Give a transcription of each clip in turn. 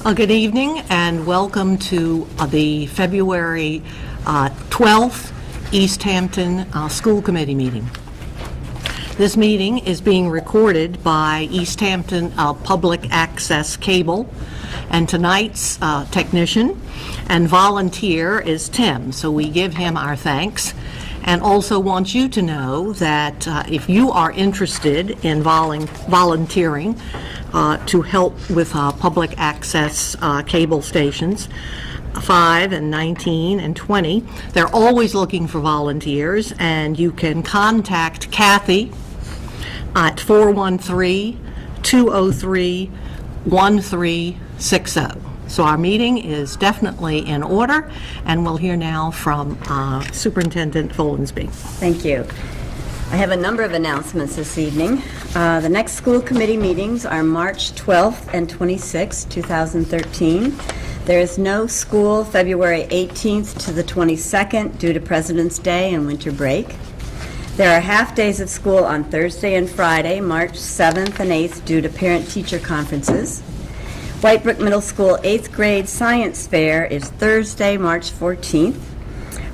Good evening and welcome to the February 12th East Hampton School Committee meeting. This meeting is being recorded by East Hampton Public Access Cable, and tonight's technician and volunteer is Tim, so we give him our thanks. And also want you to know that if you are interested in volunteering to help with public access cable stations, 5 and 19 and 20, they're always looking for volunteers, and you can contact Kathy at 413-203-1360. So our meeting is definitely in order, and we'll hear now from Superintendent Folensby. Thank you. I have a number of announcements this evening. The next school committee meetings are March 12th and 26th, 2013. There is no school February 18th to the 22nd due to President's Day and winter break. There are half days of school on Thursday and Friday, March 7th and 8th due to parent-teacher conferences. Whitebrook Middle School 8th grade science fair is Thursday, March 14th.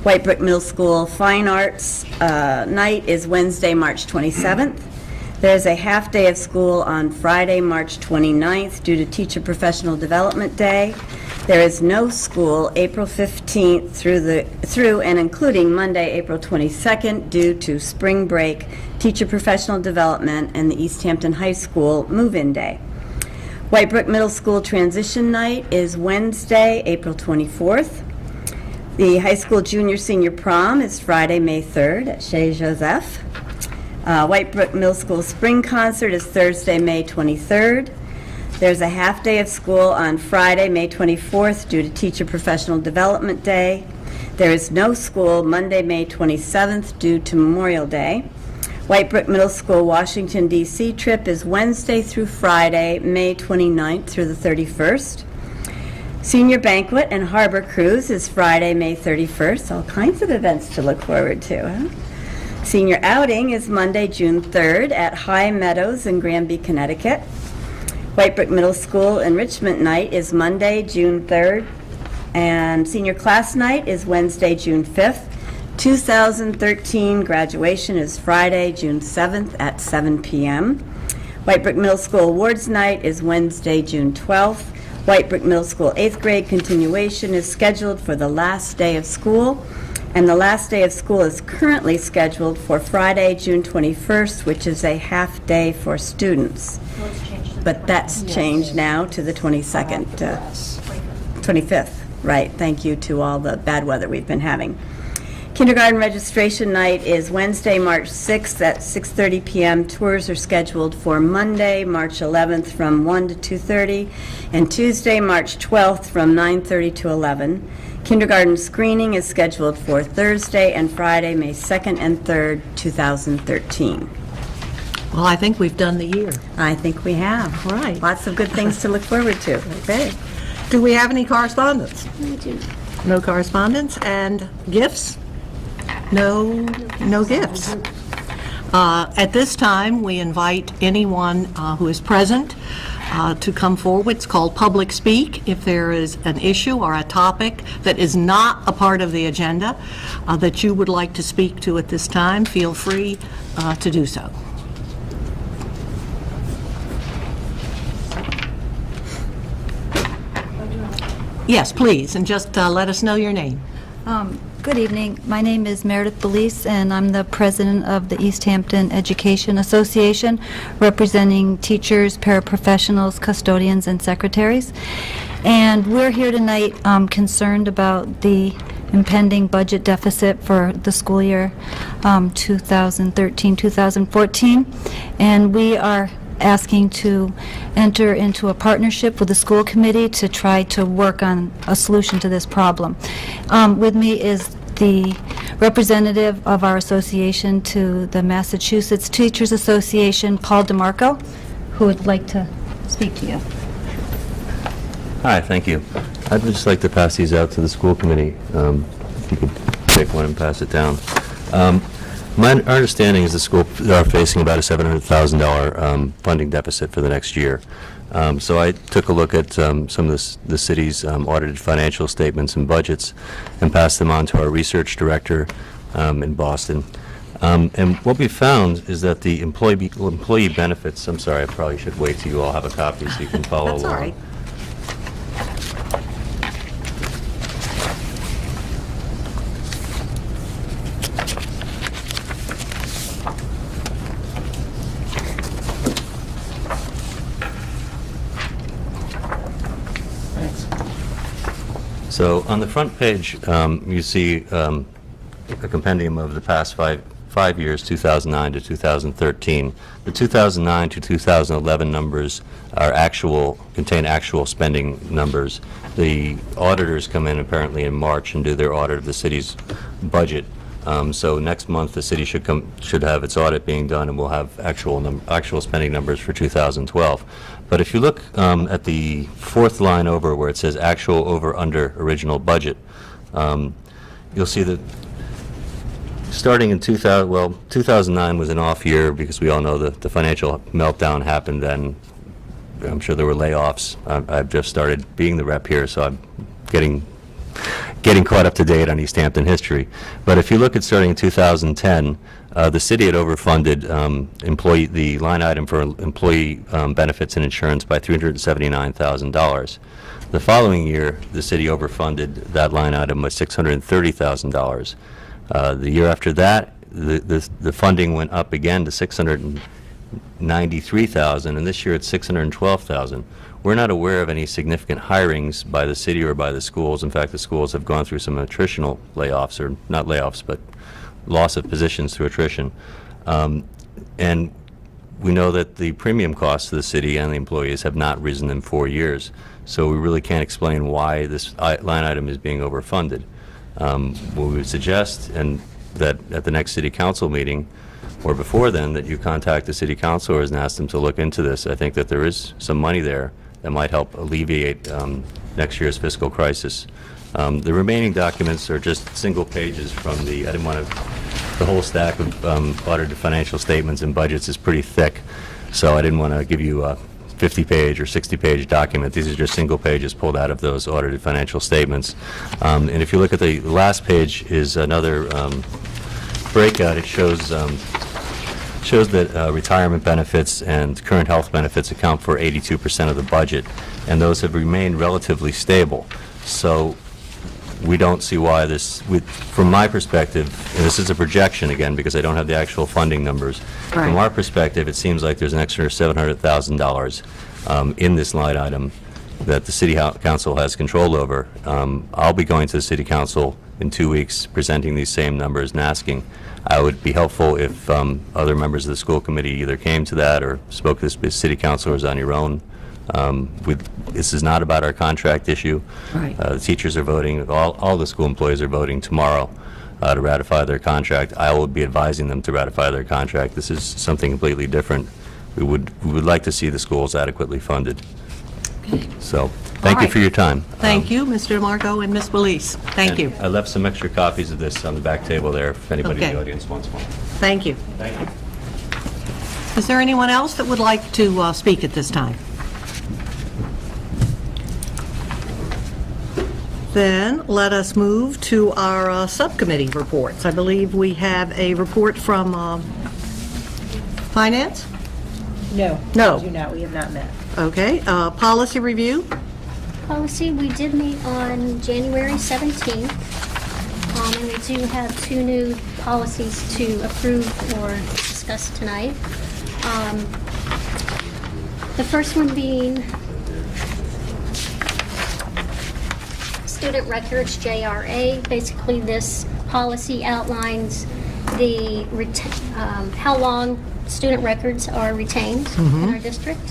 Whitebrook Middle School Fine Arts night is Wednesday, March 27th. There's a half day of school on Friday, March 29th due to Teacher Professional Development Day. There is no school April 15th through and including Monday, April 22nd due to spring break, Teacher Professional Development, and the East Hampton High School move-in day. Whitebrook Middle School Transition Night is Wednesday, April 24th. The high school junior-senior prom is Friday, May 3rd at Chez Joseph. Whitebrook Middle School Spring Concert is Thursday, May 23rd. There's a half day of school on Friday, May 24th due to Teacher Professional Development Day. There is no school Monday, May 27th due to Memorial Day. Whitebrook Middle School Washington, D.C. trip is Wednesday through Friday, May 29th through the 31st. Senior Banquet and Harbor Cruise is Friday, May 31st. All kinds of events to look forward to, huh? Senior Outing is Monday, June 3rd at High Meadows in Granby, Connecticut. Whitebrook Middle School Enrichment Night is Monday, June 3rd. And Senior Class Night is Wednesday, June 5th. 2013 graduation is Friday, June 7th at 7 p.m. Whitebrook Middle School Awards Night is Wednesday, June 12th. Whitebrook Middle School 8th grade continuation is scheduled for the last day of school, and the last day of school is currently scheduled for Friday, June 21st, which is a half day for students. But that's changed now to the 22nd, 25th. Right, thank you to all the bad weather we've been having. Kindergarten registration night is Wednesday, March 6th at 6:30 p.m. Tours are scheduled for Monday, March 11th from 1 to 2:30, and Tuesday, March 12th from 9:30 to 11. Kindergarten screening is scheduled for Thursday and Friday, May 2nd and 3rd, 2013. Well, I think we've done the year. I think we have. Right. Lots of good things to look forward to. Okay. Do we have any correspondence? We do. No correspondence. And gifts? No gifts. At this time, we invite anyone who is present to come forward. It's called public speak. If there is an issue or a topic that is not a part of the agenda that you would like to speak to at this time, feel free to do so. Yes, please, and just let us know your name. Good evening. My name is Meredith Belize, and I'm the president of the East Hampton Education Association, representing teachers, paraprofessionals, custodians, and secretaries. And we're here tonight concerned about the impending budget deficit for the school year 2013-2014. And we are asking to enter into a partnership with the school committee to try to work on a solution to this problem. With me is the representative of our association to the Massachusetts Teachers Association, Paul DeMarco, who would like to speak to you. Hi, thank you. I'd just like to pass these out to the school committee. If you could take one and pass it down. Our understanding is the school are facing about a $700,000 funding deficit for the next year. So I took a look at some of the city's audited financial statements and budgets and passed them on to our research director in Boston. And what we found is that the employee benefits, I'm sorry, I probably should wait till you all have a copy so you can follow along. That's all right. So on the front page, you see a compendium of the past five years, 2009 to 2013. The 2009 to 2011 numbers are contain actual spending numbers. The auditors come in apparently in March and do their audit of the city's budget. So next month, the city should have its audit being done, and we'll have actual spending numbers for 2012. But if you look at the fourth line over where it says actual over under original budget, you'll see that starting in 2009 was an off year because we all know the financial meltdown happened then. I'm sure there were layoffs. I've just started being the rep here, so I'm getting caught up to date on East Hampton history. But if you look at starting in 2010, the city had overfunded the line item for employee benefits and insurance by $379,000. The following year, the city overfunded that line item by $630,000. The year after that, the funding went up again to $693,000, and this year it's $612,000. We're not aware of any significant hirings by the city or by the schools. In fact, the schools have gone through some attritional layoffs, or not layoffs, but loss of positions through attrition. And we know that the premium costs to the city and the employees have not risen in 4 years. So we really can't explain why this line item is being overfunded. What we would suggest, and that at the next city council meeting, or before then, that you contact the city councilors and ask them to look into this. I think that there is some money there that might help alleviate next year's fiscal crisis. The remaining documents are just single pages from I didn't want to, the whole stack of audited financial statements and budgets is pretty thick, so I didn't want to give you a 50-page or 60-page document. These are just single pages pulled out of those audited financial statements. And if you look at the last page is another breakout. It shows that retirement benefits and current health benefits account for 82% of the budget, and those have remained relatively stable. So we don't see why from my perspective, and this is a projection again because I don't have the actual funding numbers, from our perspective it seems like there's an extra $700,000 in this line item that the City Council has control over. I'll be going to the City Council in 2 weeks presenting these same numbers and asking. I would be helpful if other members of the school committee either came to that or spoke to the City Councilors on your own. This is not about our contract issue. Right. The teachers are voting, all the school employees are voting tomorrow to ratify their contract. I will be advising them to ratify their contract. This is something completely different. We would like to see the schools adequately funded. So, thank you for your time. Thank you, Mr. DeMarco and Ms. Belize. Thank you. I left some extra copies of this on the back table there if anybody in Okay. the audience wants one. Thank you. Thank you. Is there anyone else that would like to speak at this time? Then let us move to our subcommittee reports. I believe we have a report from Finance? No. No. We do not. We have not met. Okay. Policy review? Policy, we did meet on January 17th, and we do have 2 new policies to approve or discuss tonight. The first one being student records, JRA. Basically, this policy outlines the how long student records are retained in our district.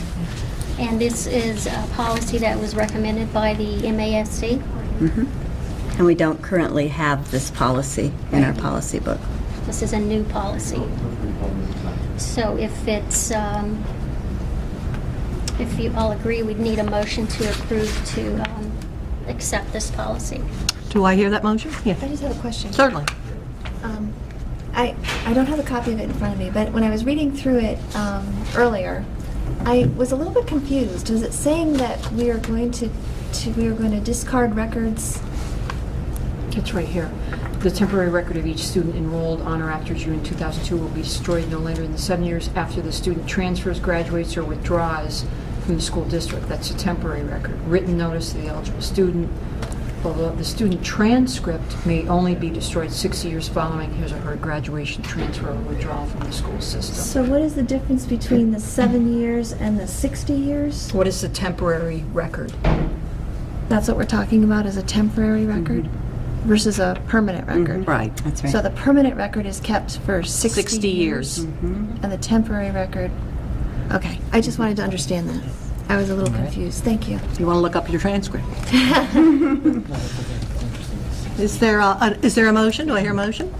And this is a policy that was recommended by the MASC. And we don't currently have this policy in our policy book. This is a new policy. So if you all agree, we'd need a motion to approve to accept this policy. Do I hear that motion? Yeah. I just have a question. Certainly. I don't have a copy of it in front of me, but when I was reading through it earlier, I was a little bit confused. Was it saying that we are going to discard records? It's right here. The temporary record of each student enrolled on or after June 2002 will be destroyed no later than 7 years after the student transfers, graduates, or withdraws from the school district. That's a temporary record. Written notice to the eligible student. Although the student transcript may only be destroyed 6 years following his or her graduation, transfer, or withdrawal from the school system. So what is the difference between the 7 years and the 60 years? What is the temporary record? That's what we're talking about, is a temporary record versus a permanent record. Right. That's right. So the permanent record is kept for 60 years. and the temporary record, okay, I just wanted to understand that. I was a little confused, thank you. You want to look up your transcript? Is there a motion? Do I hear a motion?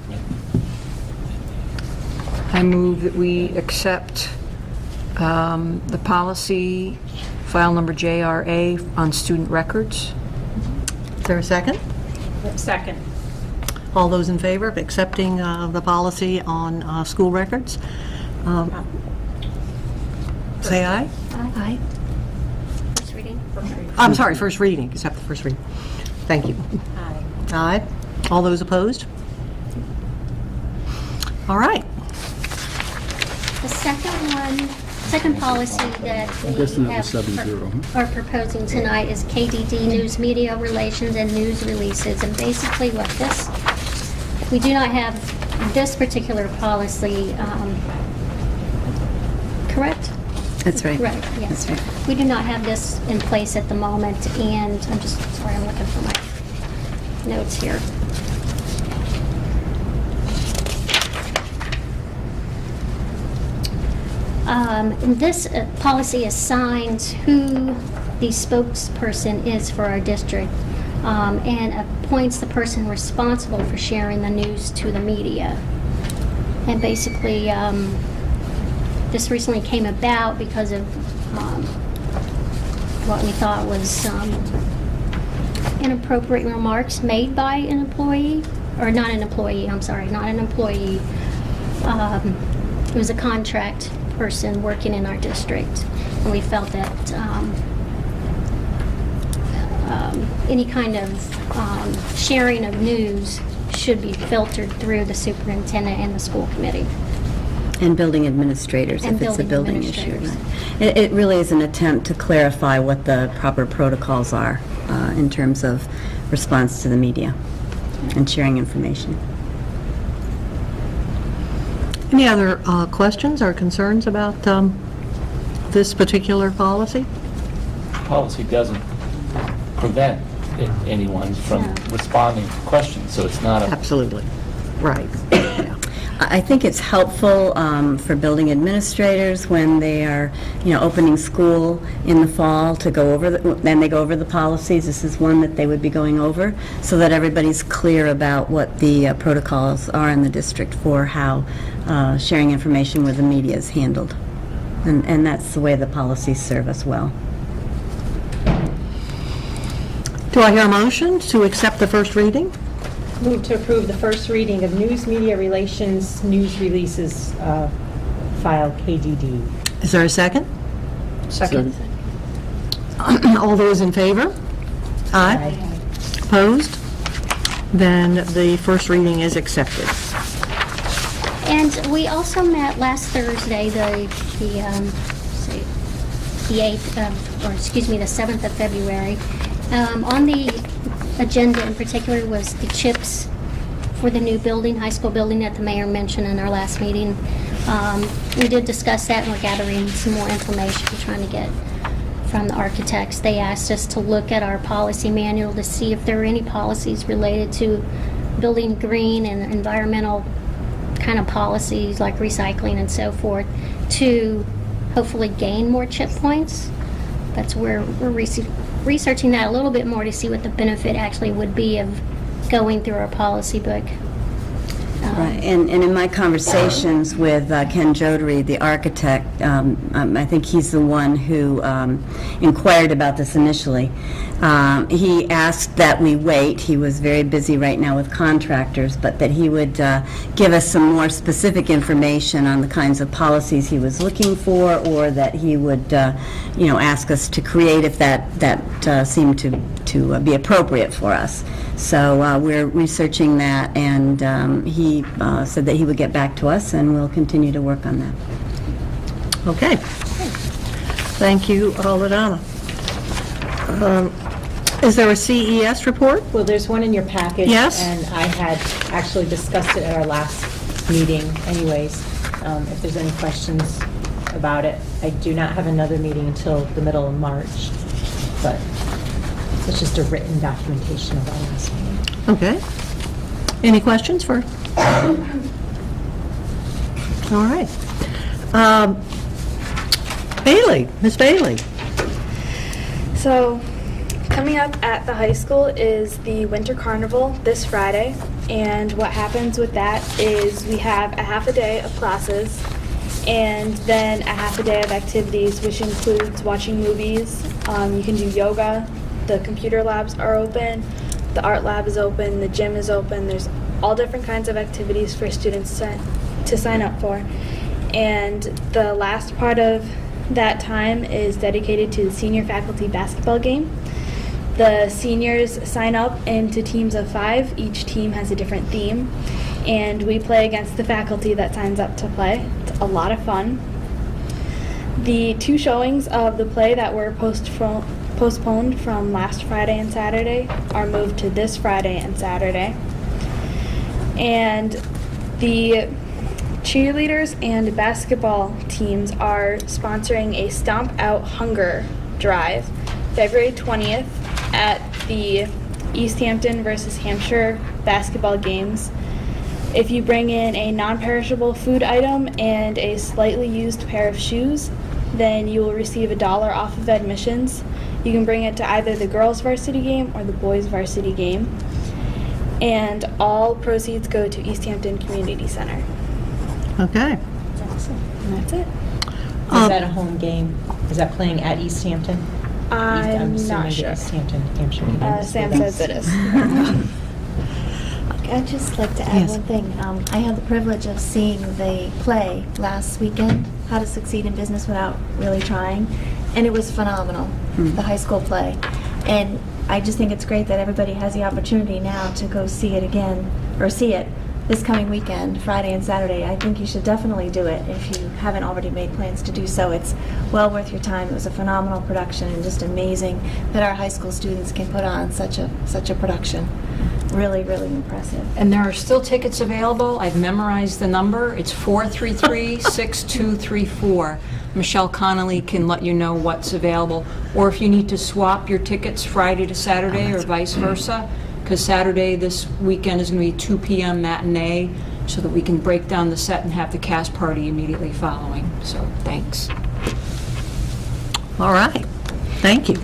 I move that we accept the policy, file number JRA, on student records. Is there a second? Second. All those in favor of accepting the policy on school records? Say aye. Aye. First reading. I'm sorry, first reading, accept the first reading. Thank you. Aye. Aye. All those opposed? All right. The second policy that we are proposing tonight is KDD, News Media Relations and News Releases. And basically what we do not have this particular policy, correct? That's right. Right, yes. That's right. We do not have this in place at the moment, and I'm just, sorry, I'm looking for my notes here. This policy assigns who the spokesperson is for our district, and appoints the person responsible for sharing the news to the media. And basically, this recently came about because of what we thought was inappropriate remarks made by an employee, or not an employee, I'm sorry, not an employee. It was a contract person working in our district, and we felt that any kind of sharing of news should be filtered through the superintendent and the school committee. And building administrators, And if it's a building building issue. administrators. Right. It really is an attempt to clarify what the proper protocols are in terms of response to the media and sharing information. Any other questions or concerns about this particular policy? Policy doesn't prevent anyone from responding to questions, so it's not a... Absolutely. Right. Yeah. I think it's helpful for building administrators when they are, opening school in the fall to go over, then they go over the policies. This is one that they would be going over so that everybody's clear about what the protocols are in the district for how sharing information with the media is handled. And that's the way the policies serve us well. Do I hear a motion to accept the first reading? Move to approve the first reading of News Media Relations, News Releases, file KDD. Is there a second? Second. All those in favor? Aye. Opposed? Then the first reading is accepted. And we also met last Thursday, the 8th of, or excuse me, the 7th of February. On the agenda in particular was the chips for the new building, high school building that the mayor mentioned in our last meeting. We did discuss that, and we're gathering some more information, trying to get from the architects. They asked us to look at our policy manual to see if there were any policies related to building green and environmental kind of policies like recycling and so forth to hopefully gain more chip points. That's where we're researching that a little bit more to see what the benefit actually would be of going through our policy book. Right, and in my conversations with Ken Jodary, the architect, I think he's the one who inquired about this initially. He asked that we wait. He was very busy right now with contractors, but that he would give us some more specific information on the kinds of policies he was looking for, or that he would, ask us to create if that seemed to be appropriate for us. So we're researching that, and he said that he would get back to us, and we'll continue to work on that. Okay. Thank you, Ladonna. Is there a CES report? Well, there's one in your package. Yes. And I had actually discussed it at our last meeting anyways. If there's any questions about it. I do not have another meeting until the middle of March, but it's just a written documentation of our last meeting. Okay. Any questions for? All right. Bailey, Miss Bailey. So, coming up at the high school is the Winter Carnival this Friday, and what happens with that is we have a half a day of classes and then a half a day of activities, which includes watching movies. You can do yoga, the computer labs are open, the art lab is open, the gym is open. There's all different kinds of activities for students to sign up for. And the last part of that time is dedicated to the senior faculty basketball game. The seniors sign up into teams of 5. Each team has a different theme, and we play against the faculty that signs up to play. It's a lot of fun. The 2 showings of the play that were postponed from last Friday and Saturday are moved to this Friday and Saturday. And the cheerleaders and basketball teams are sponsoring a Stomp Out Hunger Drive February 20th at the East Hampton versus Hampshire basketball games. If you bring in a non-perishable food item and a slightly used pair of shoes, then you will receive $1 off of admissions. You can bring it to either the girls' varsity game or the boys' varsity game. And all proceeds go to East Hampton Community Center. Okay. And that's it. Is that a home game? Is that playing at East Hampton? I'm assuming not the sure. East Hampton, Hampshire game. Sam says it is. I'd just like to add Yes. one thing. I had the privilege of seeing the play last weekend, How to Succeed in Business Without Really Trying, and it was phenomenal, the high school play. And I just think it's great that everybody has the opportunity now to go see it again, or see it this coming weekend, Friday and Saturday. I think you should definitely do it if you haven't already made plans to do so. It's well worth your time. It was a phenomenal production, and just amazing that our high school students can put on such a production. Really, really impressive. And there are still tickets available. I've memorized the number. It's 433-6234. Michelle Connolly can let you know what's available. Or if you need to swap your tickets Friday to Saturday or vice versa, because Saturday this weekend is going to be 2 p.m. matinee, so that we can break down the set and have the cast party immediately following. So thanks. All right. Thank you.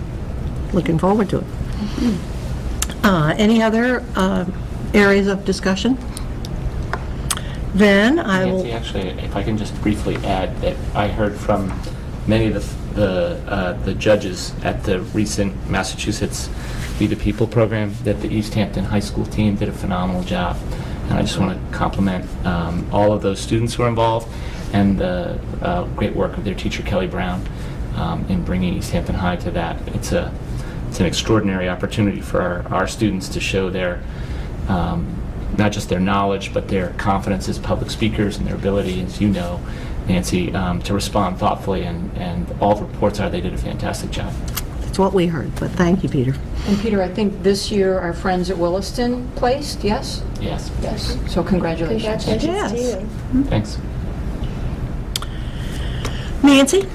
Looking forward to it. Any other areas of discussion? Then I will... Nancy, actually, if I can just briefly add that I heard from many of the judges at the recent Massachusetts Be the People program that the East Hampton High School team did a phenomenal job. And I just want to compliment all of those students who are involved and the great work of their teacher, Kelly Brown, in bringing East Hampton High to that. It's an extraordinary opportunity for our students to show their, not just their knowledge, but their confidence as public speakers and their ability, as you know, Nancy, to respond thoughtfully. And all the reports are they did a fantastic job. That's what we heard, but thank you, Peter. And Peter, I think this year our friends at Williston placed, yes? Yes. Yes. So congratulations. Congratulations to Yes. you. Thanks. Nancy,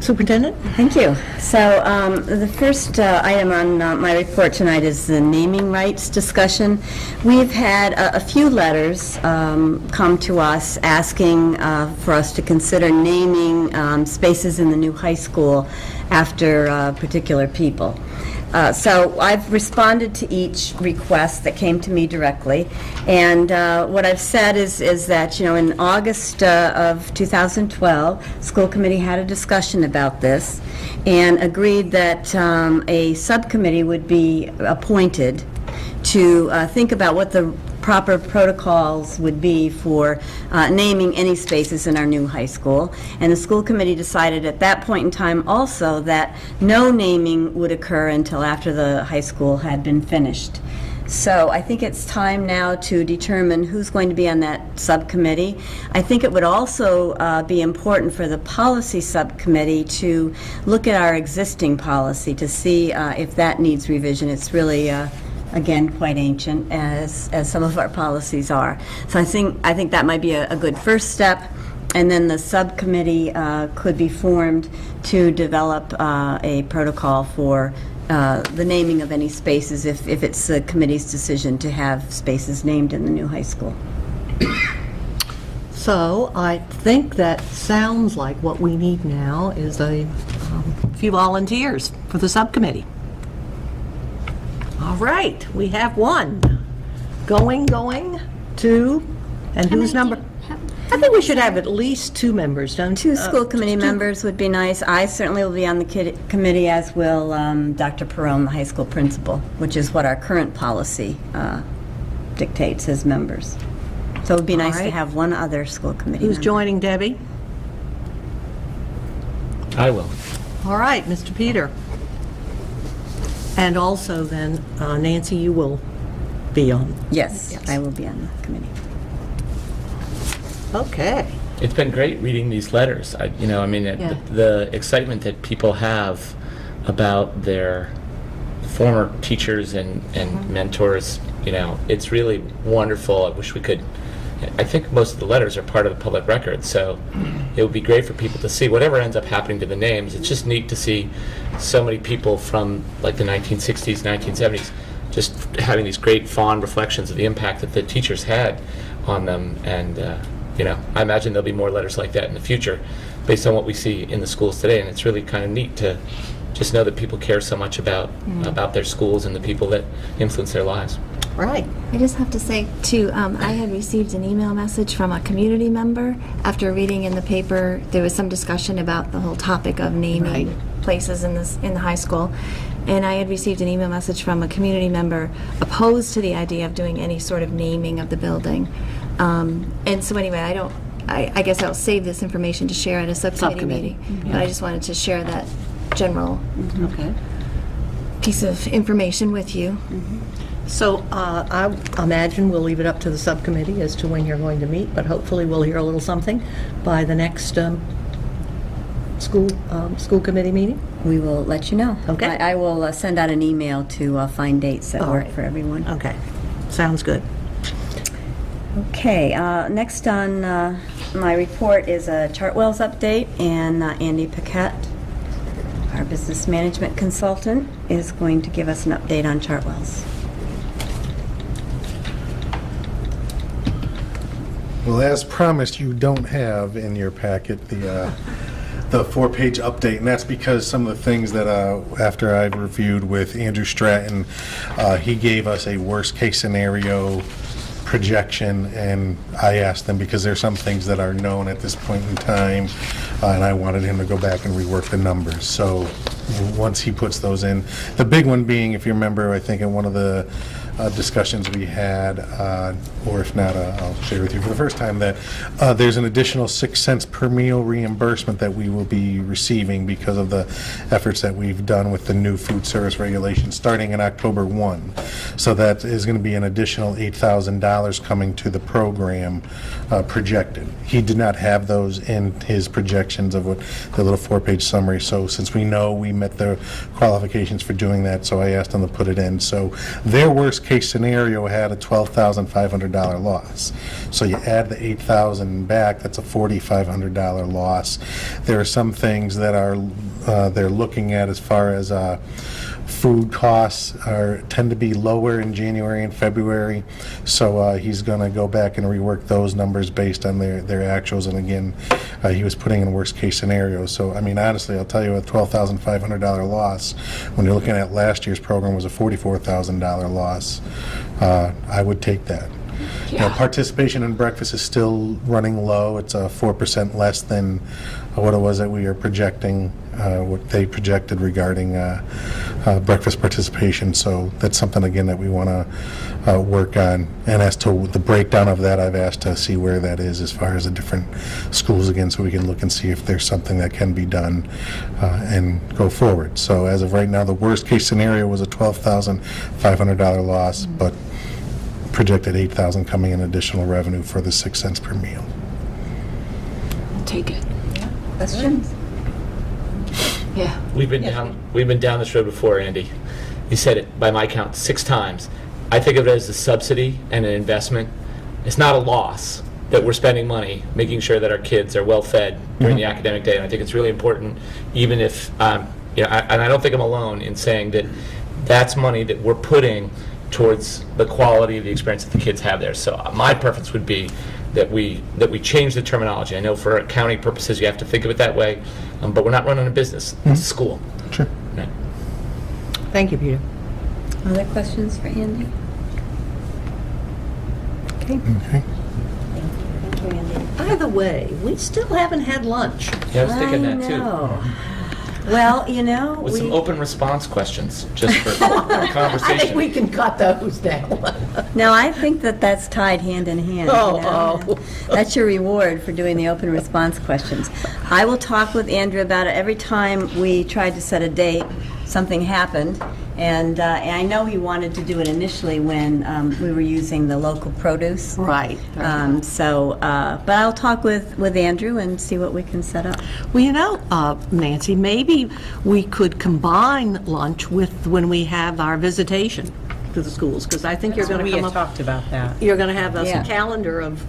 Superintendent? Thank you. So the first item on my report tonight is the naming rights discussion. We've had a few letters come to us asking for us to consider naming spaces in the new high school after particular people. So I've responded to each request that came to me directly, and what I've said is that, in August of 2012, school committee had a discussion about this and agreed that a subcommittee would be appointed to think about what the proper protocols would be for naming any spaces in our new high school. And the school committee decided at that point in time also that no naming would occur until after the high school had been finished. So I think it's time now to determine who's going to be on that subcommittee. I think it would also be important for the policy subcommittee to look at our existing policy to see if that needs revision. It's really again, quite ancient, as some of our policies are. So I think that might be a good first step, and then the subcommittee could be formed to develop a protocol for the naming of any spaces if it's the committee's decision to have spaces named in the new high school. So I think that sounds like what we need now is a few volunteers for the subcommittee. All right, we have one. Going, two, and who's number? I think we should have at least two members, don't you? Two school committee members would be nice. I certainly will be on the committee, as will Dr. Perone, the high school principal, which is what our current policy dictates as members. So it would be nice to have one other school committee Who's member. joining Debbie? I will. All right, Mr. Peter. And also then, Nancy, you will be on. Yes, I will be on the committee. Okay. It's been great reading these letters. The excitement that people have about their former teachers and mentors, it's really wonderful. I wish we could. I think most of the letters are part of the public record, so it would be great for people to see whatever ends up happening to the names. It's just neat to see so many people from like the 1960s, 1970s, just having these great fond reflections of the impact that the teachers had on them. And I imagine there'll be more letters like that in the future based on what we see in the schools today. And it's really kind of neat to just know that people care so much about their schools and the people that influence their lives. Right. I just have to say, too, I had received an email message from a community member. After reading in the paper, there was some discussion about the whole topic of naming places in the high school. And I had received an email message from a community member opposed to the idea of doing any sort of naming of the building. And so anyway, I guess I'll save this information to share at a subcommittee meeting. Mm-hmm. But I just wanted to share that general piece of information with you. Mm-hmm. So I imagine we'll leave it up to the subcommittee as to when you're going to meet, but hopefully we'll hear a little something by the next school committee meeting. We will let you know. Okay. I will send out an email to find dates that work for everyone. Okay. Sounds good. Okay. Next on my report is a Chartwell's update, and Andy Paquette, our business management consultant, is going to give us an update on Chartwell's. Well, as promised, you don't have in your packet the 4-page update, and that's because some of the things that after I've reviewed with Andrew Stratton, he gave us a worst-case scenario projection, and I asked them because there's some things that are known at this point in time, and I wanted him to go back and rework the numbers. So once he puts those in, the big one being, if you remember, I think in one of the discussions we had, or if not, I'll share with you for the first time, that there's an additional 6 cents per meal reimbursement that we will be receiving because of the efforts that we've done with the new food service regulations starting in October 1. So that is going to be an additional $8,000 coming to the program projected. He did not have those in his projections of what the little 4-page summary. So since we know we met the qualifications for doing that, so I asked him to put it in. So their worst worst-case scenario had a $12,500 loss. So you add the $8,000 back, that's a $4,500 loss. There are some things that are they're looking at as far as food costs tend to be lower in January and February, so he's going to go back and rework those numbers based on their actuals. And again, he was putting in worst case scenarios. So I mean, honestly, I'll tell you, a $12,500 loss when you're looking at last year's program was a $44,000 loss. I would take that. You know, participation in breakfast is still running low. It's 4% less than what it was that we are projecting, what they projected regarding breakfast participation. So that's something, again, that we want to work on. And as to the breakdown of that, I've asked to see where that is as far as the different schools, again, so we can look and see if there's something that can be done and go forward. So as of right now, the worst case scenario was a $12,500 loss, but projected $8,000 coming in additional revenue for the 6 cents per meal. Take it. Questions? Yeah. We've been down this road before, Andy. You said it, by my count, 6 times. I think of it as a subsidy and an investment. It's not a loss that we're spending money making sure that our kids are well fed during the academic day, and I think it's really important, even if, and I don't think I'm alone in saying that that's money that we're putting towards the quality of the experience that the kids have there. So my preference would be that we change the terminology. I know for accounting purposes you have to think of it that way, but we're not running a business. It's a school. Sure. Right. Thank you, Peter. Other questions for Andy? Okay. Okay. Thank you, Andy. By the way, we still haven't had lunch. Yeah, I was thinking that too. know. Well, With some open response questions, just for conversation. I think we can cut those down. No, I think that that's tied hand in hand. Oh. That's your reward for doing the open response questions. I will talk with Andrew about it. Every time we tried to set a date, something happened. And I know he wanted to do it initially when we were using the local produce. Right. But I'll talk with Andrew and see what we can set up. Well, Nancy, maybe we could combine lunch with when we have our visitation to the schools, because I think you're going to We come had up, talked about that. you're going to have us Yeah. a calendar of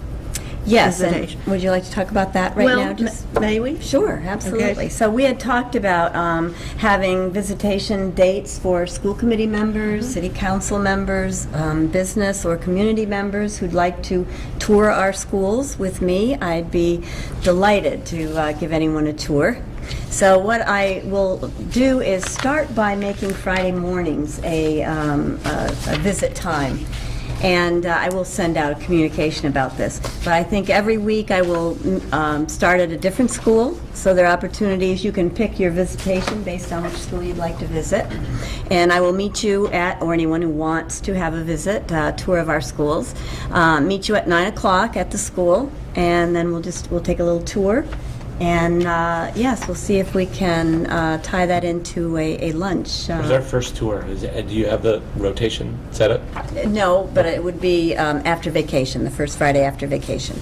Yes, and visitation. would you like to talk about that right now? May we? Sure, absolutely. Okay. So we had talked about having visitation dates for school committee members, city council members, business or community members who'd like to tour our schools with me. I'd be delighted to give anyone a tour. So what I will do is start by making Friday mornings a visit time. And I will send out a communication about this. But I think every week I will start at a different school, so there are opportunities. You can pick your visitation based on which school you'd like to visit. And I will meet you at, or anyone who wants to have a visit, tour of our schools, meet you at 9 o'clock at the school, and then we'll take a little tour. And yes, we'll see if we can tie that into a lunch. When's our first tour? Do you have the rotation set up? No, but it would be after vacation, the first Friday after vacation.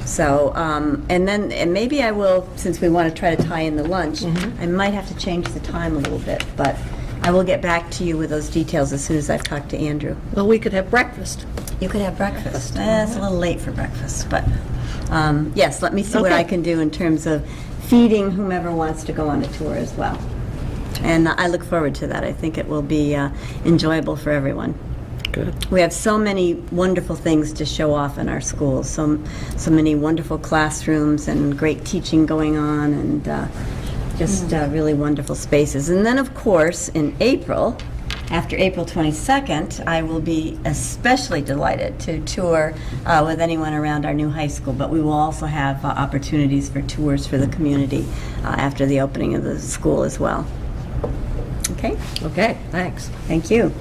So, and maybe I will, since we want to try to tie in the lunch, I might have to change the time a little bit, but I will get back to you with those details as soon as I've talked to Andrew. Well, we could have breakfast. You could have breakfast. It's a little late for breakfast, but yes, let me see what Okay. I can do in terms of feeding whomever wants to go on a tour as well. And I look forward to that. I think it will be enjoyable for everyone. Good. We have so many wonderful things to show off in our schools, so many wonderful classrooms and great teaching going on, and just really wonderful spaces. And then, of course, in April, after April 22nd, I will be especially delighted to tour with anyone around our new high school, but we will also have opportunities for tours for the community after the opening of the school as well. Okay? Okay, thanks. Thank you.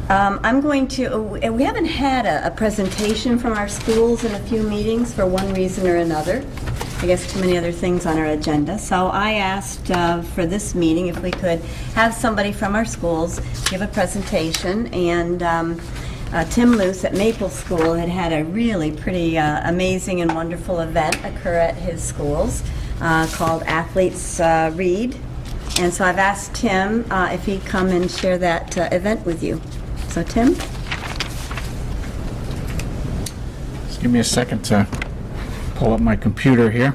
I'm going to, we haven't had a presentation from our schools in a few meetings for one reason or another. I guess too many other things on our agenda. So I asked for this meeting if we could have somebody from our schools give a presentation. And Tim Luce at Maple School had a really pretty amazing and wonderful event occur at his schools called Athletes Read. And so I've asked Tim if he'd come and share that event with you. So Tim? Just give me a second to pull up my computer here.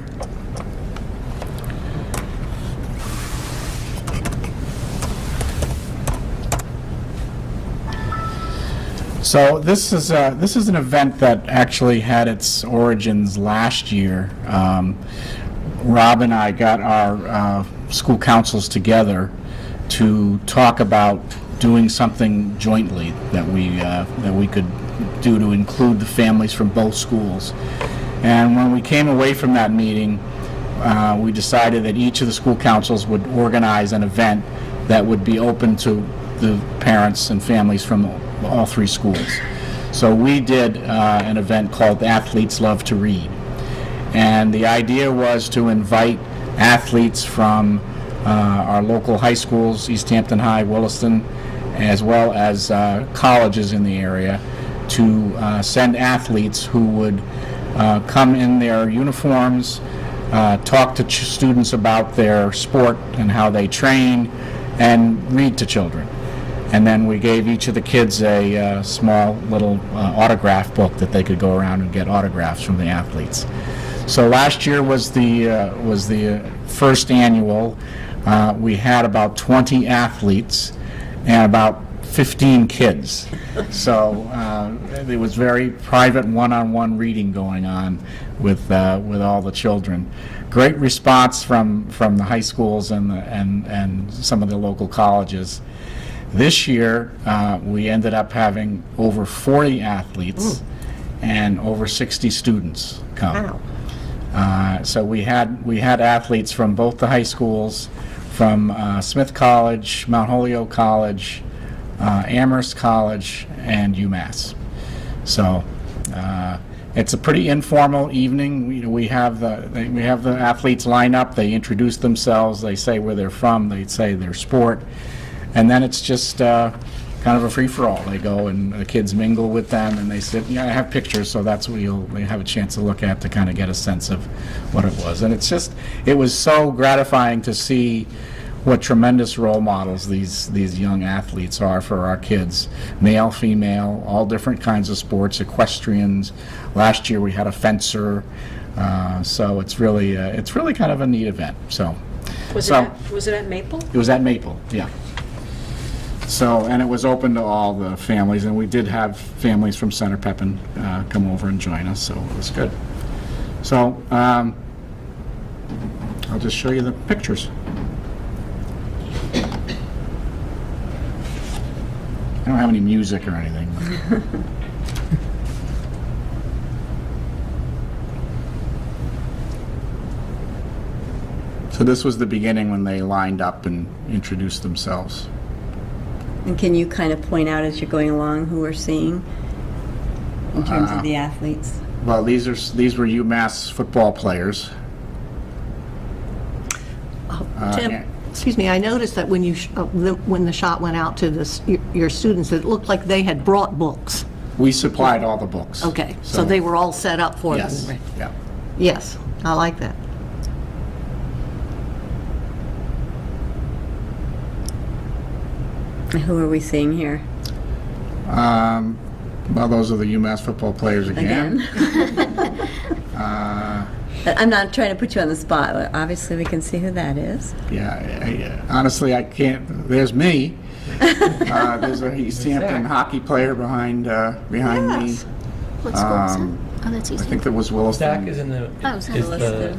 So this is an event that actually had its origins last year. Rob and I got our school councils together to talk about doing something jointly that we could do to include the families from both schools. And when we came away from that meeting, we decided that each of the school councils would organize an event that would be open to the parents and families from all three schools. So we did an event called Athletes Love to Read. And the idea was to invite athletes from our local high schools, East Hampton High, Williston, as well as colleges in the area, to send athletes who would come in their uniforms, talk to students about their sport and how they train, and read to children. And then we gave each of the kids a small little autograph book that they could go around and get autographs from the athletes. So last year was the first annual. We had about 20 athletes and about 15 kids. So there was very private one-on-one reading going on with all the children. Great response from the high schools and some of the local colleges. This year, we ended up having over 40 athletes and over 60 students come. Wow. So we had athletes from both the high schools, from Smith College, Mount Holyoke College, Amherst College, and UMass. So it's a pretty informal evening. We have the athletes line up. They introduce themselves. They say where they're from. They say their sport. And then it's just kind of a free-for-all. They go and the kids mingle with them, and they sit. I have pictures, so that's what you'll have a chance to look at to kind of get a sense of what it was. And it was so gratifying to see what tremendous role models these young athletes are for our kids, male, female, all different kinds of sports, equestrians. Last year we had a fencer, so it's really kind of a neat event. So, was it at Maple? It was at Maple, yeah. So, and it was open to all the families, and we did have families from Center Pepin come over and join us, so it was good. So, I'll just show you the pictures. I don't have any music or anything. So this was the beginning when they lined up and introduced themselves. And can you kind of point out as you're going along who we're seeing in terms of the athletes? Well, these were UMass football players. Tim, excuse me, I noticed that when when the shot went out to your students, it looked like they had brought books. We supplied all the books. Okay, so they were all set up for them. Yes, yeah. Yes, I like that. Who are we seeing here? Well, those are the UMass football players again. I'm not trying to put you on the spot, but obviously we can see who that is. Yeah, honestly, I can't. There's me. There's a East Hampton hockey player behind me. What school is it? Oh, that's East I think that was Williston. Zach is in the. Oh, Zach. Is the.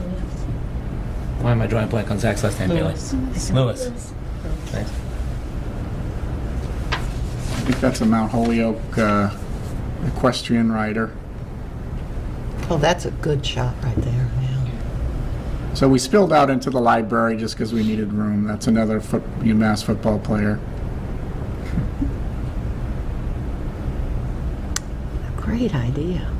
Why am I drawing a blank on Zach's last name, Bailey? Lewis. Thanks. I think that's a Mount Holyoke equestrian rider. Oh, that's a good shot right there. Yeah. So we spilled out into the library just because we needed room. That's another UMass football player. Great idea.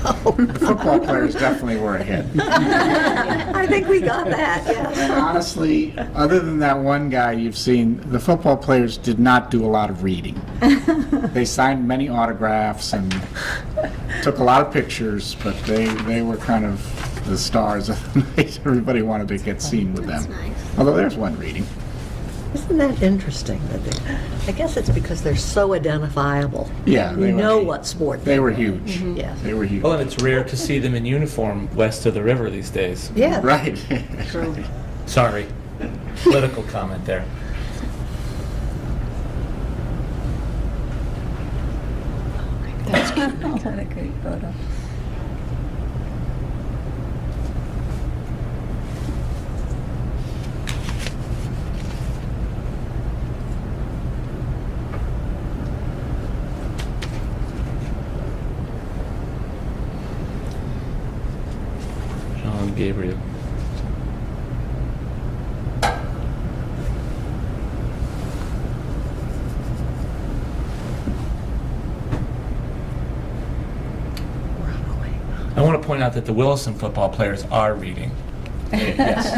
The football players definitely were ahead. I think we got that, yeah. And honestly, other than that one guy you've seen, the football players did not do a lot of reading. They signed many autographs and took a lot of pictures, but they were kind of the stars of the night. Everybody wanted to get seen with them. Although there's one reading. Isn't that interesting? I guess it's because they're so identifiable. Yeah, they You were- know what sport They were huge. Yes. They were huge. Well, and it's rare to see them in uniform west of the river these days. Yeah. Right. True. Sorry, political comment there. What a great photo. John Gabriel. I want to point out that the Wilson football players are reading. Yes.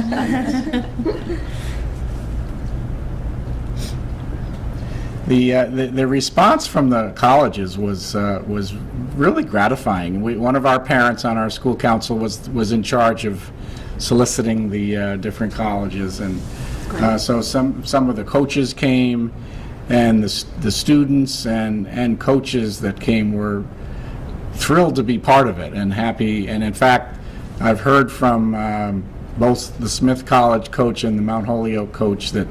The response from the colleges was really gratifying. One of our parents on our school council was in charge of soliciting the different colleges, and so some of the coaches came, and the students and coaches that came were thrilled to be part of it and happy. And in fact, I've heard from both the Smith College coach and the Mount Holyoke coach that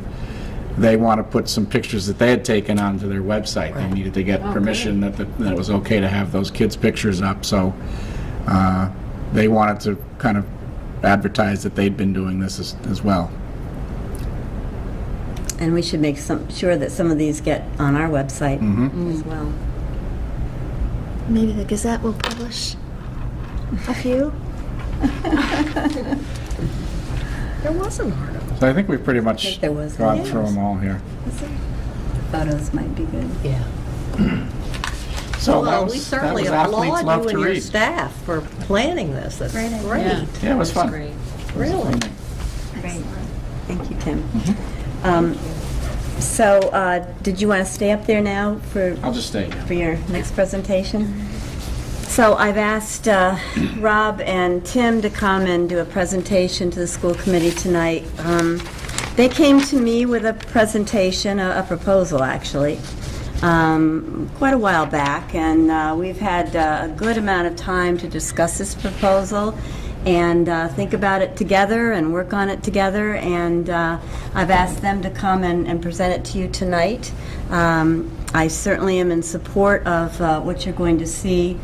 they want to put some pictures that they had taken onto their website. They needed to get permission that it was okay to have those kids' pictures up. So they wanted to kind of advertise that they'd been doing this as well. And we should make sure that some of these get on our website as well. Maybe the Gazette will publish a few. There was an article. So I think we've pretty much think there was gone one. through them all here. Photos might be good. Yeah. So Well, we certainly that was Athletes Love applaud you to and your Read. staff for planning this. That's Great idea. great. Yeah, it was fun. Great. Really? Great. Thank you, Tim. So, did you want to stay up there now for I'll just stay. for your next presentation? So I've asked Rob and Tim to come and do a presentation to the school committee tonight. They came to me with a presentation, a proposal actually, quite a while back, and we've had a good amount of time to discuss this proposal and think about it together and work on it together, and I've asked them to come and present it to you tonight. I certainly am in support of what you're going to see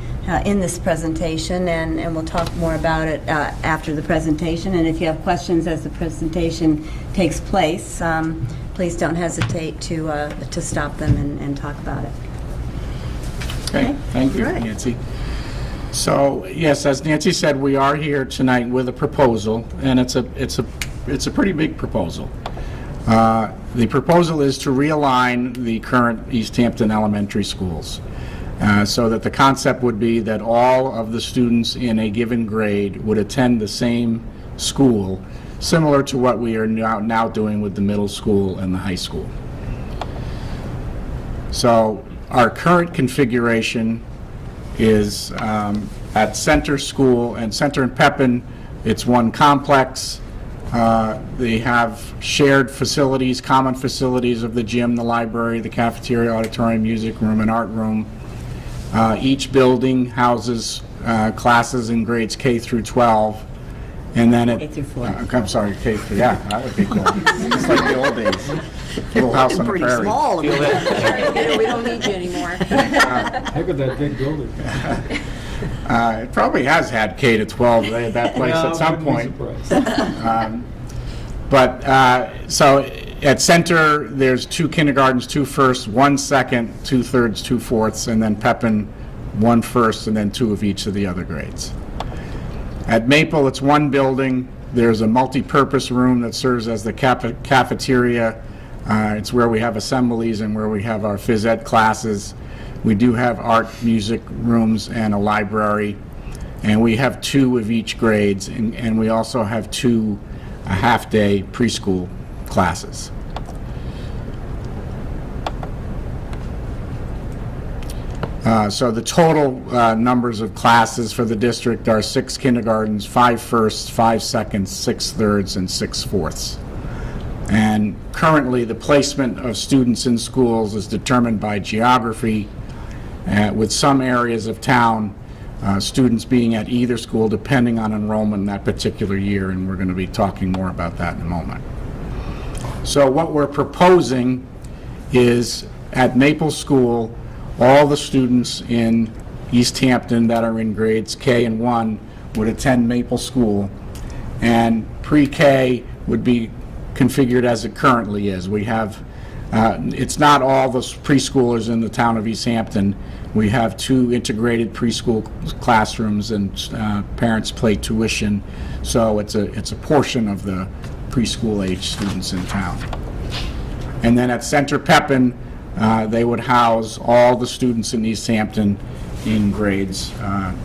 in this presentation, and we'll talk more about it after the presentation. And if you have questions as the presentation takes place, please don't hesitate to stop them and talk about it. Okay, thank you, Nancy. So, yes, as Nancy said, we are here tonight with a proposal, and it's a pretty big proposal. The proposal is to realign the current East Hampton elementary schools, so that the concept would be that all of the students in a given grade would attend the same school, similar to what we are now doing with the middle school and the high school. So our current configuration is at Center School, and Center and Pepin, it's one complex. They have shared facilities, common facilities of the gym, the library, the cafeteria, auditorium, music room, and art room. Each building houses classes in grades K through 12. And then K through 4. I'm sorry, K through, yeah, that would be cool. It's like the old days. Little house on the Pretty prairie. small. We don't need you anymore. Heck of that big building. It probably has had K to 12, that place at some point. So at Center, there's 2 kindergartens, 2 firsts, 1 second, 2 thirds, 2 fourths, and then Pepin, 1 first, and then 2 of each of the other grades. At Maple, it's 1 building. There's a multi-purpose room that serves as the cafeteria. It's where we have assemblies and where we have our phys ed classes. We do have art, music rooms, and a library. and we have 2 of each grades, and we also have 2 half-day preschool classes. So the total numbers of classes for the district are 6 kindergartens, 5 firsts, 5 seconds, 6 thirds, and 6 fourths. And currently, the placement of students in schools is determined by geography, with some areas of town, students being at either school depending on enrollment in that particular year, and we're going to be talking more about that in a moment. So what we're proposing is at Maple School, all the students in East Hampton that are in grades K and 1 would attend Maple School, and pre-K would be configured as it currently is. We have, it's not all the preschoolers in the town of East Hampton. We have 2 integrated preschool classrooms, and parents pay tuition, so it's a portion of the preschool age students in town. And then at Center Pepin, they would house all the students in East Hampton in grades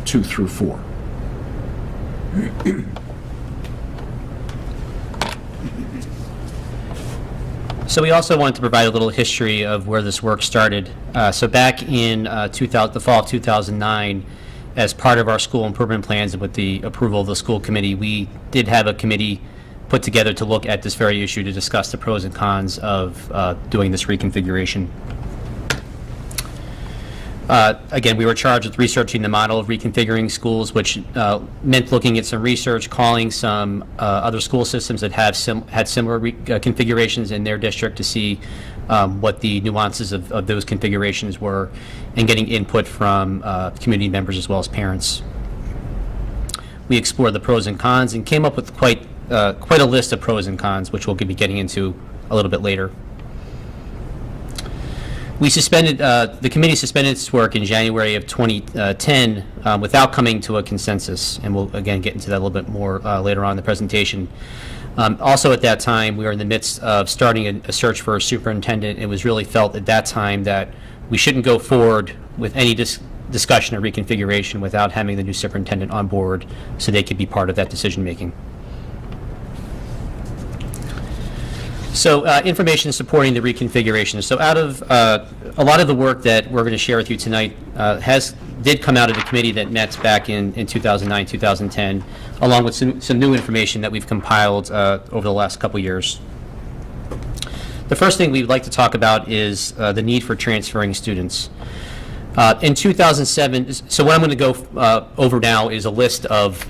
2 through 4. So we also wanted to provide a little history of where this work started. So back in the fall of 2009, as part of our school improvement plans and with the approval of the school committee, we did have a committee put together to look at this very issue to discuss the pros and cons of doing this reconfiguration. Again, we were charged with researching the model of reconfiguring schools, which meant looking at some research, calling some other school systems that had similar configurations in their district to see what the nuances of those configurations were, and getting input from community members as well as parents. We explored the pros and cons and came up with quite a list of pros and cons, which we'll be getting into a little bit later. We suspended, the committee suspended its work in January of 2010 without coming to a consensus, and we'll again get into that a little bit more later on in the presentation. Also at that time, we were in the midst of starting a search for a superintendent. It was really felt at that time that we shouldn't go forward with any discussion of reconfiguration without having the new superintendent on board so they could be part of that decision making. So information supporting the reconfiguration. So out of a lot of the work that we're going to share with you tonight did come out of the committee that met back in 2009, 2010, along with some new information that we've compiled over the last couple years. The first thing we'd like to talk about is the need for transferring students. In 2007, so what I'm going to go over now is a list of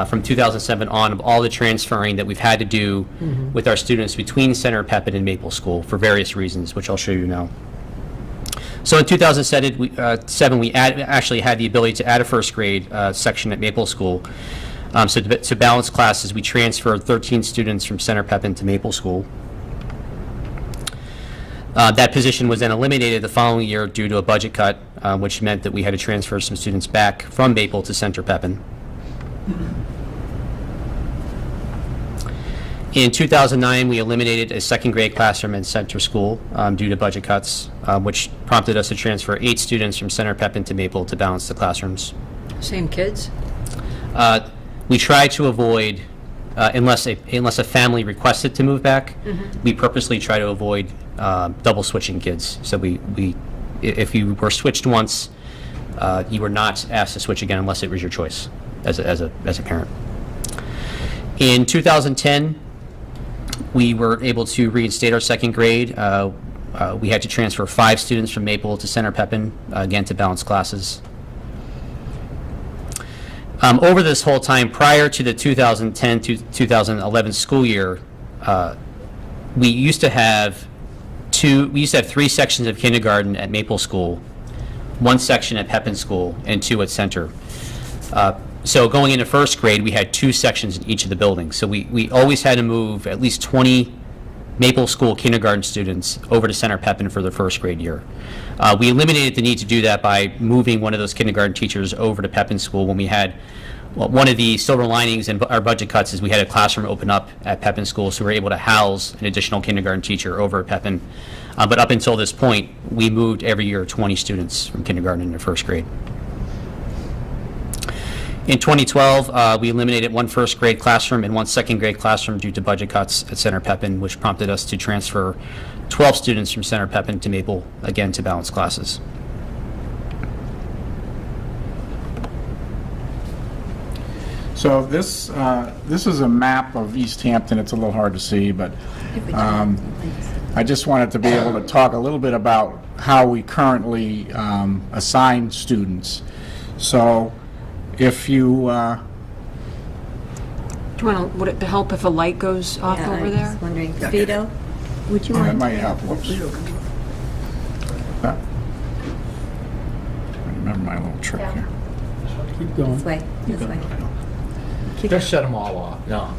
from 2007 on of all the transferring that we've had to do with our students between Center Pepin and Maple School for various reasons, which I'll show you now. So in 2007, we actually had the ability to add a first grade section at Maple School. So to balance classes, we transferred 13 students from Center Pepin to Maple School. That position was then eliminated the following year due to a budget cut, which meant that we had to transfer some students back from Maple to Center Pepin. In 2009, we eliminated a second grade classroom in Center School due to budget cuts, which prompted us to transfer 8 students from Center Pepin to Maple to balance the classrooms. Same kids? We try to avoid, unless a family requested to move back, we purposely try to avoid double switching kids. So if you were switched once, you were not asked to switch again unless it was your choice as a parent. In 2010, we were able to reinstate our second grade. We had to transfer 5 students from Maple to Center Pepin, again to balance classes. Over this whole time, prior to the 2010 to 2011 school year, we used to have 3 sections of kindergarten at Maple School, 1 section at Pepin School, and 2 at Center. So going into first grade, we had 2 sections in each of the buildings. So we always had to move at least 20 Maple School kindergarten students over to Center Pepin for their first grade year. We eliminated the need to do that by moving one of those kindergarten teachers over to Pepin School when we had, well, one of the silver linings in our budget cuts is we had a classroom open up at Pepin School, so we were able to house an additional kindergarten teacher over at Pepin. But up until this point, we moved every year 20 students from kindergarten into first grade. In 2012, we eliminated one first grade classroom and one second grade classroom due to budget cuts at Center Pepin, which prompted us to transfer 12 students from Center Pepin to Maple, again to balanced classes. So this is a map of East Hampton. It's a little hard to see, but I just wanted to be able to talk a little bit about how we currently assign students. So if you... Do you want to, would it help if a light goes off Yeah, over I there? was wondering, Vito, would you that mind? might help. Whoops. I remember my little trick here. Keep going. This way, this way. Just shut them all off. No.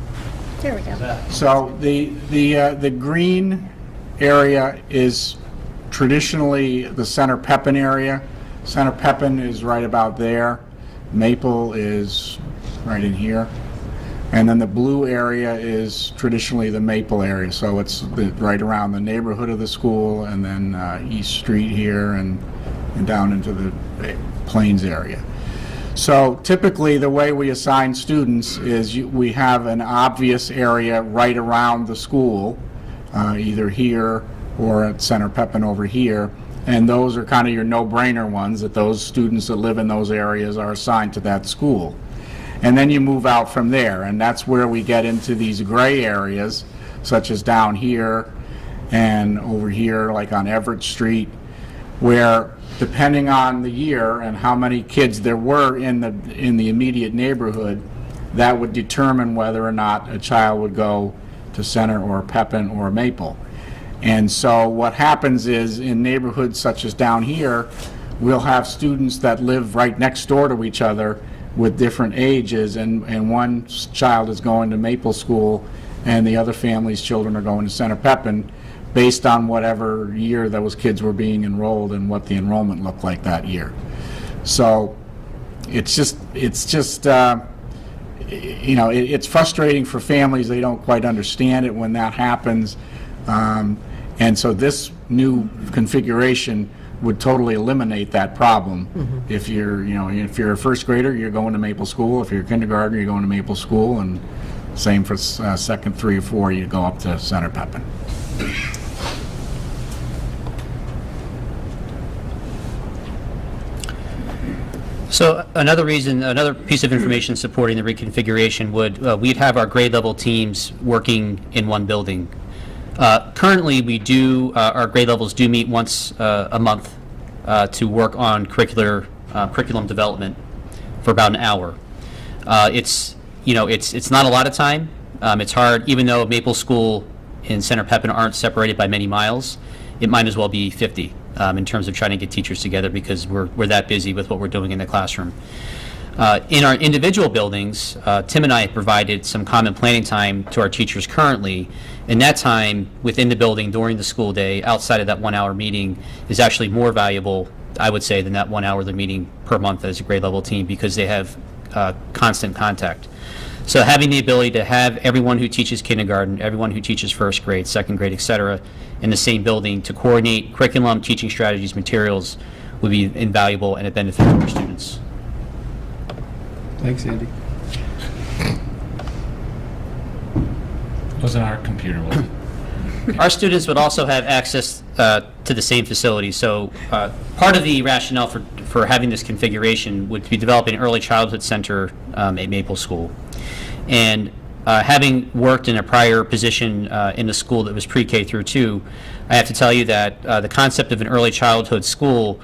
There we go. So the green area is traditionally the Center Pepin area. Center Pepin is right about there. Maple is right in here. And then the blue area is traditionally the Maple area. So it's right around the neighborhood of the school, and then East Street here and down into the Plains area. So typically, the way we assign students is we have an obvious area right around the school, either here or at Center Pepin over here, and those are kind of your no-brainer ones, that those students that live in those areas are assigned to that school. And then you move out from there, and that's where we get into these gray areas, such as down here and over here, like on Everett Street, where depending on the year and how many kids there were in the immediate neighborhood, that would determine whether or not a child would go to Center or Pepin or Maple. And so what happens is, in neighborhoods such as down here, we'll have students that live right next door to each other with different ages, and one child is going to Maple School and the other family's children are going to Center Pepin, based on whatever year those kids were being enrolled and what the enrollment looked like that year. So it's just you know, it's frustrating for families. They don't quite understand it when that happens. And so this new configuration would totally eliminate that problem. If if you're a first grader, you're going to Maple School. If you're a kindergartner, you're going to Maple School, and same for second, 3, or 4, you go up to Center Pepin. So another piece of information supporting the reconfiguration would, we'd have our grade level teams working in one building. Currently, our grade levels do meet once a month to work on curriculum development for about an hour. It's not a lot of time. It's hard, even though Maple School and Center Pepin aren't separated by many miles, it might as well be 50 in terms of trying to get teachers together, because we're that busy with what we're doing in the classroom. In our individual buildings, Tim and I have provided some common planning time to our teachers currently, and that time within the building during the school day, outside of that 1-hour meeting, is actually more valuable, I would say, than that 1 hour of the meeting per month as a grade level team, because they have constant contact. So having the ability to have everyone who teaches kindergarten, everyone who teaches first grade, second grade, etc., in the same building to coordinate curriculum, teaching strategies, materials would be invaluable and a benefit to our students. Thanks, Andy. Wasn't our computer, was it? Our students would also have access to the same facility. So part of the rationale for having this configuration would be developing an early childhood center at Maple School. And having worked in a prior position in a school that was pre-K through 2, I have to tell you that the concept of an early childhood school,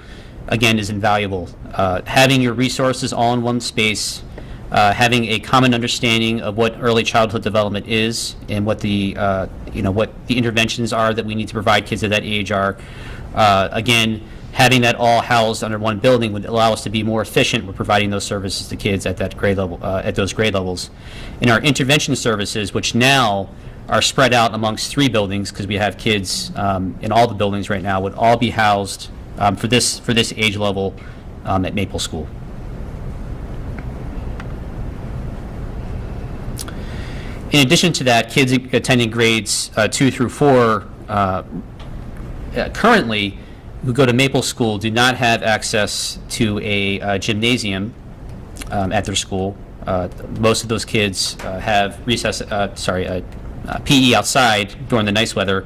again, is invaluable. Having your resources all in one space, having a common understanding of what early childhood development is and what the what the interventions are that we need to provide kids at that age are. Again, having that all housed under one building would allow us to be more efficient with providing those services to kids at that grade level, at those grade levels. And our intervention services, which now are spread out amongst 3 buildings, because we have kids in all the buildings right now, would all be housed for this age level at Maple School. In addition to that, kids attending grades 2 through 4 currently who go to Maple School do not have access to a gymnasium at their school. Most of those kids have PE outside during the nice weather,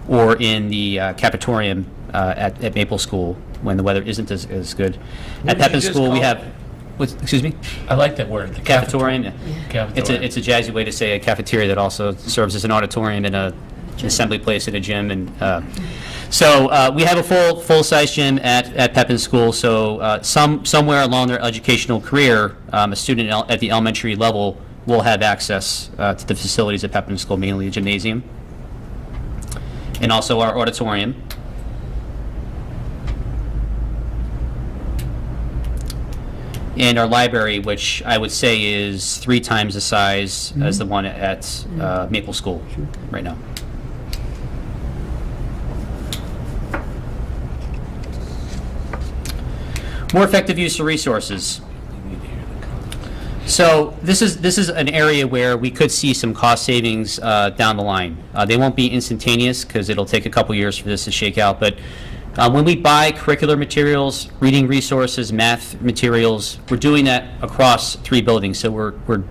or in the cafetorium at Maple School when the weather isn't as good. At Pepin School, we have. Excuse me? I like that word. The Cafetorium. Cafetorium. It's a jazzy way to say a cafeteria that also serves as an auditorium and an assembly place and a gym. And so we have a full-size gym at Pepin School. So somewhere along their educational career, a student at the elementary level will have access to the facilities at Pepin School, mainly the gymnasium, and also our auditorium. And our library, which I would say is 3 times the size as the one at Maple School right now. More effective use of resources. So this is an area where we could see some cost savings down the line. They won't be instantaneous because it'll take a couple years for this to shake out, but when we buy curricular materials, reading resources, math materials, we're doing that across 3 buildings. So we're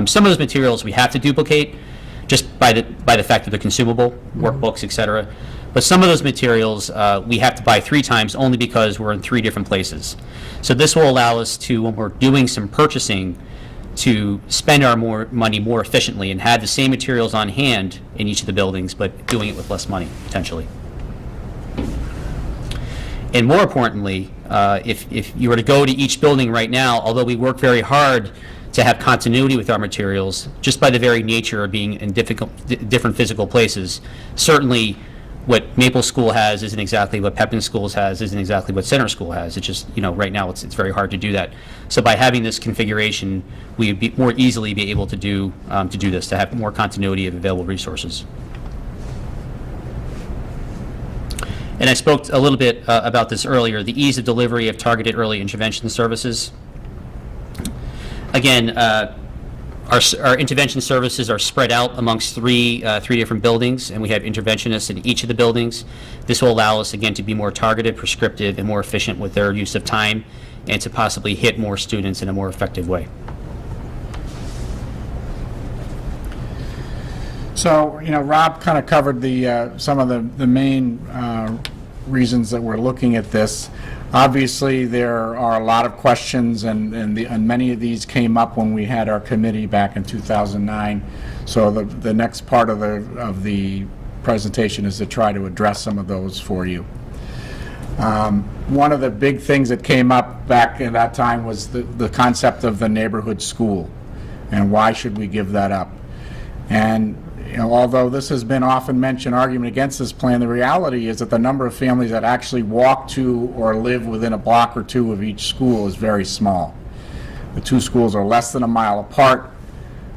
some of those materials we have to duplicate just by the fact that they're consumable, workbooks, etc. But some of those materials we have to buy 3 times only because we're in 3 different places. So this will allow us to, when we're doing some purchasing, to spend our money more efficiently and have the same materials on hand in each of the buildings, but doing it with less money, potentially. And more importantly, if you were to go to each building right now, although we work very hard to have continuity with our materials, just by the very nature of being in different physical places, certainly what Maple School has isn't exactly what Pepin Schools has, isn't exactly what Center School has. It's just, right now it's very hard to do that. So by having this configuration, we would more easily be able to do this, to have more continuity of available resources. And I spoke a little bit about this earlier, the ease of delivery of targeted early intervention services. Again, our intervention services are spread out amongst three different buildings, and we have interventionists in each of the buildings. This will allow us, again, to be more targeted, prescriptive, and more efficient with their use of time, and to possibly hit more students in a more effective way. So, Rob kind of covered some of the main reasons that we're looking at this. Obviously, there are a lot of questions, and many of these came up when we had our committee back in 2009. So the next part of the presentation is to try to address some of those for you. One of the big things that came up back at that time was the concept of the neighborhood school, and why should we give that up? And although this has been often mentioned, argument against this plan, the reality is that the number of families that actually walk to or live within a block or 2 of each school is very small. The 2 schools are less than a mile apart.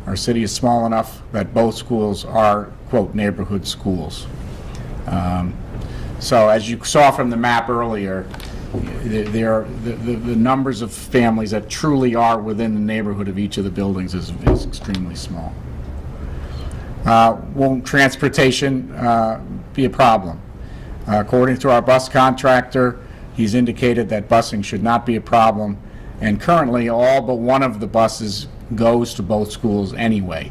Our city is small enough that both schools are, quote, neighborhood schools. So as you saw from the map earlier, the numbers of families that truly are within the neighborhood of each of the buildings is extremely small. Won't transportation be a problem? According to our bus contractor, he's indicated that busing should not be a problem, and currently all but one of the buses goes to both schools anyway.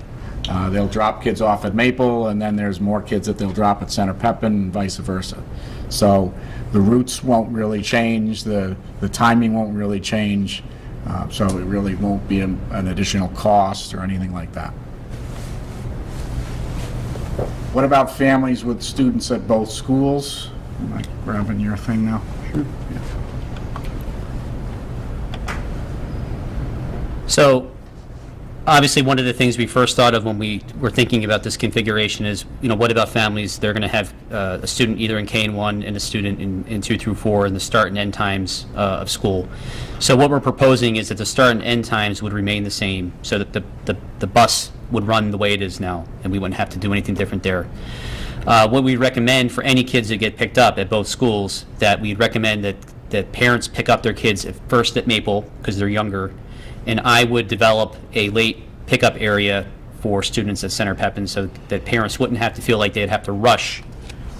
They'll drop kids off at Maple, and then there's more kids that they'll drop at Center Pepin, and vice versa. So the routes won't really change, the timing won't really change, so it really won't be an additional cost or anything like that. What about families with students at both schools? Am I grabbing your thing now? Sure. Yeah. So, obviously, one of the things we first thought of when we were thinking about this configuration is, what about families? They're going to have a student either in K-1 and a student in 2 through 4 in the start and end times of school. So what we're proposing is that the start and end times would remain the same, so that the bus would run the way it is now, and we wouldn't have to do anything different there. What we recommend for any kids that get picked up at both schools, that we'd recommend that parents pick up their kids first at Maple, because they're younger, and I would develop a late pickup area for students at Center Pepin, so that parents wouldn't have to feel like they'd have to rush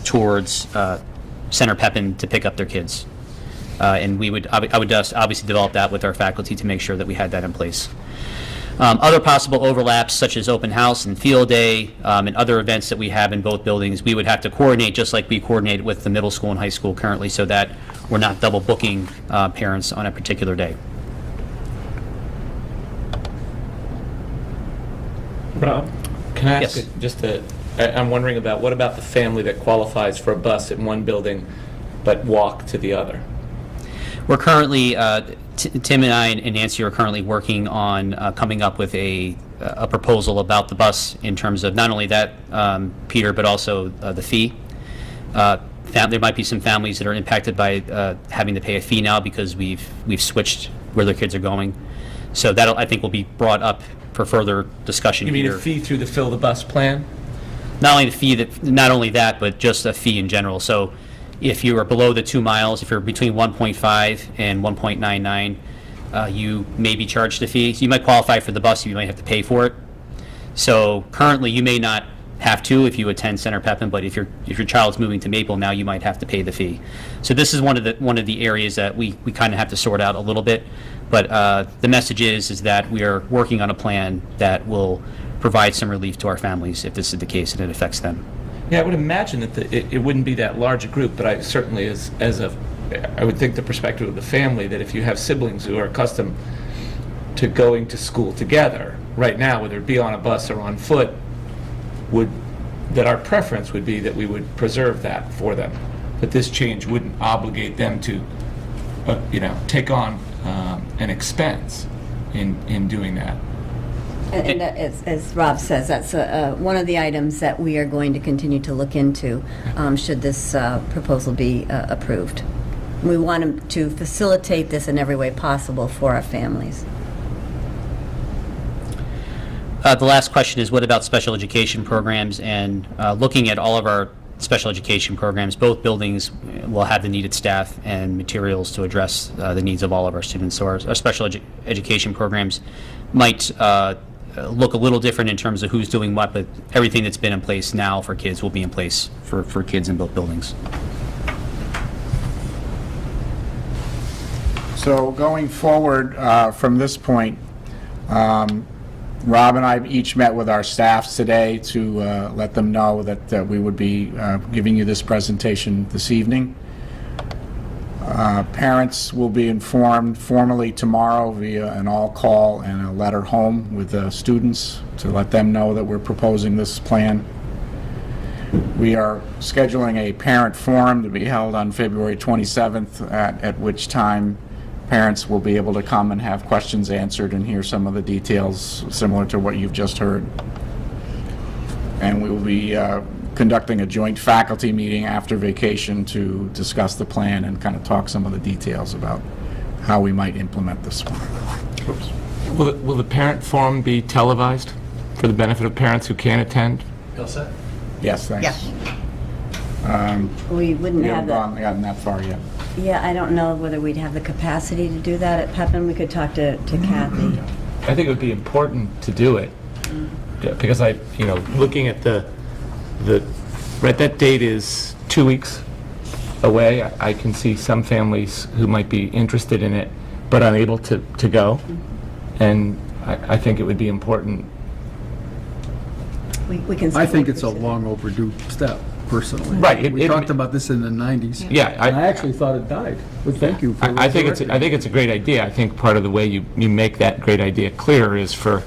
towards Center Pepin to pick up their kids. And I would just obviously develop that with our faculty to make sure that we had that in place. Other possible overlaps, such as open house and field day, and other events that we have in both buildings, we would have to coordinate just like we coordinate with the middle school and high school currently, so that we're not double booking parents on a particular day. Rob, can I ask Yes. I'm wondering about, what about the family that qualifies for a bus in one building but walk to the other? We're currently, Tim and I and Nancy are currently working on coming up with a proposal about the bus in terms of not only that, Peter, but also the fee. There might be some families that are impacted by having to pay a fee now because we've switched where their kids are going. So that, I think, will be brought up for further discussion You mean here. a fee through the Fill the Bus plan? Not only that, but just a fee in general. So if you are below the 2 miles, if you're between 1.5 and 1.99, you may be charged a fee. So you might qualify for the bus, you might have to pay for it. So currently, you may not have to if you attend Center Pepin, but if your child's moving to Maple now, you might have to pay the fee. So this is one of the areas that we kind of have to sort out a little bit. But the message is that we are working on a plan that will provide some relief to our families if this is the case and it affects them. Yeah, I would imagine that it wouldn't be that large a group, but I certainly, I would think the perspective of the family, that if you have siblings who are accustomed to going to school together, right now, whether it be on a bus or on foot, that our preference would be that we would preserve that for them. That this change wouldn't obligate them to, take on an expense in doing that. And that, as Rob says, that's one of the items that we are going to continue to look into should this proposal be approved. We want to facilitate this in every way possible for our families. The last question is, what about special education programs? And looking at all of our special education programs, both buildings will have the needed staff and materials to address the needs of all of our students. So our special education programs might look a little different in terms of who's doing what, but everything that's been in place now for kids will be in place for kids in both buildings. So going forward from this point, Rob and I each met with our staffs today to let them know that we would be giving you this presentation this evening. Parents will be informed formally tomorrow via an all-call and a letter home with the students to let them know that we're proposing this plan. We are scheduling a parent forum to be held on February 27th, at which time parents will be able to come and have questions answered and hear some of the details similar to what you've just heard. And we will be conducting a joint faculty meeting after vacation to discuss the plan and kind of talk some of the details about how we might implement this one. Oops. Will the parent forum be televised for the benefit of parents who can't attend? Yes, thanks. Yes. We wouldn't We have haven't the... gotten that far yet. Yeah, I don't know whether we'd have the capacity to do that at Pepin. We could talk to Kathy. I think it would be important to do it because looking at right, that date is 2 weeks away. I can see some families who might be interested in it but unable to go, and I think it would be important. We can. I think it's a long overdue step, personally. Right. We talked about this in the 90s. Yeah, I actually thought it died, but thank you for I think it's a great idea. I think part of the way you make that great idea clearer is for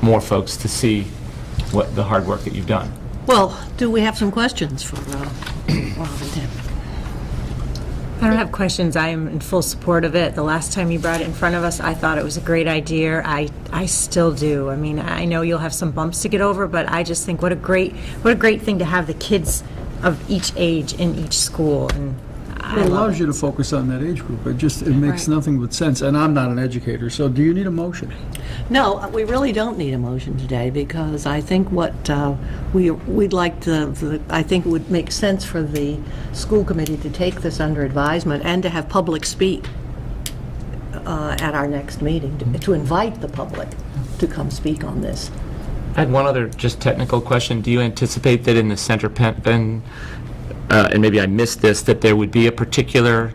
more folks to see what the hard work that you've done. Well, do we have some questions for Rob and Tim? I don't have questions. I am in full support of it. The last time you brought it in front of us, I thought it was a great idea. I still do. I mean, I know you'll have some bumps to get over, but I just think what a great thing to have the kids of each age in each school. And It allows you to focus on that age group. It makes nothing but sense. And I'm not an educator, so do you need a motion? No, we really don't need a motion today because I think what we'd like to, I think it would make sense for the school committee to take this under advisement and to have public speak at our next meeting, to invite the public to come speak on this. I had one other just technical question. Do you anticipate that in the Center Pepin, and maybe I missed this, that there would be a particular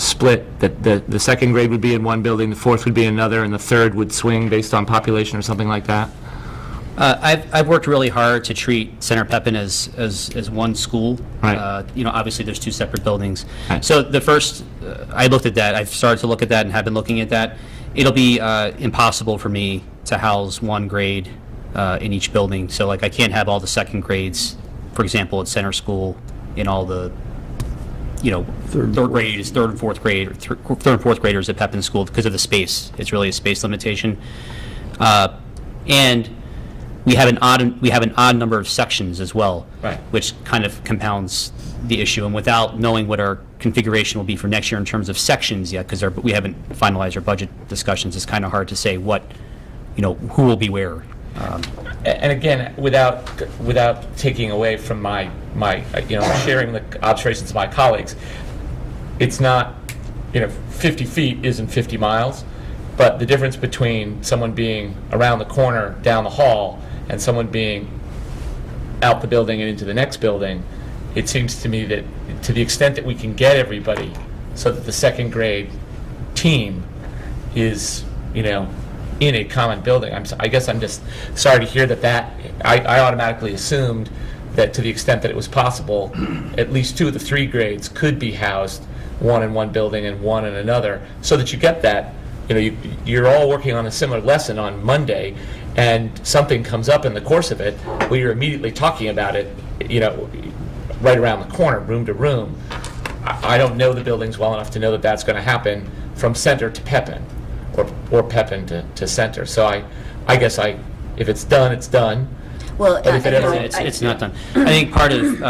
split, that the second grade would be in one building, the fourth would be in another, and the third would swing based on population or something like that? I've worked really hard to treat Center Pepin as one school. Right. Obviously, there's two separate buildings. Right. So the first, I looked at that. I've started to look at that and have been looking at that. It'll be impossible for me to house one grade in each building. So, like, I can't have all the second grades, for example, at Center School, in all the, third and fourth graders at Pepin School because of the space. It's really a space limitation. And we have an odd number of sections as well, right, which kind of compounds the issue. And without knowing what our configuration will be for next year in terms of sections yet, because we haven't finalized our budget discussions, it's kind of hard to say what, who will be where. And again, without taking away from my sharing the observations of my colleagues, it's not 50 feet isn't 50 miles, but the difference between someone being around the corner down the hall and someone being out the building and into the next building, it seems to me that to the extent that we can get everybody so that the second grade team is in a common building. I guess I'm just sorry to hear that I automatically assumed that to the extent that it was possible, at least two of the three grades could be housed, one in one building and one in another, so that you get that, you're all working on a similar lesson on Monday, and something comes up in the course of it where you're immediately talking about it, right around the corner, room to room. I don't know the buildings well enough to know that that's going to happen from Center to Pepin, or Pepin to Center. So I guess if it's done, it's done. Well, it's not done. I think part of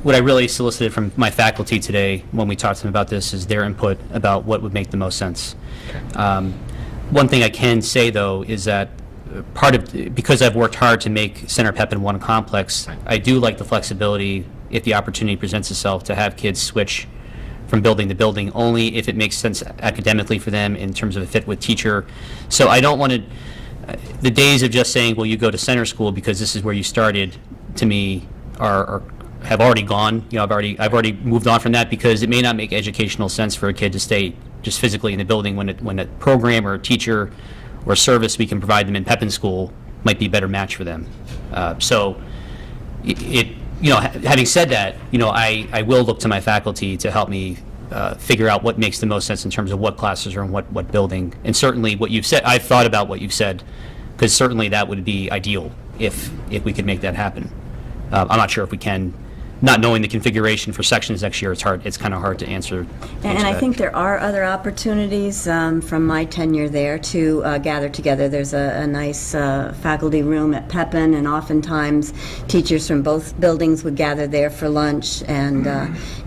what I really solicited from my faculty today when we talked to them about this is their input about what would make the most sense. One thing I can say, though, is that because I've worked hard to make Center Pepin one complex, I do like the flexibility, if the opportunity presents itself, to have kids switch from building to building only if it makes sense academically for them in terms of a fit with teacher. So I don't want to, the days of just saying, well, you go to Center School because this is where you started, to me, have already gone. I've already moved on from that, because it may not make educational sense for a kid to stay just physically in the building when a program or a teacher or service we can provide them in Pepin School might be a better match for them. So having said that, I will look to my faculty to help me figure out what makes the most sense in terms of what classes are in what building. And certainly what you've said, I've thought about what you've said, because certainly that would be ideal if we could make that happen. I'm not sure if we can. Not knowing the configuration for sections next year, it's kind of hard to answer And I that. think there are other opportunities from my tenure there to gather together. There's a nice faculty room at Pepin, and oftentimes teachers from both buildings would gather there for lunch, and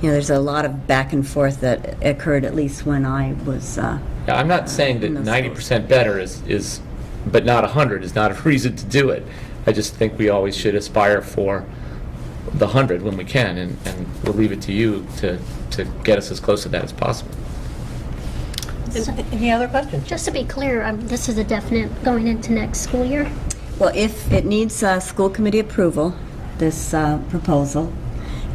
there's a lot of back and forth that occurred, at least when I was I'm not saying that 90% better is, but not 100 is not a reason to do it. I just think we always should aspire for the 100 when we can, and we'll leave it to you to get us as close to that as possible. Any other questions? Just to be clear, this is a definite going into next school year? Well, if it needs school committee approval, this proposal,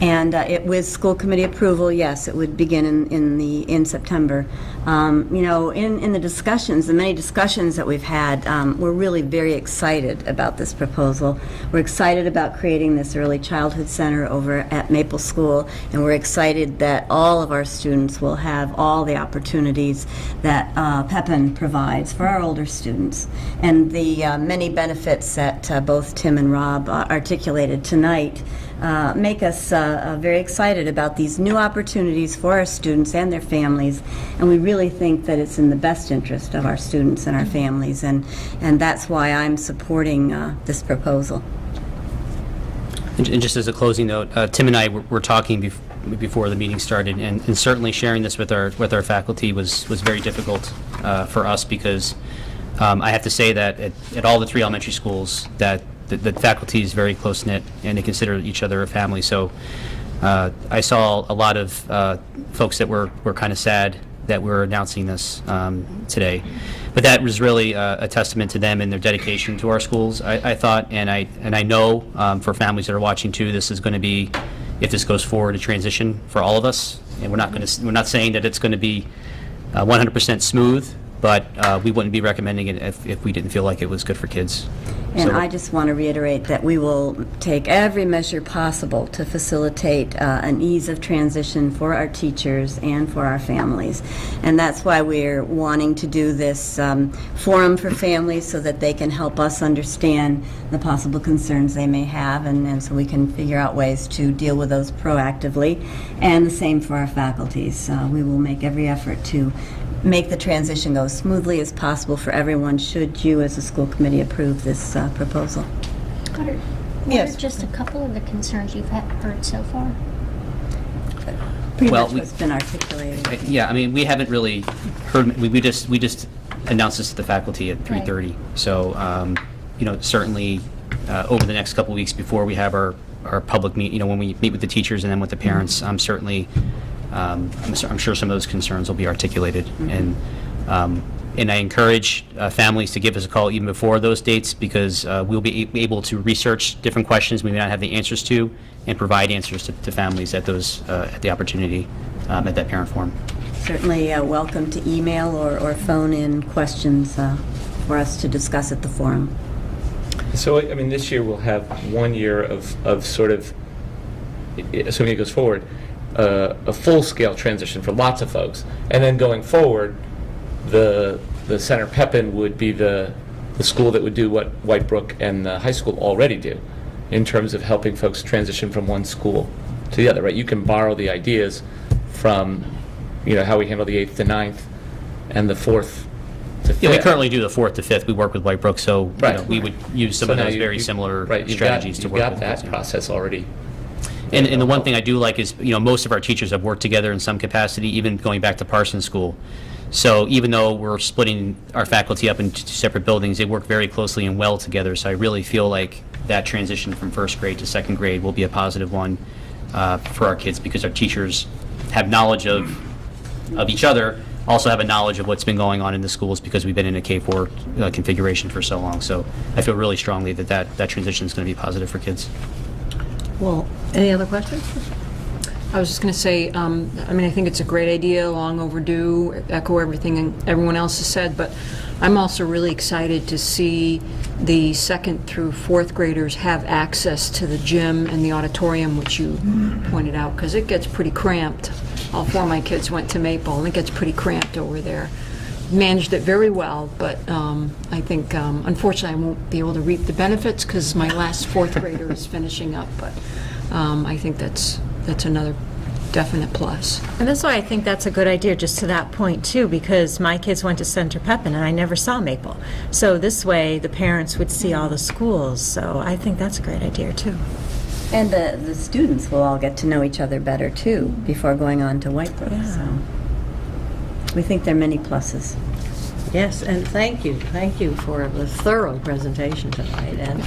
and with school committee approval, yes, it would begin in September. In the discussions, the many discussions that we've had, we're really very excited about this proposal. We're excited about creating this early childhood center over at Maple School, and we're excited that all of our students will have all the opportunities that Pepin provides for our older students, and the many benefits that both Tim and Rob articulated tonight make us very excited about these new opportunities for our students and their families, and we really think that it's in the best interest of our students and our families, and that's why I'm supporting this proposal. And just as a closing note, Tim and I were talking before the meeting started, and certainly sharing this with our faculty was very difficult for us, because I have to say that at all the three elementary schools that the faculty is very close-knit, and they consider each other a family. So I saw a lot of folks that were kind of sad that we're announcing this today. But that was really a testament to them and their dedication to our schools, I thought. And I know for families that are watching too, this is going to be, if this goes forward, a transition for all of us. And we're not saying that it's going to be 100% smooth, but we wouldn't be recommending it if we didn't feel like it was good for kids. And So- I just want to reiterate that we will take every measure possible to facilitate an ease of transition for our teachers and for our families. And that's why we're wanting to do this forum for families so that they can help us understand the possible concerns they may have, and so we can figure out ways to deal with those proactively. And the same for our faculties. We will make every effort to make the transition go as smoothly as possible for everyone, should you as a school committee approve this proposal. What are just a couple of the concerns you've heard so far? Pretty Well, much what's been articulated. Yeah, I mean, we haven't really heard, we just announced this to the faculty at 3:30. So, certainly, over the next couple weeks before we have our public meet, when we meet with the teachers and then with the parents, I'm certainly, I'm sure some of those concerns will be articulated. And I encourage families to give us a call even before those dates, because we'll be able to research different questions we may not have the answers to and provide answers to families at the opportunity at that parent forum. Certainly welcome to email or phone in questions for us to discuss at the forum. So, I mean, this year we'll have 1 year of sort of, assuming it goes forward, a full-scale transition for lots of folks. And then going forward, the Center Pepin would be the school that would do what Whitebrook and the high school already do in terms of helping folks transition from one school to the other, right? You can borrow the ideas from, how we handle the 8th to 9th and the 4th to 5th. Yeah, we currently do the 4th to 5th. We work with Whitebrook, so Right. we would use some So of now those you- very you- similar right, you've strategies to work with. You've got that process already. And the one thing I do like is, most of our teachers have worked together in some capacity, even going back to Parsons School. So even though we're splitting our faculty up into 2 separate buildings, they work very closely and well together. So I really feel like that transition from 1st grade to 2nd grade will be a positive one for our kids, because our teachers have knowledge of each other, also have a knowledge of what's been going on in the schools, because we've been in a K-4 configuration for so long. So I feel really strongly that transition is going to be positive for kids. Well, any other questions? I was just going to say, I think it's a great idea, long overdue, echo everything everyone else has said, but I'm also really excited to see the 2nd through 4th graders have access to the gym and the auditorium, which you pointed out, because it gets pretty cramped. All 4 of my kids went to Maple, and it gets pretty cramped over there. Managed it very well, but I think, unfortunately, I won't be able to reap the benefits because my last 4th grader is finishing up, but I think that's another definite plus. And that's why I think that's a good idea, just to that point, too, because my kids went to Center Pepin, and I never saw Maple. So this way, the parents would see all the schools, so I think that's a great idea, too. And the students will all get to know each other better, too, before going on to Whitebrook. So we think there are many pluses. Yes, and thank you for the thorough presentation tonight, and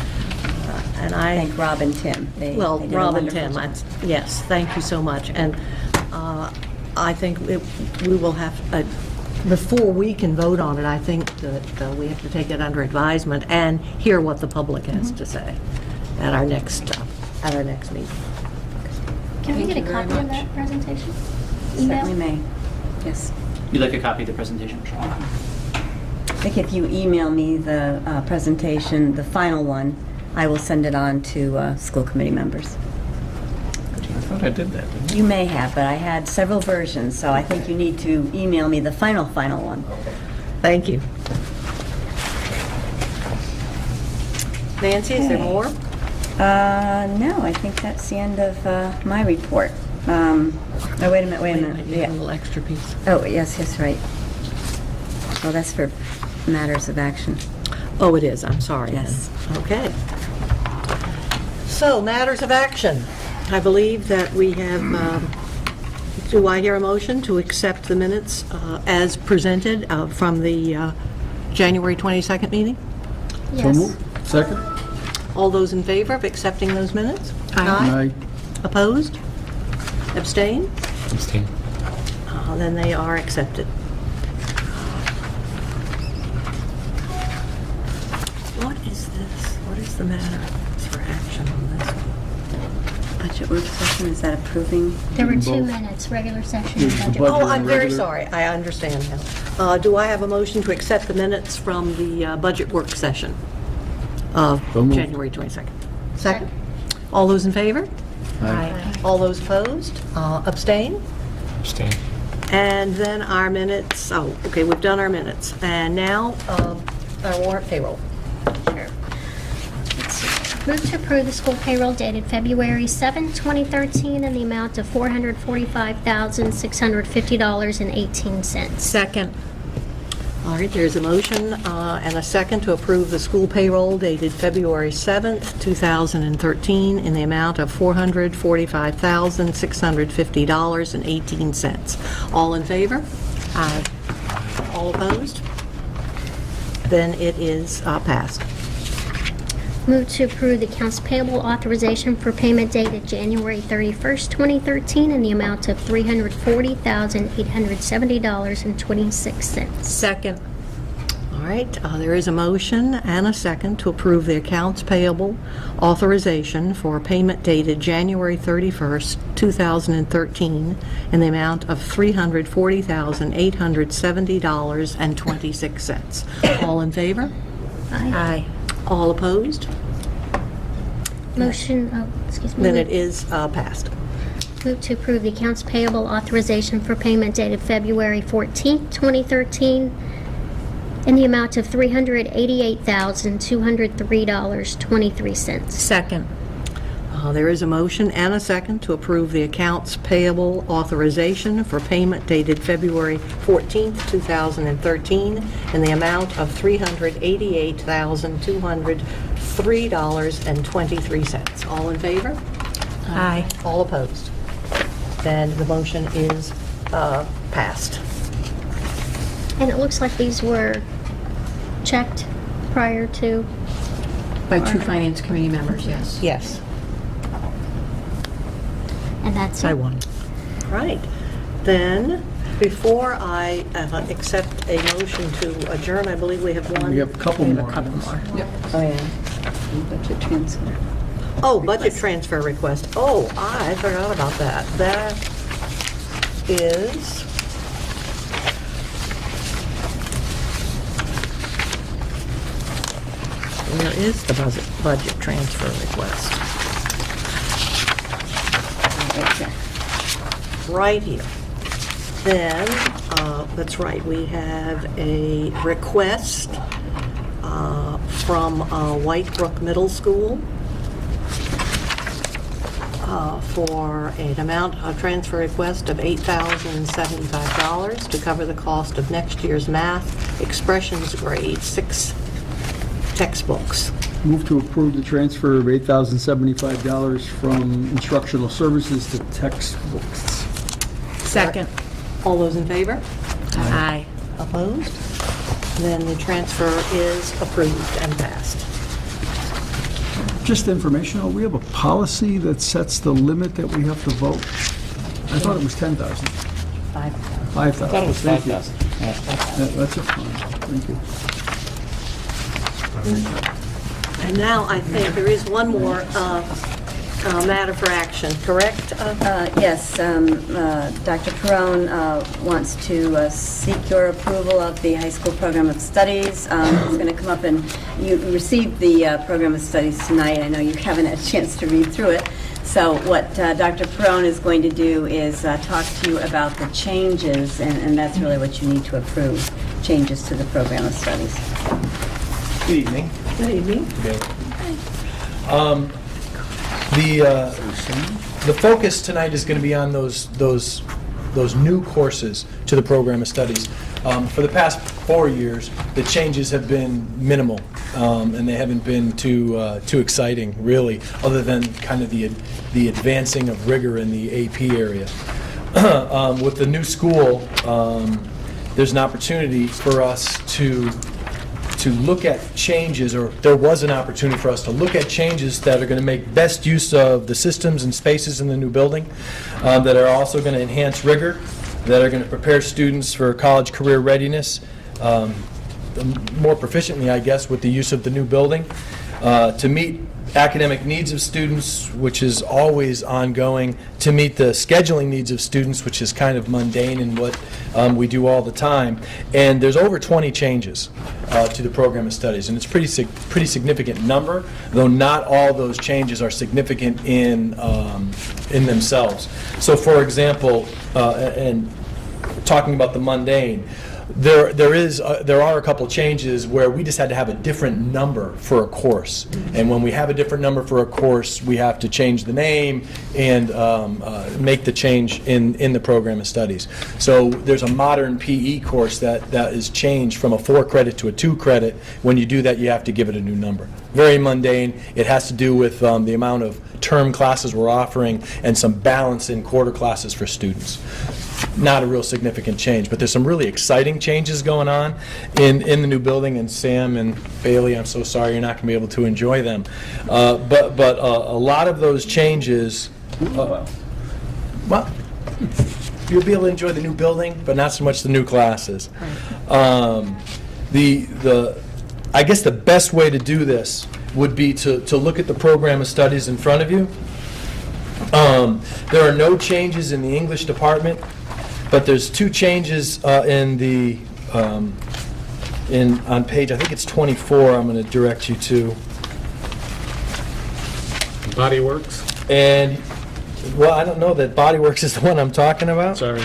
I Thank Rob and Tim. They did a Rob and wonderful Tim, job. yes, thank you so much, and I think we will have, before we can vote on it, I think that we have to take it under advisement and hear what the public has to say at our next meeting. Can we get a copy of that presentation? Email? Certainly may. Yes. You'd like a copy of the presentation? I think if you email me the presentation, the final one, I will send it on to school committee members. I thought I did that, didn't I? You may have, but I had several versions, so I think you need to email me the final one. Thank you. Nancy, is there more? No, I think that's the end of my report. Oh, wait a minute. You have a little extra piece. Oh, yes, right. Oh, that's for matters of action. Oh, it is, I'm sorry. Yes. then. Okay. So, matters of action. I believe that we have, do I hear a motion to accept the minutes as presented from the January 22nd meeting? Yes. Second? All those in favor of accepting those minutes? Aye. Opposed? Abstain? Abstain. Then they are accepted. What is this? What is the matter? It's for action on this one. Budget work session, is that approving? There were 2 minutes, regular session and budget. Oh, I'm very sorry. I understand now. Do I have a motion to accept the minutes from the budget work session of January 22nd? Second. All those in favor? Aye. All those opposed? Abstain? Abstain. And then our minutes, okay, we've done our minutes. And now, our warrant payroll. Sure. Let's see. Move to approve the school payroll dated February 7, 2013, in the amount of $445,650.18. Second. All right, there's a motion and a second to approve the school payroll dated February 7th, 2013, in the amount of $445,650.18. All in favor? Aye. All opposed? Then it is passed. Move to approve the accounts payable authorization for payment dated January 31st, 2013, in the amount of $340,870.26. Second. All right, there is a motion and a second to approve the accounts payable authorization for payment dated January 31st, 2013, in the amount of $340,870.26. All in favor? Aye. All opposed? Motion, excuse me. Then it is passed. Move to approve the accounts payable authorization for payment dated February 14th, 2013, in the amount of $388,203.23. Second. There is a motion and a second to approve the accounts payable authorization for payment dated February 14th, 2013, in the amount of $388,203.23. All in favor? Aye. All opposed? Then the motion is passed. And it looks like these were checked prior to... By 2 Finance Committee members, yes. Yes. And that's it. I won. Right. Then, before I accept a motion to adjourn, I believe we have one. We have a couple more. Oh, yeah. Budget transfer. Oh, budget transfer request. Oh, I forgot about that. That is... Where is the budget transfer request? Right here. Then, that's right, we have a request from White Brook Middle School for an amount, a transfer request of $8,075 to cover the cost of next year's math expressions grade 6 textbooks. Move to approve the transfer of $8,075 from instructional services to textbooks. Second. All those in favor? Aye. Opposed? Then the transfer is approved and passed. Just informational, we have a policy that sets the limit that we have to vote. I thought it was 10,000. 5,000. 5,000. I thought it was Thank you. 5,000. That's a fine. Thank you. And now I think there is one more matter for action, correct? Yes, Dr. Perrone wants to seek your approval of the high school program of studies. It's going to come up, and you received the program of studies tonight. I know you haven't had a chance to read through it. So what Dr. Perrone is going to do is talk to you about the changes, and that's really what you need to approve, changes to the program of studies. Good evening. Good evening. The focus tonight is going to be on those new courses to the program of studies. For the past 4 years, the changes have been minimal, and they haven't been too exciting, really, other than kind of the advancing of rigor in the AP area. With the new school, there's an opportunity for us to look at changes, or there was an opportunity for us to look at changes that are going to make best use of the systems and spaces in the new building, that are also going to enhance rigor, that are going to prepare students for college career readiness more proficiently, I guess, with the use of the new building. to meet academic needs of students, which is always ongoing, to meet the scheduling needs of students, which is kind of mundane in what we do all the time. And there's over 20 changes to the program of studies, and it's pretty significant number, though not all those changes are significant in themselves. So, for example, and talking about the mundane, there are a couple changes where we just had to have a different number for a course, and when we have a different number for a course, we have to change the name and make the change in the program of studies. So there's a modern PE course that is changed from a 4-credit to a 2-credit. When you do that, you have to give it a new number. Very mundane. It has to do with the amount of term classes we're offering and some balance in quarter classes for students. Not a real significant change, but there's some really exciting changes going on in the new building, and Sam and Bailey, I'm so sorry you're not going to be able to enjoy them. But a lot of those changes, well, you'll be able to enjoy the new building, but not so much the new classes. I guess the best way to do this would be to look at the program of studies in front of you. There are no changes in the English department, but there's 2 changes in the on page, I think it's 24, I'm going to direct you to. Body Works? And, well, I don't know that Body Works is the one I'm talking about. Sorry.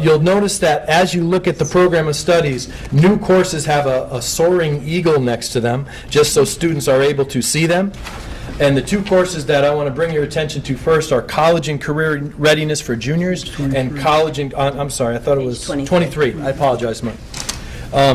You'll notice that as you look at the program of studies, new courses have a soaring eagle next to them, just so students are able to see them. And the 2 courses that I want to bring your attention to first are College and Career Readiness for Juniors and College and, I'm sorry, I thought it was 23. I apologize, Mark.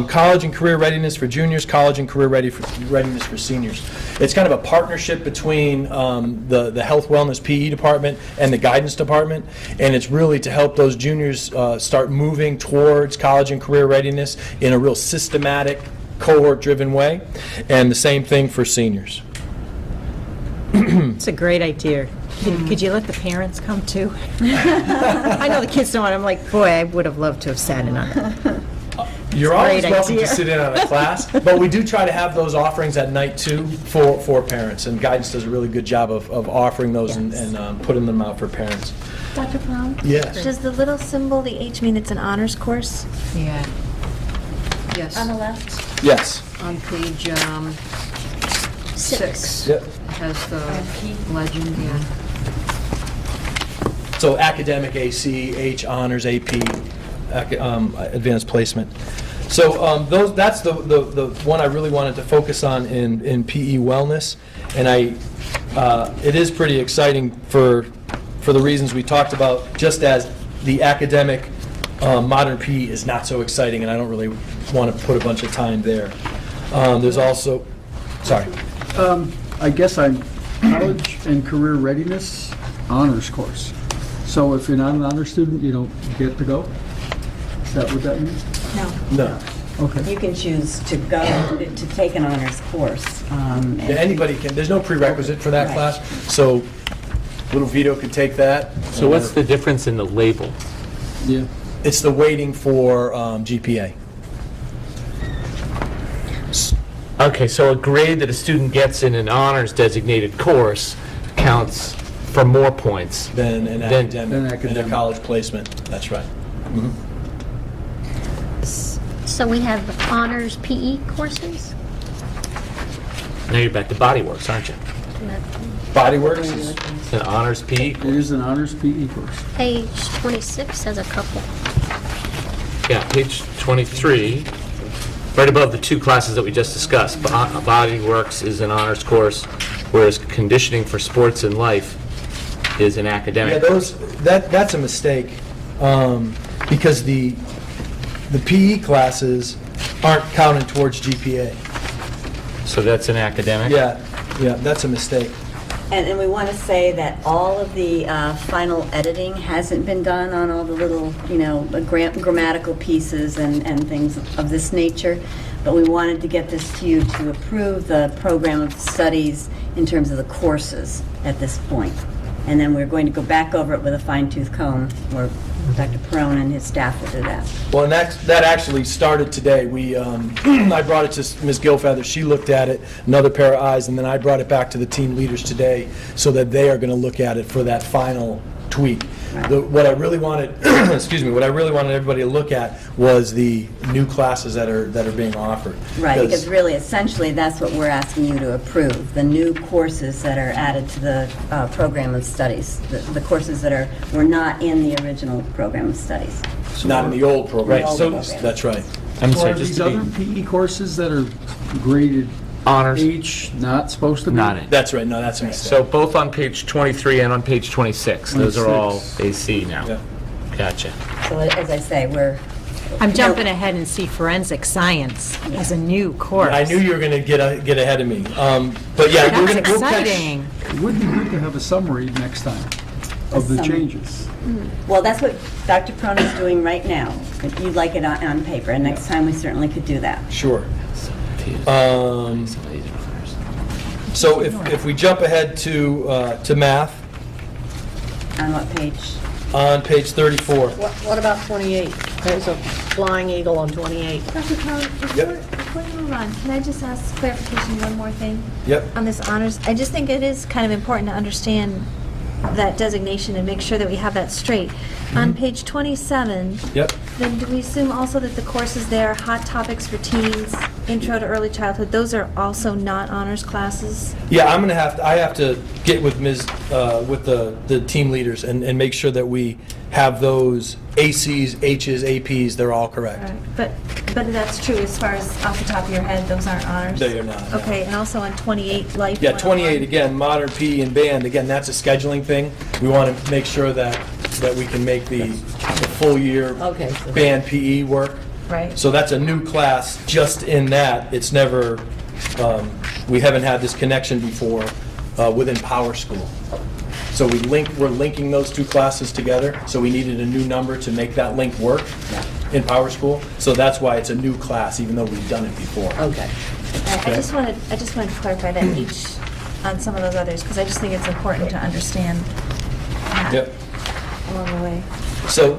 College and Career Readiness for Juniors, College and Career Readiness for Seniors. It's kind of a partnership between the Health Wellness PE department and the Guidance department, and it's really to help those juniors start moving towards college and career readiness in a real systematic, cohort-driven way, and the same thing for seniors. It's a great idea. Could you let the parents come too? I know the kids don't want. I'm like, boy, I would have loved to have sat in on it. You're always welcome idea. to sit in on a class, but we do try to have those offerings at night too for parents, and Guidance does a really good job of offering those and putting them out for parents. Dr. Plum? Yes. Does the little symbol, the H, mean it's an honors course? Yeah. Yes. On the left? Yes. On page 6. Yep. Has the legend, yeah. So academic AC, H honors, AP, advanced placement. So that's the one I really wanted to focus on in PE wellness, and it is pretty exciting for the reasons we talked about. Just as the academic modern PE is not so exciting, and I don't really want to put a bunch of time there. There's also, sorry. I guess I'm College and Career Readiness honors course. So if you're not an honor student, you don't get to go? Is that what that means? No. No. Okay. You can choose to go to take an honors course. Yeah, anybody can. There's no prerequisite for that class, so little Vito could take that. So what's the difference in the label? Yeah. It's the weighting for GPA. Okay, so a grade that a student gets in an honors designated course counts for more points Than an academic, and a college placement. That's right. Mm-hmm. So we have honors PE courses? Now you're back to Body Works, aren't you? Body Works is An honors PE course. It is an honors PE course. Page 26 has a couple. Yeah, page 23, right above the 2 classes that we just discussed. Body Works is an honors course, whereas conditioning for sports and life is an academic. Yeah, that's a mistake, because the PE classes aren't counted towards GPA. So that's an academic? Yeah, that's a mistake. And we want to say that all of the final editing hasn't been done on all the little, grammatical pieces and things of this nature, but we wanted to get this to you to approve the program of studies in terms of the courses at this point. And then we're going to go back over it with a fine-tooth comb, or Dr. Perone and his staff will do that. Well, and that actually started today. We, I brought it to Ms. Gilfeather, she looked at it, another pair of eyes, and then I brought it back to the team leaders today so that they are going to look at it for that final tweak. What I really wanted, excuse me, what I really wanted everybody to look at was the new classes that are being offered. Right, because really, essentially, that's what we're asking you to approve, the new courses that are added to the program of studies, the courses that were not in the original program of studies. Not in the old program. Right, So that's right. I'm So sorry, are just these to be other PE courses that are graded honors. H not supposed to be? Not it. That's right, no, that's a mistake. So both on page 23 and on page 26, those are all 26. AC now. Yeah. Gotcha. So as I say, I'm jumping ahead and see forensic science as a new course. I knew you were going to get ahead of me. But yeah, That's we'll catch. exciting. It would be good to have a summary next time of the summary. changes. Well, that's what Dr. Perone is doing right now. If you'd like it on paper, and next time we certainly could do that. Sure. So if we jump ahead to math, On what page? on page 34. What about 28? There's a flying eagle on 28. Dr. Cohen, before you move on, can I just ask clarification, one more thing? Yep. On this honors, I just think it is kind of important to understand that designation and make sure that we have that straight. On page 27, Yep. then do we assume also that the courses there, Hot Topics for Teens, Intro to Early Childhood, those are also not honors classes? Yeah, I have to get with with the team leaders and make sure that we have those ACs, Hs, APs, they're all correct. But that's true as far as off the top of your head, those aren't honors? They are not, no. Okay, and also on 28, Life Yeah, 101. 28, again, modern PE and band, again, that's a scheduling thing. We want to make sure that we can make the full year Okay. band PE work. Right. So that's a new class just in that. It's never, we haven't had this connection before within Power School. So we're linking those two classes together, so we needed a new number to make that link work in Power School. So that's why it's a new class, even though we've done it before. Okay. I just wanted to clarify that each on some of those others, because I just think it's important to understand that Yep. along the way. So,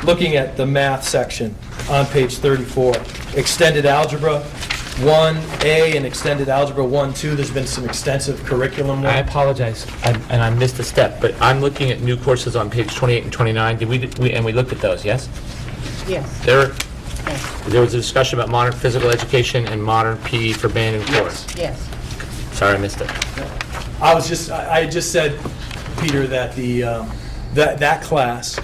looking at the math section on page 34, extended algebra 1A and extended algebra 1-2, there's been some extensive curriculum I work. apologize, and I missed a step, but I'm looking at new courses on page 28 and 29. Did we looked at those, yes? Yes. There was a discussion about modern physical education and modern PE for band and chorus. Yes. Sorry, I missed it. I just said, Peter, that that class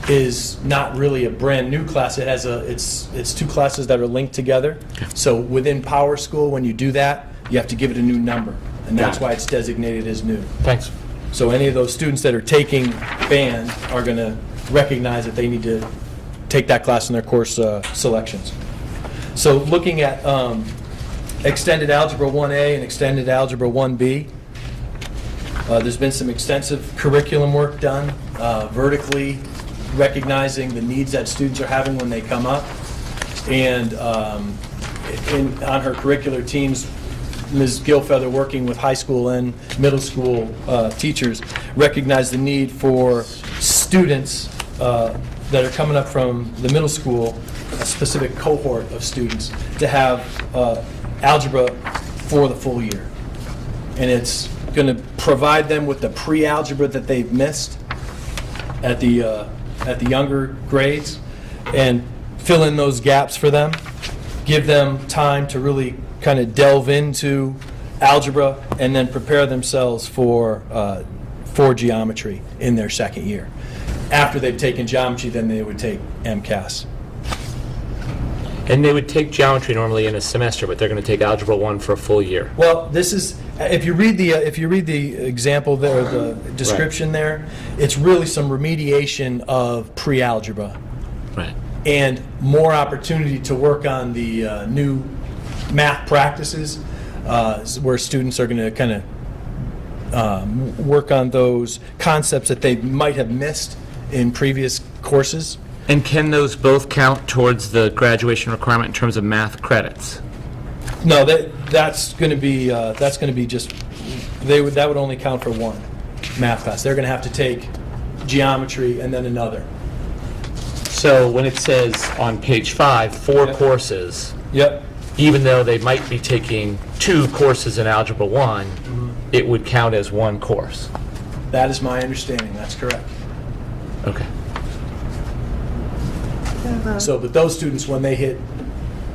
is not really a brand-new class. It has it's two classes that are linked together. So within Power School, when you do that, you have to give it a new number, and that's why it's designated as new. Thanks. So any of those students that are taking band are going to recognize that they need to take that class in their course selections. So looking at extended algebra 1A and extended algebra 1B, there's been some extensive curriculum work done, vertically recognizing the needs that students are having when they come up. And on her curricular teams, Ms. Gilfeather, working with high school and middle school teachers, recognize the need for students that are coming up from the middle school, a specific cohort of students, to have algebra for the full year. And it's going to provide them with the pre-algebra that they've missed at the younger grades and fill in those gaps for them, give them time to really kind of delve into algebra and then prepare themselves for geometry in their second year. After they've taken geometry, then they would take MCAS. And they would take geometry normally in a semester, but they're going to take Algebra 1 for a full year. Well, this is, if you read the example there, the description there, it's really some remediation of pre-algebra. Right. And more opportunity to work on the new math practices, where students are going to kind of work on those concepts that they might have missed in previous courses. And can those both count towards the graduation requirement in terms of math credits? No, that's going to be just that would only count for one math class. They're going to have to take geometry and then another. So when it says on page 5, 4 courses, Yep. even though they might be taking 2 courses in Algebra 1, it would count as 1 course. That is my understanding. That's correct. Okay. So, but those students, when they hit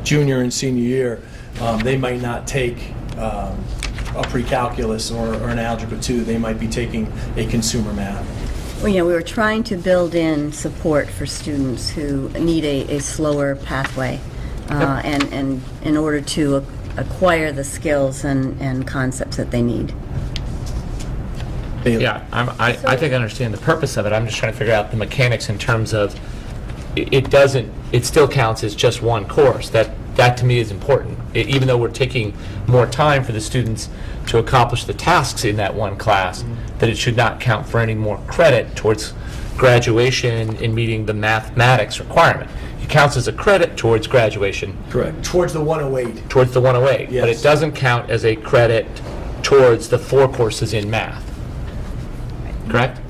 junior and senior year, they might not take a pre-calculus or an Algebra 2. They might be taking a consumer math. Well, we were trying to build in support for students who need a slower pathway, and in order to acquire the skills and concepts that they need. Yeah, I think I understand the purpose of it. I'm just trying to figure out the mechanics in terms of it still counts as just 1 course. That to me is important. Even though we're taking more time for the students to accomplish the tasks in that 1 class, that it should not count for any more credit towards graduation in meeting the mathematics requirement. It counts as a credit towards graduation. Correct. Towards the 108. Towards the 108. Yes. But it doesn't count as a credit towards the 4 courses in math. Correct?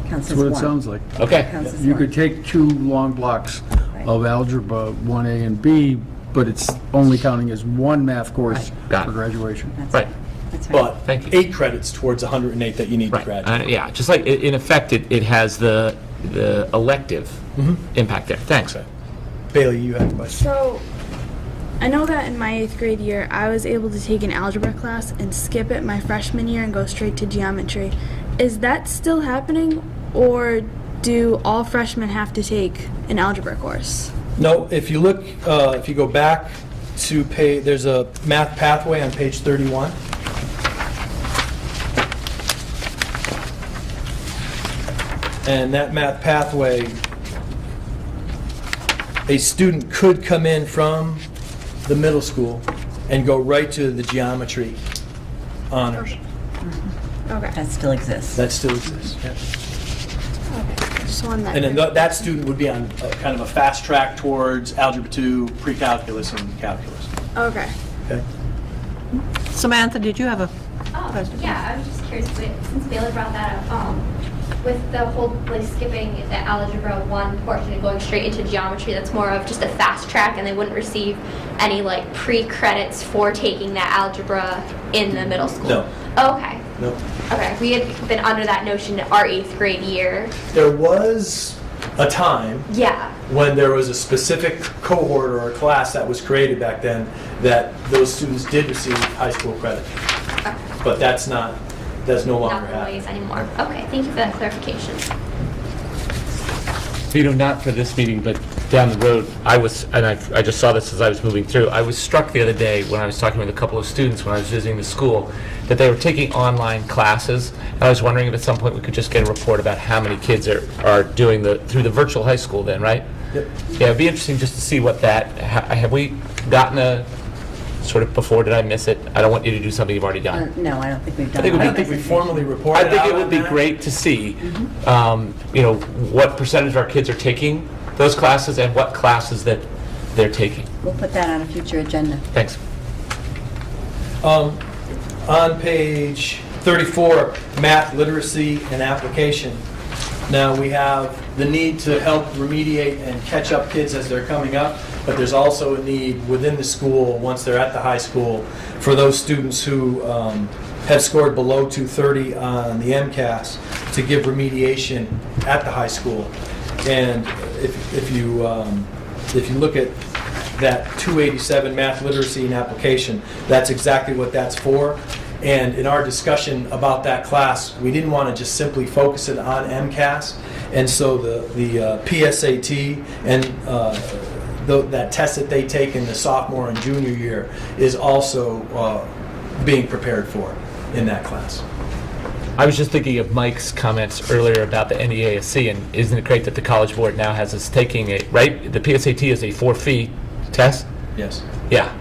Counts That's as what it 1. sounds like. Okay. Counts as You 1. could take 2 long blocks of Algebra 1A and B, but it's only counting as 1 math course Got for it. graduation. Right. That's right. But Thank you. 8 credits towards 108 that you need to graduate. Yeah, just like, in effect, it has the elective impact there. Thanks. Bailey, you have a question. So, I know that in my 8th grade year, I was able to take an algebra class and skip it my freshman year and go straight to geometry. Is that still happening, or do all freshmen have to take an algebra course? No, if you look, if you go back to page, there's a math pathway on page 31. And that math pathway, a student could come in from the middle school and go right to the geometry honors. Okay. That still exists. That still exists, yeah. Just wanted that. And then that student would be on kind of a fast track towards Algebra 2, pre-calculus, and calculus. Okay. Okay? Samantha, did you have a Yeah, I was just curious, since Bailey brought that up, with the whole skipping the Algebra 1 portion and going straight into geometry, that's more of just a fast track, and they wouldn't receive any pre-credits for taking that algebra in the middle school? No. Oh, okay. Nope. Okay, we had been under that notion our 8th grade year. There was a time Yeah. when there was a specific cohort or a class that was created back then that those students did receive high school credit. But that's no longer Not the happening. ways anymore. Okay, thank you for that clarification. Not for this meeting, but down the road, I just saw this as I was moving through. I was struck the other day when I was talking with a couple of students when I was visiting the school that they were taking online classes. And I was wondering if at some point we could just get a report about how many kids are doing through the virtual high school then, right? Yep. Yeah, it'd be interesting just to see what have we gotten a sort of before, did I miss it? I don't want you to do something you've already done. No, I don't think we've done I think that. I don't think we formally reported I think out it would on be that. great to see, what percentage of our kids are taking those classes and what classes that they're taking. We'll put that on a future agenda. Thanks. On page 34, math literacy and application. Now, we have the need to help remediate and catch up kids as they're coming up, but there's also a need within the school, once they're at the high school, for those students who have scored below 230 on the MCAS to give remediation at the high school. And if you look at that 287 math literacy and application, that's exactly what that's for. And in our discussion about that class, we didn't want to just simply focus it on MCAS. And so the PSAT and that test that they take in the sophomore and junior year is also being prepared for in that class. I was just thinking of Mike's comments earlier about the NEASC, and isn't it great that the College Board now has us taking right? The PSAT is a 4-fee test? Yes. Yeah.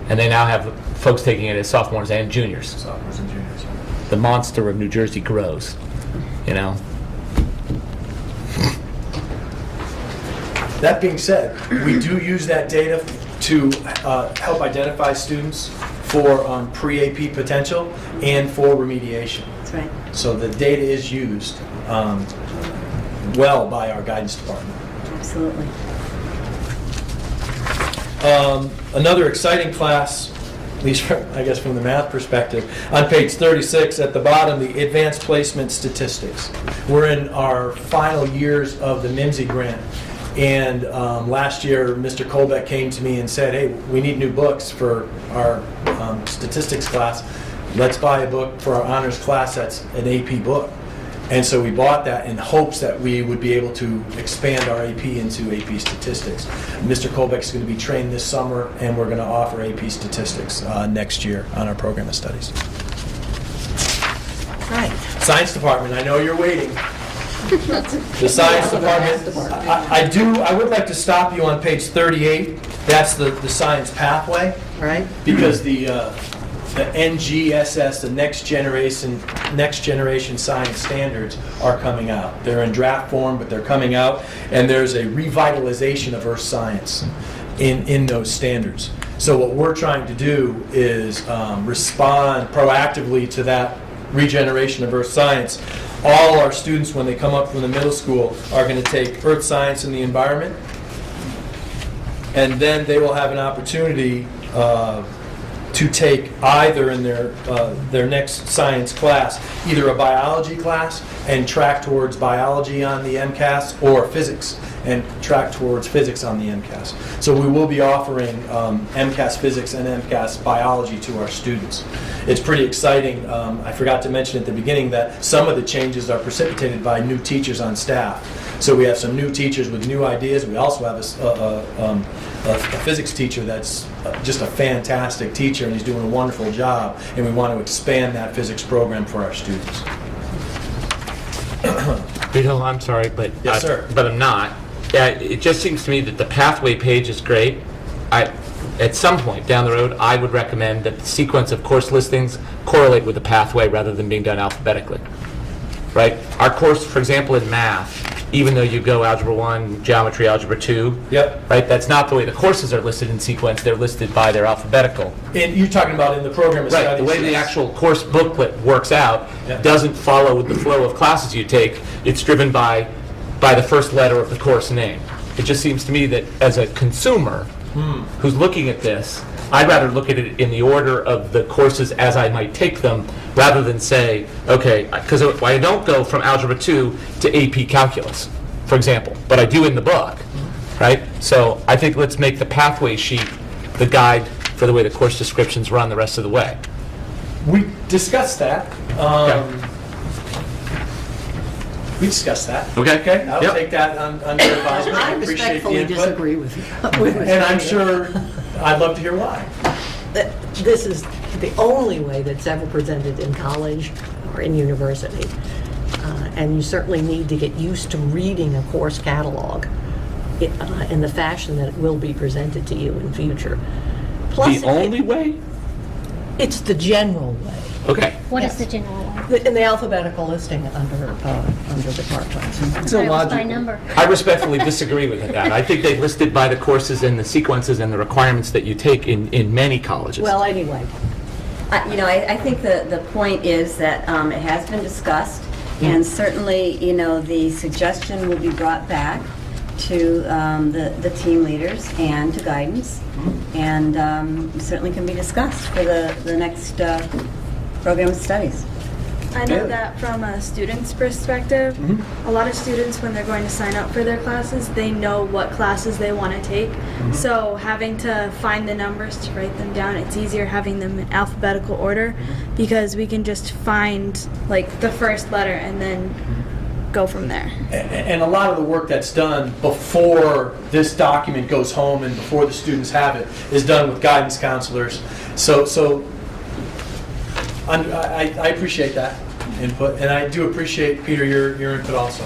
And they now have folks taking it as sophomores and juniors. Sophomores and juniors. The monster of New Jersey grows, That being said, we do use that data to help identify students for pre-AP potential and for remediation. That's right. So the data is used well by our guidance department. Absolutely. Another exciting class, at least I guess from the math perspective, on page 36 at the bottom, the advanced placement statistics. We're in our final years of the MIMSI grant. And last year, Mr. Colbeck came to me and said, hey, we need new books for our statistics class. Let's buy a book for our honors class that's an AP book. And so we bought that in hopes that we would be able to expand our AP into AP statistics. Mr. Colbeck is going to be trained this summer, and we're going to offer AP statistics next year on our program of studies. Right. Science department, I know you're waiting. The science department, I would like to stop you on page 38. That's the science pathway. Right. Because the NGSS, the next generation science standards, are coming out. They're in draft form, but they're coming out, and there's a revitalization of earth science in those standards. So what we're trying to do is respond proactively to that regeneration of earth science. All our students, when they come up from the middle school, are going to take earth science and the environment, and then they will have an opportunity to take either in their next science class, either a biology class and track towards biology on the MCAS, or physics and track towards physics on the MCAS. So we will be offering MCAS physics and MCAS biology to our students. It's pretty exciting. I forgot to mention at the beginning that some of the changes are precipitated by new teachers on staff. So we have some new teachers with new ideas. We also have a physics teacher that's just a fantastic teacher, and he's doing a wonderful job, and we want to expand that physics program for our students. Vito, I'm sorry, but Yes, sir. But I'm not. It just seems to me that the pathway page is great. At some point down the road, I would recommend that the sequence of course listings correlate with the pathway rather than being done alphabetically. Right? Our course, for example, in math, even though you go Algebra 1, Geometry, Algebra 2, Yep. right? That's not the way the courses are listed in sequence. They're listed by their alphabetical. And you're talking about in the program of Right, studies. the way the yes. actual course booklet works out Yeah. doesn't follow with the flow of classes you take. It's driven by the first letter of the course name. It just seems to me that as a consumer who's looking at this, I'd rather look at it in the order of the courses as I might take them, rather than say, okay, because I don't go from Algebra 2 to AP Calculus, for example, but I do in the book, right? So I think let's make the pathway sheet the guide for the way the course descriptions run the rest of the way. We discussed that. We discussed that. Okay. I'll Yep. take that under advisement. I appreciate the respectfully input. disagree with you. And I'm sure, I'd love to hear why. This is the only way that's ever presented in college or in university. And you certainly need to get used to reading a course catalog in the fashion that it will be presented to you in future. Plus, The only way? it's the general way. Okay. What is the general one? In the alphabetical listing under departments. It's Right, by illogical. number. I respectfully disagree with that. I think they listed by the courses and the sequences and the requirements that you take in many colleges. Well, anyway, I think the point is that it has been discussed, and certainly, the suggestion will be brought back to the team leaders and to guidance, and certainly can be discussed for the next program of studies. I know that from a student's perspective, a lot of students, when they're going to sign up for their classes, they know what classes they want to take. So having to find the numbers to write them down, it's easier having them in alphabetical order, because we can just find like the first letter and then go from there. And a lot of the work that's done before this document goes home and before the students have it is done with guidance counselors. So I appreciate that input, and I do appreciate, Peter, your input also.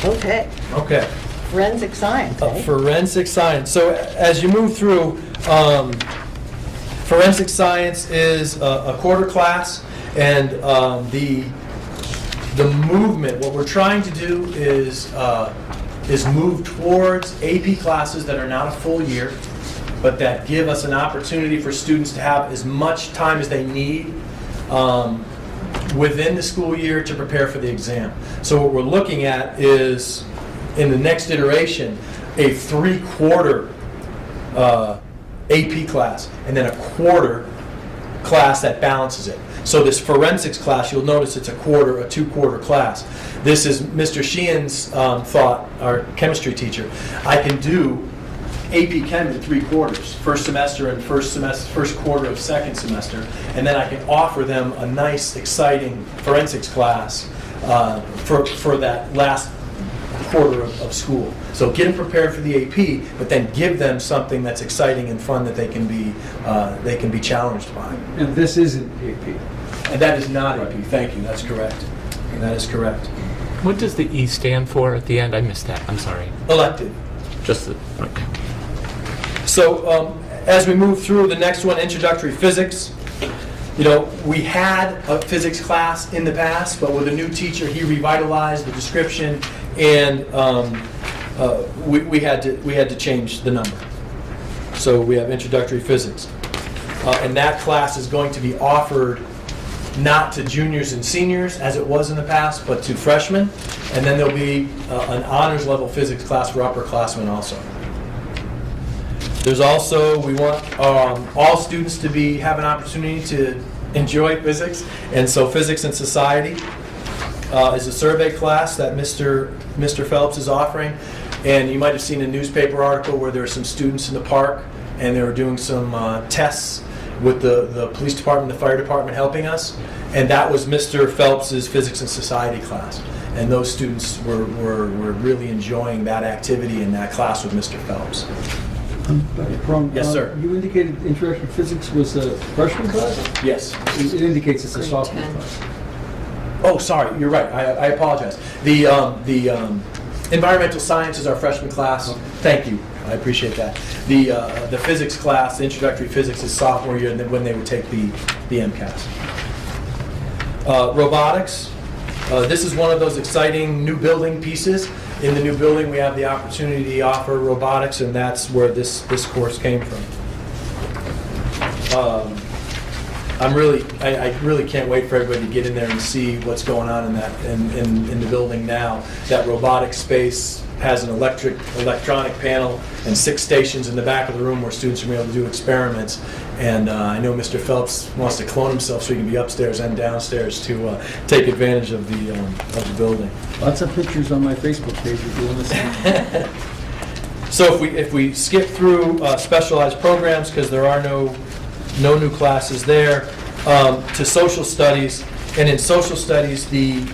okay. Okay. Forensic science, eh? Forensic science. So as you move through, forensic science is a quarter class, and the movement, what we're trying to do is move towards AP classes that are not a full year, but that give us an opportunity for students to have as much time as they need within the school year to prepare for the exam. So what we're looking at is, in the next iteration, a 3/4 AP class, and then a quarter class that balances it. So this forensics class, you'll notice it's a 2-quarter class. This is Mr. Sheehan's thought, our chemistry teacher. I can do AP Chem in 3 quarters, first semester and first quarter of second semester, and then I can offer them a nice, exciting forensics class for that last quarter of school. So get them prepared for the AP, but then give them something that's exciting and fun that they can be challenged by. And this isn't AP. And that is not AP. Thank you. That's correct. That is correct. What does the E stand for at the end? I missed that. I'm sorry. Elective. Just the, okay. So as we move through the next one, introductory physics. You know, we had a physics class in the past, but with a new teacher, he revitalized the description, and we had to change the number. So we have introductory physics, and that class is going to be offered not to juniors and seniors as it was in the past, but to freshmen, and then there'll be an honors level physics class for upperclassmen also. There's also, we want all students to have an opportunity to enjoy physics, and so Physics and Society is a survey class that Mr. Phelps is offering, and you might have seen a newspaper article where there were some students in the park, and they were doing some tests with the police department, the fire department helping us, and that was Mr. Phelps's Physics and Society class, and those students were really enjoying that activity in that class with Mr. Phelps. Yes, sir. You indicated introductory physics was a freshman class? Yes. It indicates it's a sophomore class. Oh, sorry, you're right. I apologize. The environmental science is our freshman class. Thank you. I appreciate that. The physics class, the introductory physics, is sophomore year, and then when they would take the MCAS. Robotics. This is one of those exciting new building pieces. In the new building, we have the opportunity to offer robotics, and that's where this course came from. I really can't wait for everybody to get in there and see what's going on in the building now. That robotics space has an electronic panel and 6 stations in the back of the room where students are able to do experiments. And I know Mr. Phelps wants to clone himself so he can be upstairs and downstairs to take advantage of the building. Lots of pictures on my Facebook page if you want to see. So if we skip through specialized programs, because there are no new classes there, to social studies, and in social studies the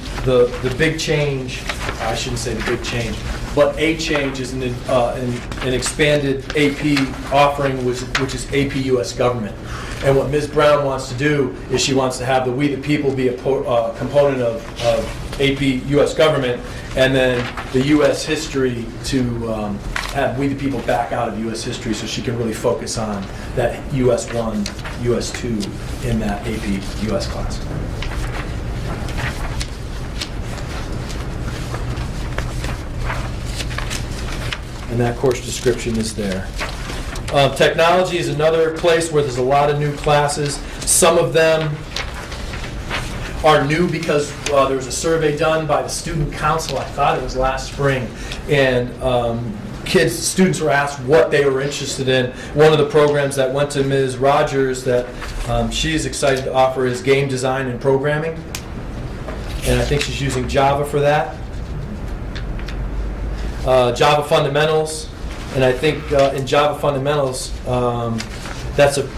big change, I shouldn't say the big change, but a change is an expanded AP offering, which is AP U.S. Government. And what Ms. Brown wants to do is she wants to have the We the People be a component of AP U.S. Government, and then the U.S. History to have We the People back out of U.S. History so she can really focus on that U.S. 1, U.S. 2 in that AP U.S. class. And that course description is there. Technology is another place where there's a lot of new classes. Some of them are new because there was a survey done by the student council, I thought it was last spring, and students were asked what they were interested in. One of the programs that went to Ms. Rogers that she is excited to offer is game design and programming, and I think she's using Java for that. Java fundamentals, and I think in Java fundamentals, that's a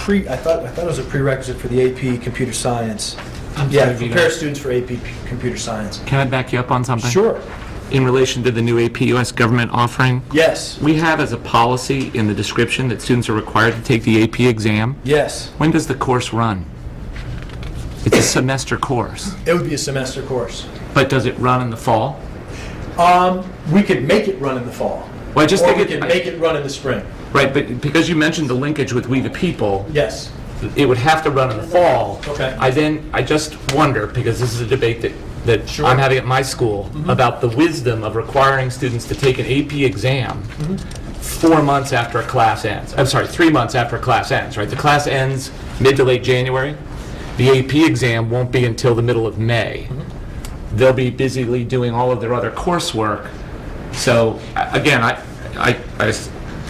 I thought it was a prerequisite for the AP computer science. Prepare students for AP computer science. Can I back you up on something? Sure. In relation to the new AP US government offering? Yes. We have as a policy in the description that students are required to take the AP exam. Yes. When does the course run? It's a semester course. It would be a semester course. But does it run in the fall? We could make it run in the fall. Well, I just or think we could make it run in the spring. Right, but because you mentioned the linkage with We the People, yes, it would have to run in the fall. Okay. I just wonder, because this is a debate that Sure. I'm having at my school, about the wisdom of requiring students to take an AP exam 4 months after a class ends. I'm sorry, 3 months after a class ends, right? The class ends mid to late January. The AP exam won't be until the middle of May. They'll be busily doing all of their other coursework. So again, I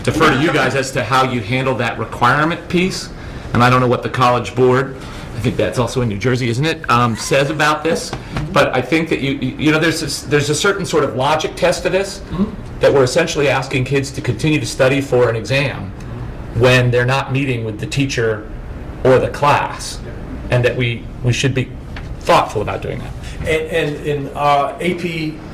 defer to you guys as to how you handle that requirement piece. And I don't know what the College Board, I think that's also in New Jersey, isn't it, says about this. But I think that you know, there's a certain sort of logic test to this, that we're essentially asking kids to continue to study for an exam when they're not meeting with the teacher or the class, and that we should be thoughtful about doing that. And in AP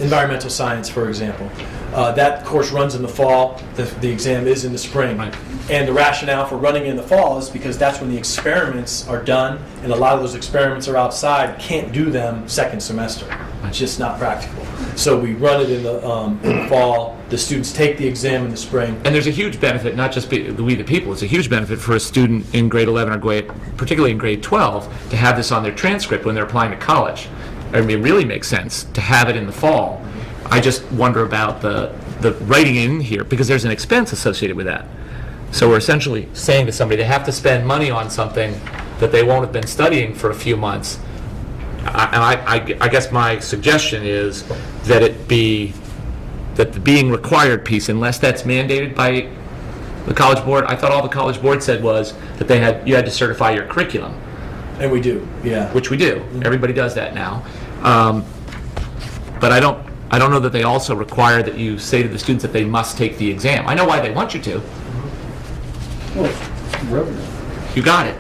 Environmental Science, for example, that course runs in the fall, the exam is in the spring. Right. And the rationale for running in the fall is because that's when the experiments are done, and a lot of those experiments are outside, can't do them second semester. It's just not practical. So we run it in the fall, the students take the exam in the spring. And there's a huge benefit, not just we the people, it's a huge benefit for a student in grade 11 or particularly in grade 12, to have this on their transcript when they're applying to college. I mean, it really makes sense to have it in the fall. I just wonder about the writing in here, because there's an expense associated with that. So we're essentially saying to somebody they have to spend money on something that they won't have been studying for a few months. I guess my suggestion is that it be that the being required piece, unless that's mandated by the College Board. I thought all the College Board said was that you had to certify your curriculum. And we do, yeah. Which we do. Everybody does that now. But I don't know that they also require that you say to the students that they must take the exam. I know why they want you to. Revenue. You got it.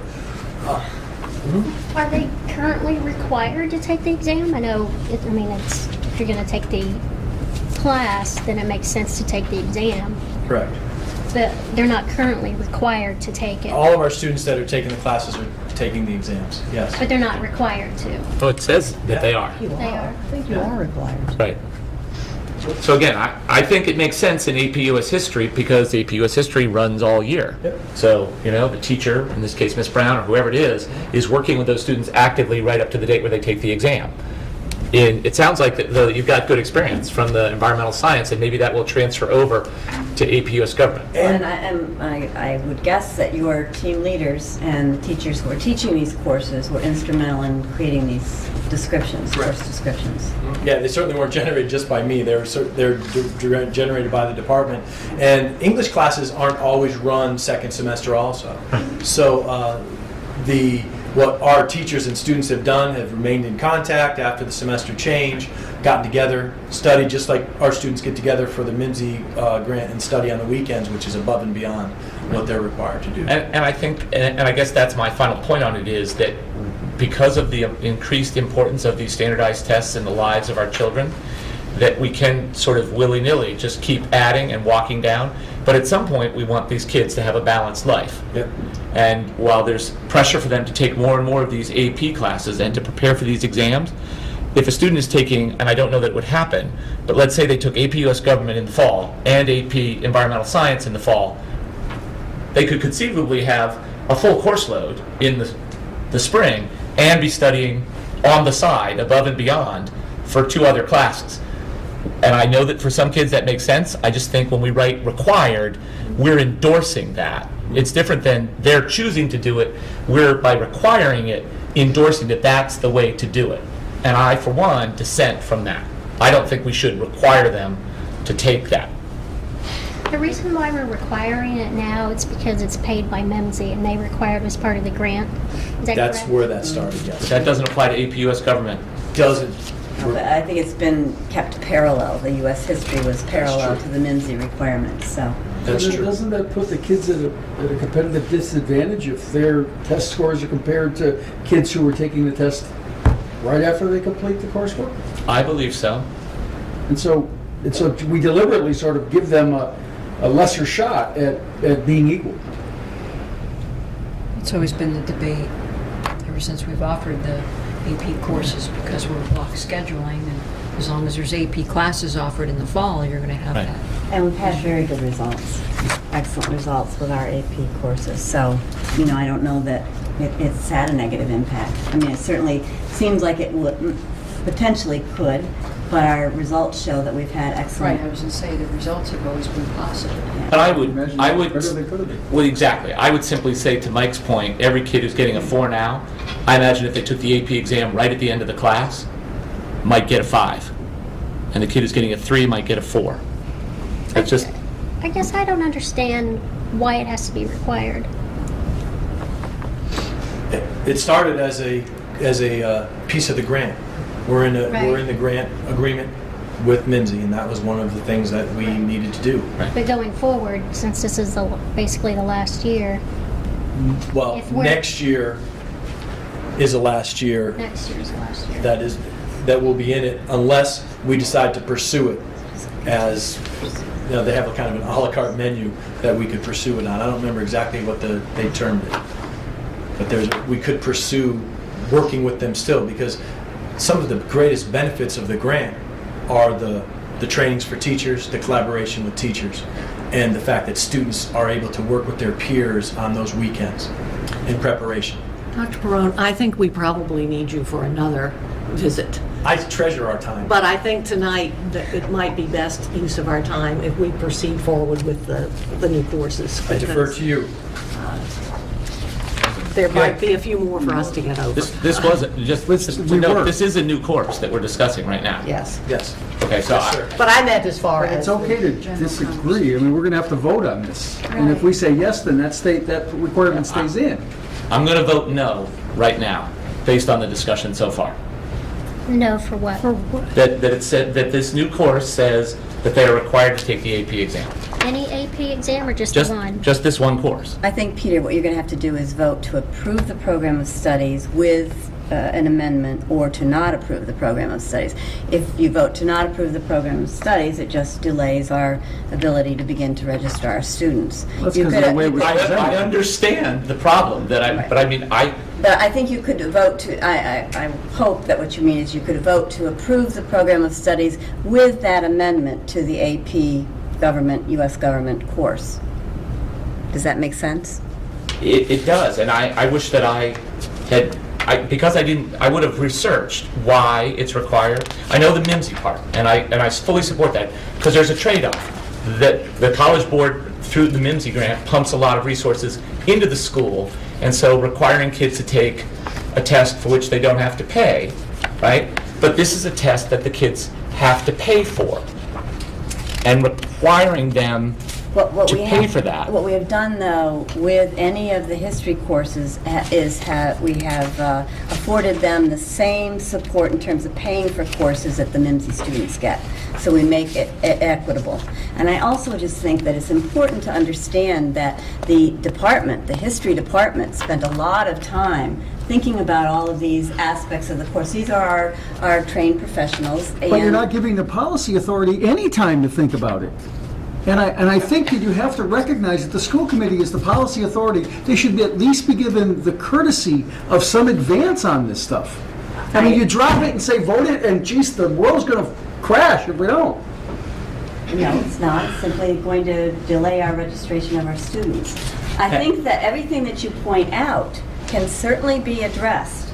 Are they currently required to take the exam? I know, it's if you're going to take the class, then it makes sense to take the exam. Correct. But they're not currently required to take it. All of our students that are taking the classes are taking the exams, yes. But they're not required to. Oh, it says that they are. They are. I think you are required. Right. So again, I think it makes sense in AP US History because AP US History runs all year. Yep. So, the teacher, in this case Ms. Brown or whoever it is working with those students actively right up to the date where they take the exam. It sounds like that you've got good experience from the environmental science, and maybe that will transfer over to AP US Government. And I would guess that your team leaders and teachers who are teaching these courses were instrumental in creating these descriptions, course descriptions. Yeah, they certainly weren't generated just by me. They're generated by the department. And English classes aren't always run second semester also. So what our teachers and students have done have remained in contact after the semester change, gotten together, studied just like our students get together for the Mimsy grant and study on the weekends, which is above and beyond what they're required to do. And I think, and I guess that's my final point on it, is that because of the increased importance of these standardized tests in the lives of our children, that we can sort of willy-nilly just keep adding and walking down. But at some point, we want these kids to have a balanced life. Yep. And while there's pressure for them to take more and more of these AP classes and to prepare for these exams, if a student is taking, and I don't know that it would happen, but let's say they took AP US Government in the fall and AP Environmental Science in the fall, they could conceivably have a full course load in the spring and be studying on the side, above and beyond, for 2 other classes. And I know that for some kids that makes sense. I just think when we write required, we're endorsing that. It's different than they're choosing to do it. We're, by requiring it, endorsing that that's the way to do it. And I, for one, dissent from that. I don't think we should require them to take that. The reason why we're requiring it now is because it's paid by Mimsy, and they require it as part of the grant. Is that That's correct? where that started, yes. That doesn't apply to AP US Government. Doesn't. No, but I think it's been kept parallel. The U.S. history was parallel to the Mimsy requirements, so. That's true. Doesn't that put the kids at a competitive disadvantage if their test scores are compared to kids who were taking the test right after they complete the coursework? I believe so. And so we deliberately sort of give them a lesser shot at being equal. It's always been the debate ever since we've offered the AP courses, because we're block scheduling, and as long as there's AP classes offered in the fall, you're going to have that. And we've had very good results, excellent results with our AP courses. So, I don't know that it's had a negative impact. I mean, it certainly seems like it would potentially could but our results show that we've had excellent. Right, I was going to say, the results have always been positive. But well, exactly. I would simply say, to Mike's point, every kid who's getting a 4 now, I imagine if they took the AP exam right at the end of the class, might get a 5. And the kid who's getting a 3 might get a 4. That's just... I guess I don't understand why it has to be required. It started as a piece of the grant. We're in the grant agreement with Minzy, and that was one of the things that we needed to do. But going forward, since this is basically the last year, Well, next year is the last year. Next year's the last year. That will be in it, unless we decide to pursue it as, they have a kind of an a la carte menu that we could pursue it on. I don't remember exactly what they termed it. But we could pursue working with them still, because some of the greatest benefits of the grant are the trainings for teachers, the collaboration with teachers, and the fact that students are able to work with their peers on those weekends in preparation. Dr. Perrone, I think we probably need you for another visit. I treasure our time. But I think tonight that it might be best use of our time if we proceed forward with the new courses. I defer to you. There might be a few more for us to get over. This wasn't just this is a new course that we're discussing right now. Yes. Yes. Okay, so But I meant as far as... It's okay to disagree. I mean, we're going to have to vote on this. And if we say yes, then that requirement stays in. I'm going to vote no right now, based on the discussion so far. No, for what? That it said that this new course says that they are required to take the AP exam. Any AP exam or just one? Just this one course. I think, Peter, what you're going to have to do is vote to approve the program of studies with an amendment, or to not approve the program of studies. If you vote to not approve the program of studies, it just delays our ability to begin to register our students. That's because of the way we I understand the problem but I mean, But I think you could vote to, I hope that what you mean is you could vote to approve the program of studies with that amendment to the AP U.S. government course. Does that make sense? It does, and I wish that I had, because I would have researched why it's required. I know the MIMSI part, and I fully support that, because there's a trade-off. That the College Board, through the MIMSI grant, pumps a lot of resources into the school, and so requiring kids to take a test for which they don't have to pay, right? But this is a test that the kids have to pay for, and requiring them to pay for that. What we have done, though, with any of the history courses is we have afforded them the same support in terms of paying for courses that the MIMSI students get. So we make it equitable. And I also just think that it's important to understand that the history department, spent a lot of time thinking about all of these aspects of the course. These are our trained professionals. But you're not giving the policy authority any time to think about it. And I think that you have to recognize that the school committee is the policy authority. They should at least be given the courtesy of some advance on this stuff. I mean, you drop it and say vote it, and geez, the world's going to crash if we don't. No, it's not. It's simply going to delay our registration of our students. I think that everything that you point out can certainly be addressed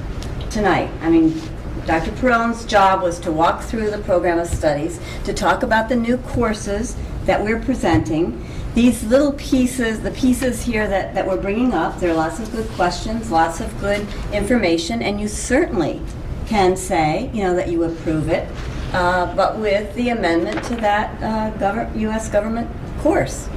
tonight. I mean, Dr. Perrone's job was to walk through the program of studies, to talk about the new courses that we're presenting. These little pieces, the pieces here that we're bringing up, there are lots of good questions, lots of good information, and you certainly can say, that you approve it, but with the amendment to that U.S. government course,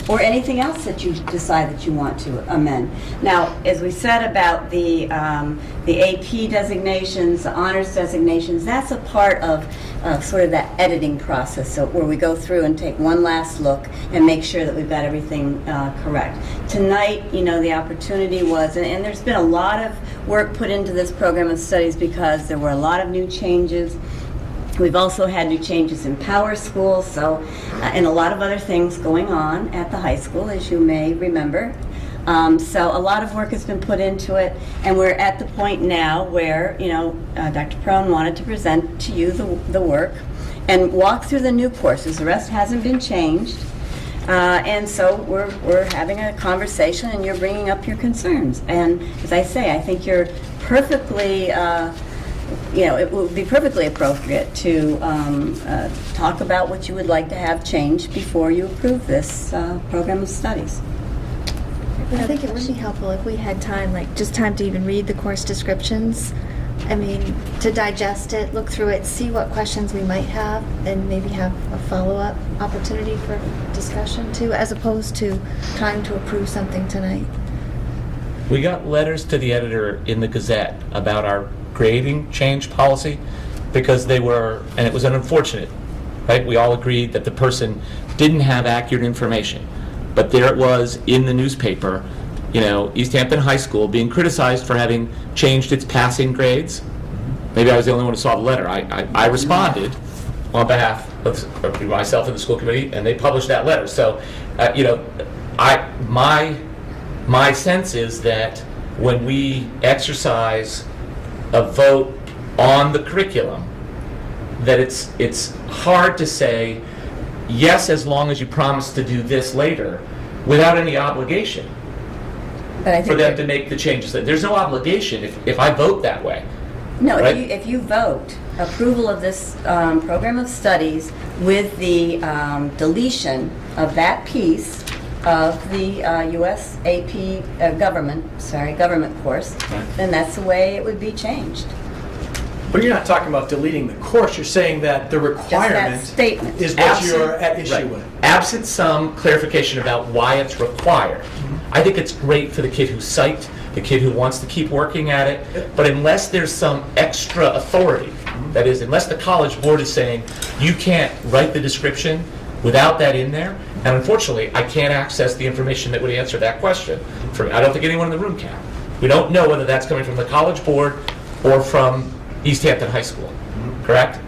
or anything else that you decide that you want to amend. Now, as we said about the AP designations, the honors designations, that's a part of sort of that editing process, so where we go through and take one last look and make sure that we've got everything correct. Tonight, the opportunity was, and there's been a lot of work put into this program of studies because there were a lot of new changes. We've also had new changes in Power School, and a lot of other things going on at the high school, as you may remember. So a lot of work has been put into it, and we're at the point now where, Dr. Perrone wanted to present to you the work and walk through the new courses. The rest hasn't been changed. And so we're having a conversation, and you're bringing up your concerns. And as I say, I think you're perfectly it would be perfectly appropriate to talk about what you would like to have changed before you approve this program of studies. I think it would be helpful if we had time, like just time to even read the course descriptions. I mean, to digest it, look through it, see what questions we might have, and maybe have a follow-up opportunity for discussion too, as opposed to trying to approve something tonight. We got letters to the editor in the Gazette about our grading change policy because they were, and it was unfortunate, right? We all agreed that the person didn't have accurate information. But there it was in the newspaper, East Hampton High School being criticized for having changed its passing grades. Maybe I was the only one who saw the letter. I responded on behalf of myself and the school committee, and they published that letter. So, my sense is that when we exercise a vote on the curriculum, that it's hard to say, yes, as long as you promise to do this later, without any obligation for them to make the changes. There's no obligation if I vote that way. No, right? if you vote approval of this program of studies with the deletion of that piece of the U.S. AP government course, then that's the way it would be changed. But you're not talking about deleting the course, you're saying that the requirement statement is what you're at issue with. Absent some clarification about why it's required. I think it's great for the kid who's psyched, the kid who wants to keep working at it, but unless there's some extra authority, that is, unless the College Board is saying, you can't write the description without that in there, and unfortunately, I can't access the information that would answer that question. I don't think anyone in the room can. We don't know whether that's coming from the College Board or from East Hampton High School, correct?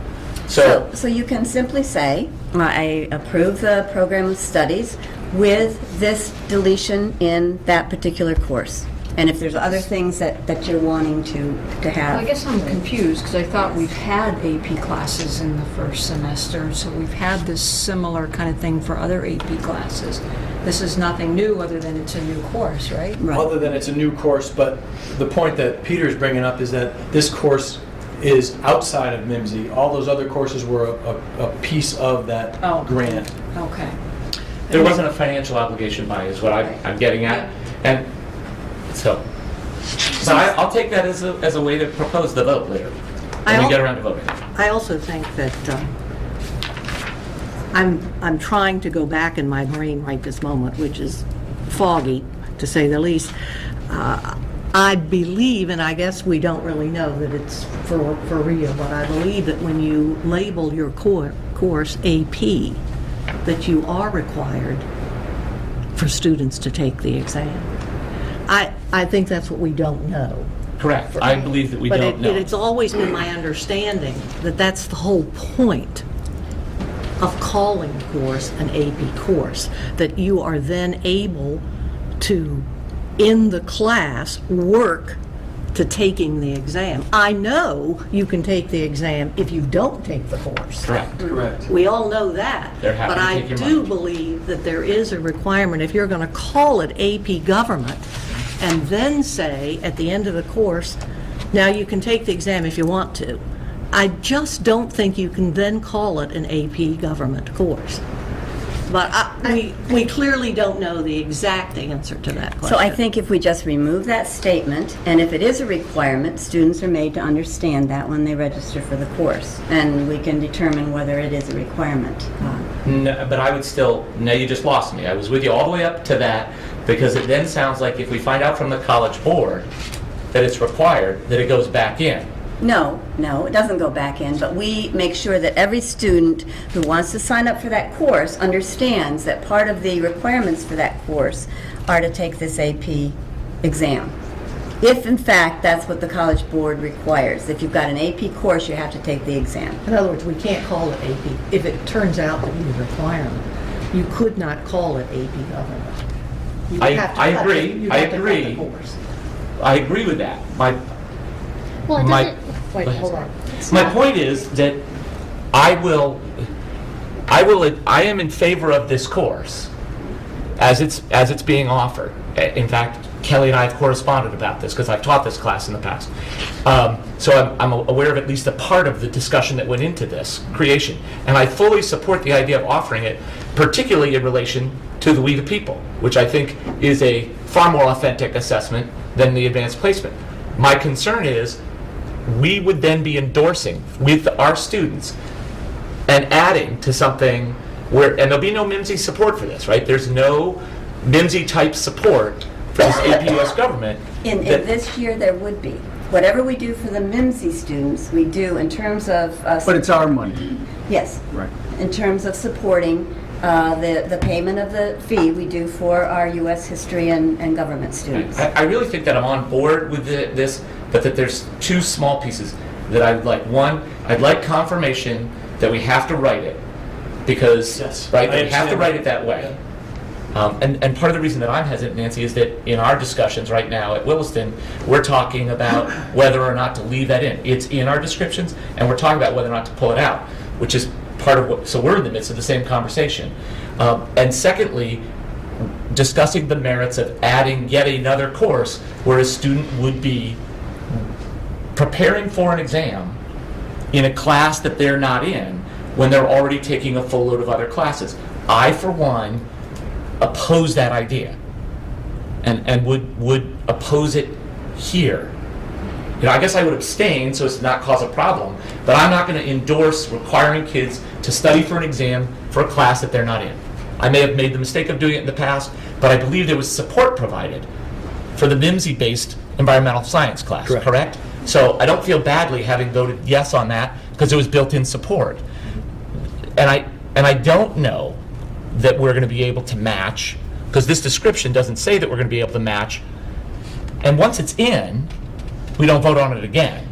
So you can simply say, I approve the program of studies with this deletion in that particular course. And if there's other things that you're wanting to have. Well, I guess I'm confused because I thought we've had AP classes in the first semester, so we've had this similar kind of thing for other AP classes. This is nothing new other than it's a new course, right? Other than it's a new course, but the point that Peter's bringing up is that this course is outside of MIMSI. All those other courses were a piece of that grant. Okay. There wasn't a financial obligation by it, is what I'm getting at. And so I'll take that as a way to propose the vote later, when we get around to voting. I also think that I'm trying to go back in my brain right this moment, which is foggy, to say the least. I believe, and I guess we don't really know that it's for real, but I believe that when you label your course AP, that you are required for students to take the exam. I think that's what we don't know. Correct. I believe that we don't know. But it's always been my understanding that that's the whole point of calling the course an AP course, that you are then able to, in the class, work to taking the exam. I know you can take the exam if you don't take the course. Correct. We all know that. But I do believe that there is a requirement, if you're going to call it AP Government, and then say at the end of the course, now you can take the exam if you want to. I just don't think you can then call it an AP Government course. But we clearly don't know the exact answer to that question. So I think if we just remove that statement, and if it is a requirement, students are made to understand that when they register for the course, and we can determine whether it is a requirement. No, but I would still, now you just lost me. I was with you all the way up to that, because it then sounds like if we find out from the College Board that it's required, that it goes back in. No, it doesn't go back in, but we make sure that every student who wants to sign up for that course understands that part of the requirements for that course are to take this AP exam. If, in fact, that's what the College Board requires. If you've got an AP course, you have to take the exam. In other words, we can't call it AP. If it turns out to be a requirement, you could not call it AP Government. You would have to I cut agree. it. You'd I have to cut the agree. course. I agree with that. Well, it doesn't. Wait, hold on. My point is that I am in favor of this course as it's being offered. In fact, Kelly and I have corresponded about this because I've taught this class in the past. So I'm aware of at least a part of the discussion that went into this creation. And I fully support the idea of offering it, particularly in relation to the We the People, which I think is a far more authentic assessment than the advanced placement. My concern is we would then be endorsing with our students and adding to something where, and there'll be no MIMSI support for this, right? There's no MIMSI type support for this APUS government. In this year, there would be. Whatever we do for the MIMSI students, we do in terms of... But it's our money. Yes. Right. In terms of supporting the payment of the fee we do for our U.S. history and government students. I really think that I'm on board with this, but that there's two small pieces that I would like. One, I'd like confirmation that we have to write it, because right, that we have to write it that way. And part of the reason that I'm hesitant, Nancy, is that in our discussions right now at Williston, we're talking about whether or not to leave that in. It's in our descriptions, and we're talking about whether or not to pull it out, which is part of what, so we're in the midst of the same conversation. And secondly, discussing the merits of adding yet another course where a student would be preparing for an exam in a class that they're not in when they're already taking a full load of other classes. I, for one, oppose that idea and would oppose it here. You know, I guess I would abstain so as to not cause a problem, but I'm not going to endorse requiring kids to study for an exam for a class that they're not in. I may have made the mistake of doing it in the past, but I believe there was support provided for the MIMSI-based environmental science class, correct? So I don't feel badly having voted yes on that because it was built-in support. And I don't know that we're going to be able to match, because this description doesn't say that we're going to be able to match. And once it's in, we don't vote on it again.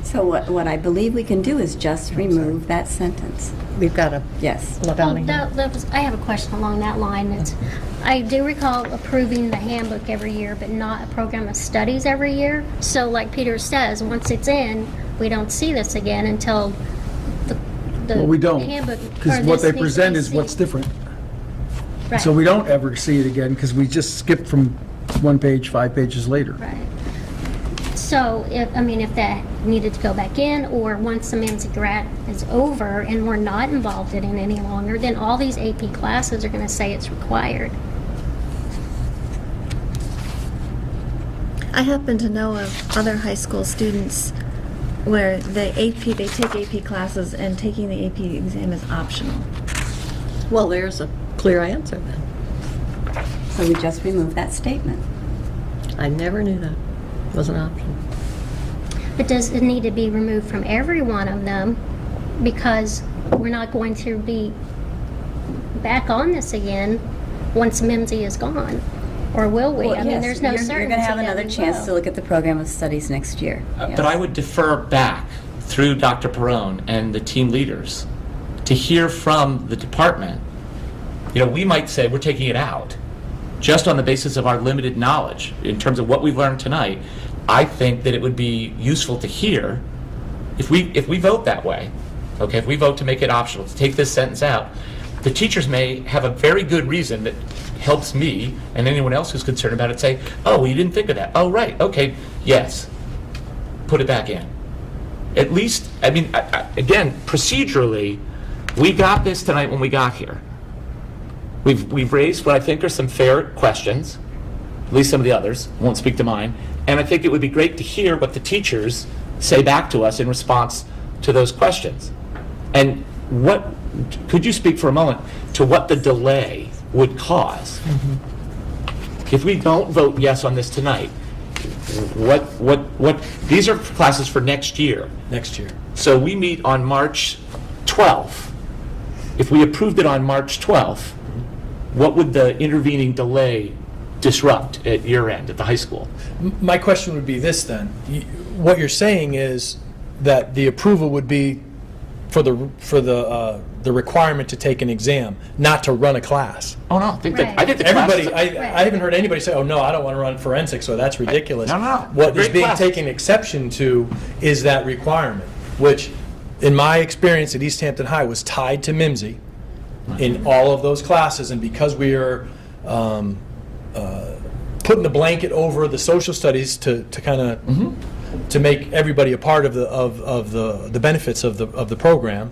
So what I believe we can do is just remove that sentence. We've got a... Yes. I have a question along that line. I do recall approving the handbook every year, but not a program of studies every year. So like Peter says, once it's in, we don't see this again until the Well, we don't, handbook. because what they present is what's different. Right. So we don't ever see it again because we just skip from one page 5 pages later. Right. So, if that needed to go back in, or once the MIMSI grad is over and we're not involved in it any longer, then all these AP classes are going to say it's required. I happen to know of other high school students where they take AP classes and taking the AP exam is optional. Well, there's a clear answer then. So we just remove that statement. I never knew that was an option. But does it need to be removed from every one of them? Because we're not going to be back on this again once MIMSI is gone. Or will we? Well, yes, there's no certainty. You're going to have that another we chance will. to look at the program of studies next year. But I would defer back through Dr. Perrone and the team leaders to hear from the department. You know, we might say we're taking it out just on the basis of our limited knowledge in terms of what we've learned tonight. I think that it would be useful to hear if we vote that way. Okay, if we vote to make it optional, to take this sentence out, the teachers may have a very good reason that helps me and anyone else who's concerned about it say, oh, well, you didn't think of that. Oh, right, okay, yes, put it back in. At least, again, procedurally, we got this tonight when we got here. We've raised what I think are some fair questions, at least some of the others, I won't speak to mine, and I think it would be great to hear what the teachers say back to us in response to those questions. And could you speak for a moment to what the delay would cause? If we don't vote yes on this tonight, these are classes for next year. Next year. So we meet on March 12th. If we approved it on March 12th, what would the intervening delay disrupt at your end, at the high school? My question would be this then. What you're saying is that the approval would be for the requirement to take an exam, not to run a class. Oh, no, I think the everybody, classes- I haven't heard anybody say, oh, no, I don't want to run forensics, or that's ridiculous. No. What is Great being classes. taken exception to is that requirement, which, in my experience at East Hampton High, was tied to MIMSI in all of those classes, and because we are putting the blanket over the social studies to kind of to make everybody a part of the benefits of the program.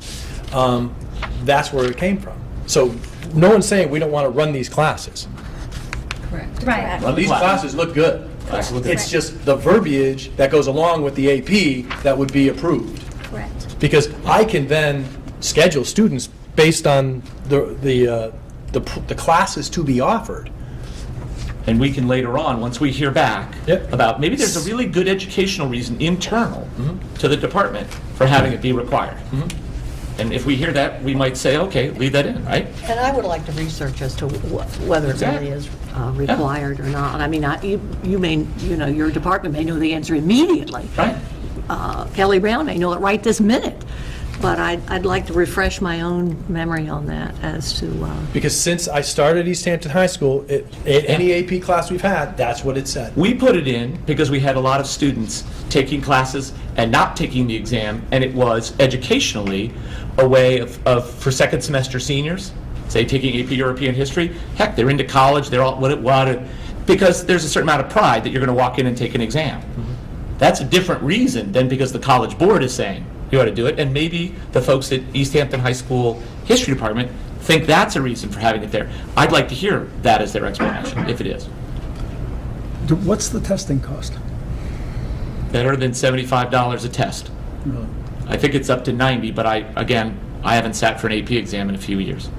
That's where it came from. So no one's saying we don't want to run these classes. Correct. Right. Well, these classes look good. It's just the verbiage that goes along with the AP that would be approved. Correct. Because I can then schedule students based on the classes to be offered. And we can later on, once we hear back about, maybe there's a really good educational reason internal to the department for having it be required. And if we hear that, we might say, okay, leave that in, right? And I would like to research as to whether it really is required or not. I mean, you may, your department may know the answer immediately. Right. Kelly Brown may know it right this minute. But I'd like to refresh my own memory on that as to... Because since I started East Hampton High School, any AP class we've had, that's what it said. We put it in because we had a lot of students taking classes and not taking the exam, and it was educationally a way of for second semester seniors, say taking AP European History, heck, they're into college, they're all because there's a certain amount of pride that you're going to walk in and take an exam. That's a different reason than because the College Board is saying you ought to do it, and maybe the folks at East Hampton High School History Department think that's a reason for having it there. I'd like to hear that as their explanation, if it is. What's the testing cost? Better than $75 a test. Really? I think it's up to 90, but I haven't sat for an AP exam in a few years.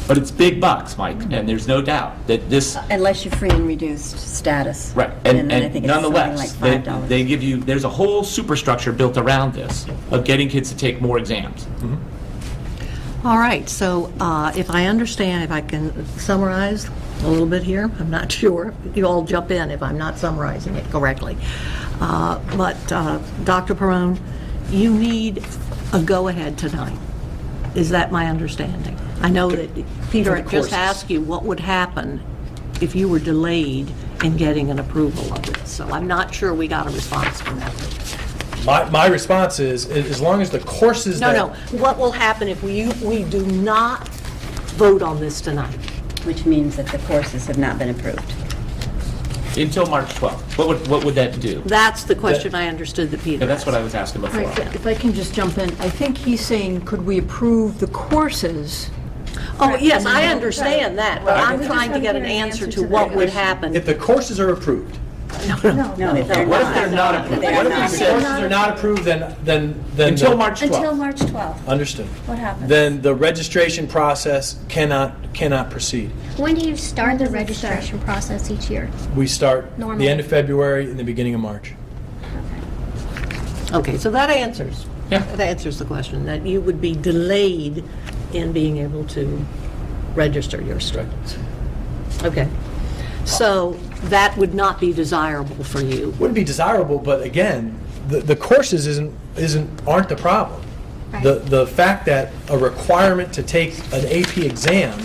But it's big bucks, Mike, and there's no doubt that this... Unless you're free and reduced status. Right, And then I and think it's something nonetheless, like $5. they give you, there's a whole superstructure built around this of getting kids to take more exams. All right, so if I understand, if I can summarize a little bit here, I'm not sure. You all jump in if I'm not summarizing it correctly. But Dr. Perrone, you need a go-ahead tonight. Is that my understanding? I know that Peter had just asked you what would happen if you were delayed in getting an approval of this. So I'm not sure we got a response from that. My response is, as long as the courses No. What will happen if we do not vote on this tonight? Which means that the courses have not been approved. Until March 12th. What would that do? That's the question I understood that Peter Yeah, that's what I was asking before. Right, if I can just jump in, I think he's saying, could we approve the courses? Oh, yes, I understand that, but I'm trying to get an answer to what would happen. If the courses are approved. No, if they're What if they're not approved? What if the courses are not approved, then... Until March 12th. Until March 12th. Understood. What happens? Then the registration process cannot proceed. When do you start the registration process each year? We start Normally. the end of February and the beginning of March. Okay, so that answers. Yeah. That answers the question, that you would be delayed in being able to register your students. Okay. So that would not be desirable for you. Wouldn't be desirable, but again, the courses aren't the problem. Right. The fact that a requirement to take an AP exam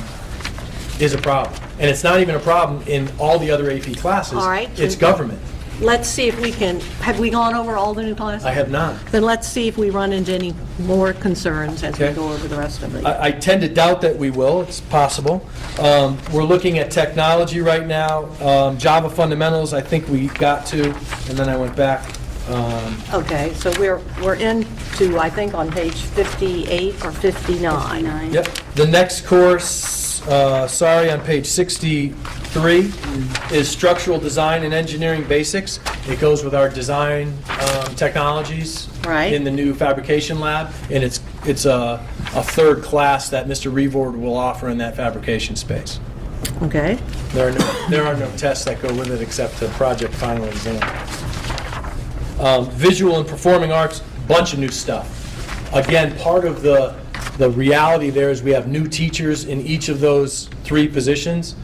is a problem. And it's not even a problem in all the other AP classes. All right. It's government. Let's see if we can, have we gone over all the new classes? I have not. Then let's see if we run into any more concerns as we Okay. go over the rest of it. I tend to doubt that we will. It's possible. We're looking at technology right now. Java fundamentals, I think we got to, and then I went back. Okay, so we're into, I think, on page 58 or 59. Yep. The next course, on page 63, is Structural Design and Engineering Basics. It goes with our design technologies in the new fabrication lab, and it's a third class that Mr. Revord will offer in that fabrication space. Okay. There are no tests that go with it except the project final exam. Visual and Performing Arts, bunch of new stuff. Again, part of the reality there is we have new teachers in each of those three positions.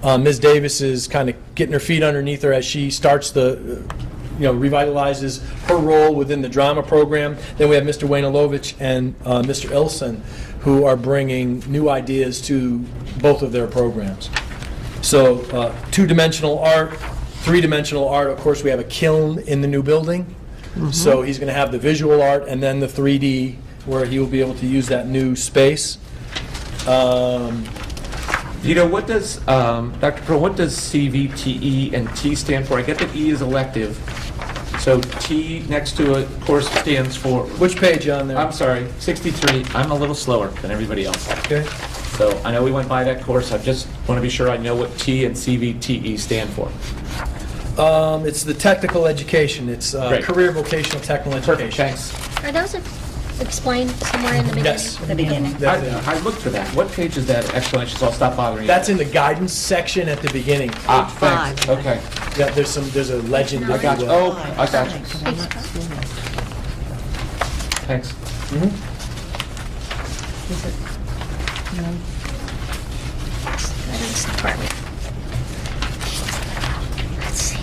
Ms. Davis is kind of getting her feet underneath her as she starts revitalizes her role within the drama program. Then we have Mr. Waynelovich and Mr. Ilson, who are bringing new ideas to both of their programs. So two-dimensional art, three-dimensional art. Of course, we have a kiln in the new building. So he's going to have the visual art and then the 3D where he will be able to use that new space. You know, what does, Dr. Pearl, what does CVTE and T stand for? I get that E is elective, so T next to it, course, stands for... Which page on there? I'm sorry, 63. I'm a little slower than everybody else. Okay. So I know we went by that course. I just want to be sure I know what T and CVTE stand for. It's the technical education. It's Great. career vocational technical Perfect, education. thanks. Are those explained somewhere in the beginning? Yes. The beginning. I looked for that. What page is that explanation, so I'll stop bothering you? That's in the guidance section at the beginning. Thanks. Okay. Yeah, there's a legend. I if got you you. will. Oh, I got you. Thanks. Guidance department. Let's see.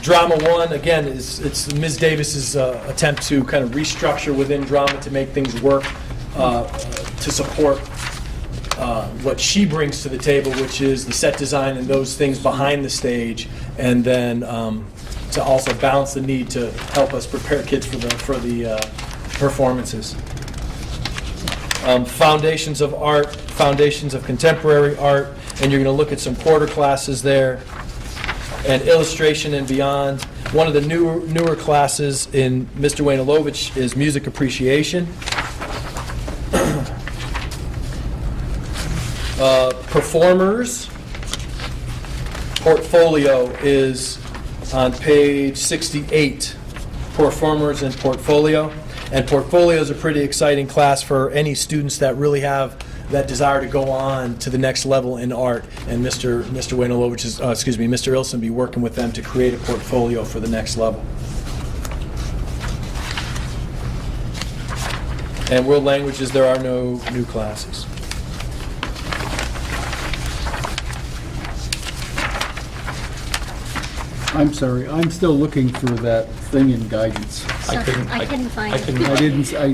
Drama 1, again, it's Ms. Davis's attempt to kind of restructure within drama to make things work, to support what she brings to the table, which is the set design and those things behind the stage, and then to also balance the need to help us prepare kids for the performances. Foundations of art, foundations of contemporary art, and you're going to look at some quarter classes there, and illustration and beyond. One of the newer classes in Mr. Wayne-Lovich is music appreciation. Performers portfolio is on page 68. Performers and portfolio. And portfolio is a pretty exciting class for any students that really have that desire to go on to the next level in art. And Mr. Wayne-Lovich is, Mr. Ilson be working with them to create a portfolio for the next level. And world languages, there are no new classes. I'm sorry, I'm still looking for that thing in guidance. I couldn't find it.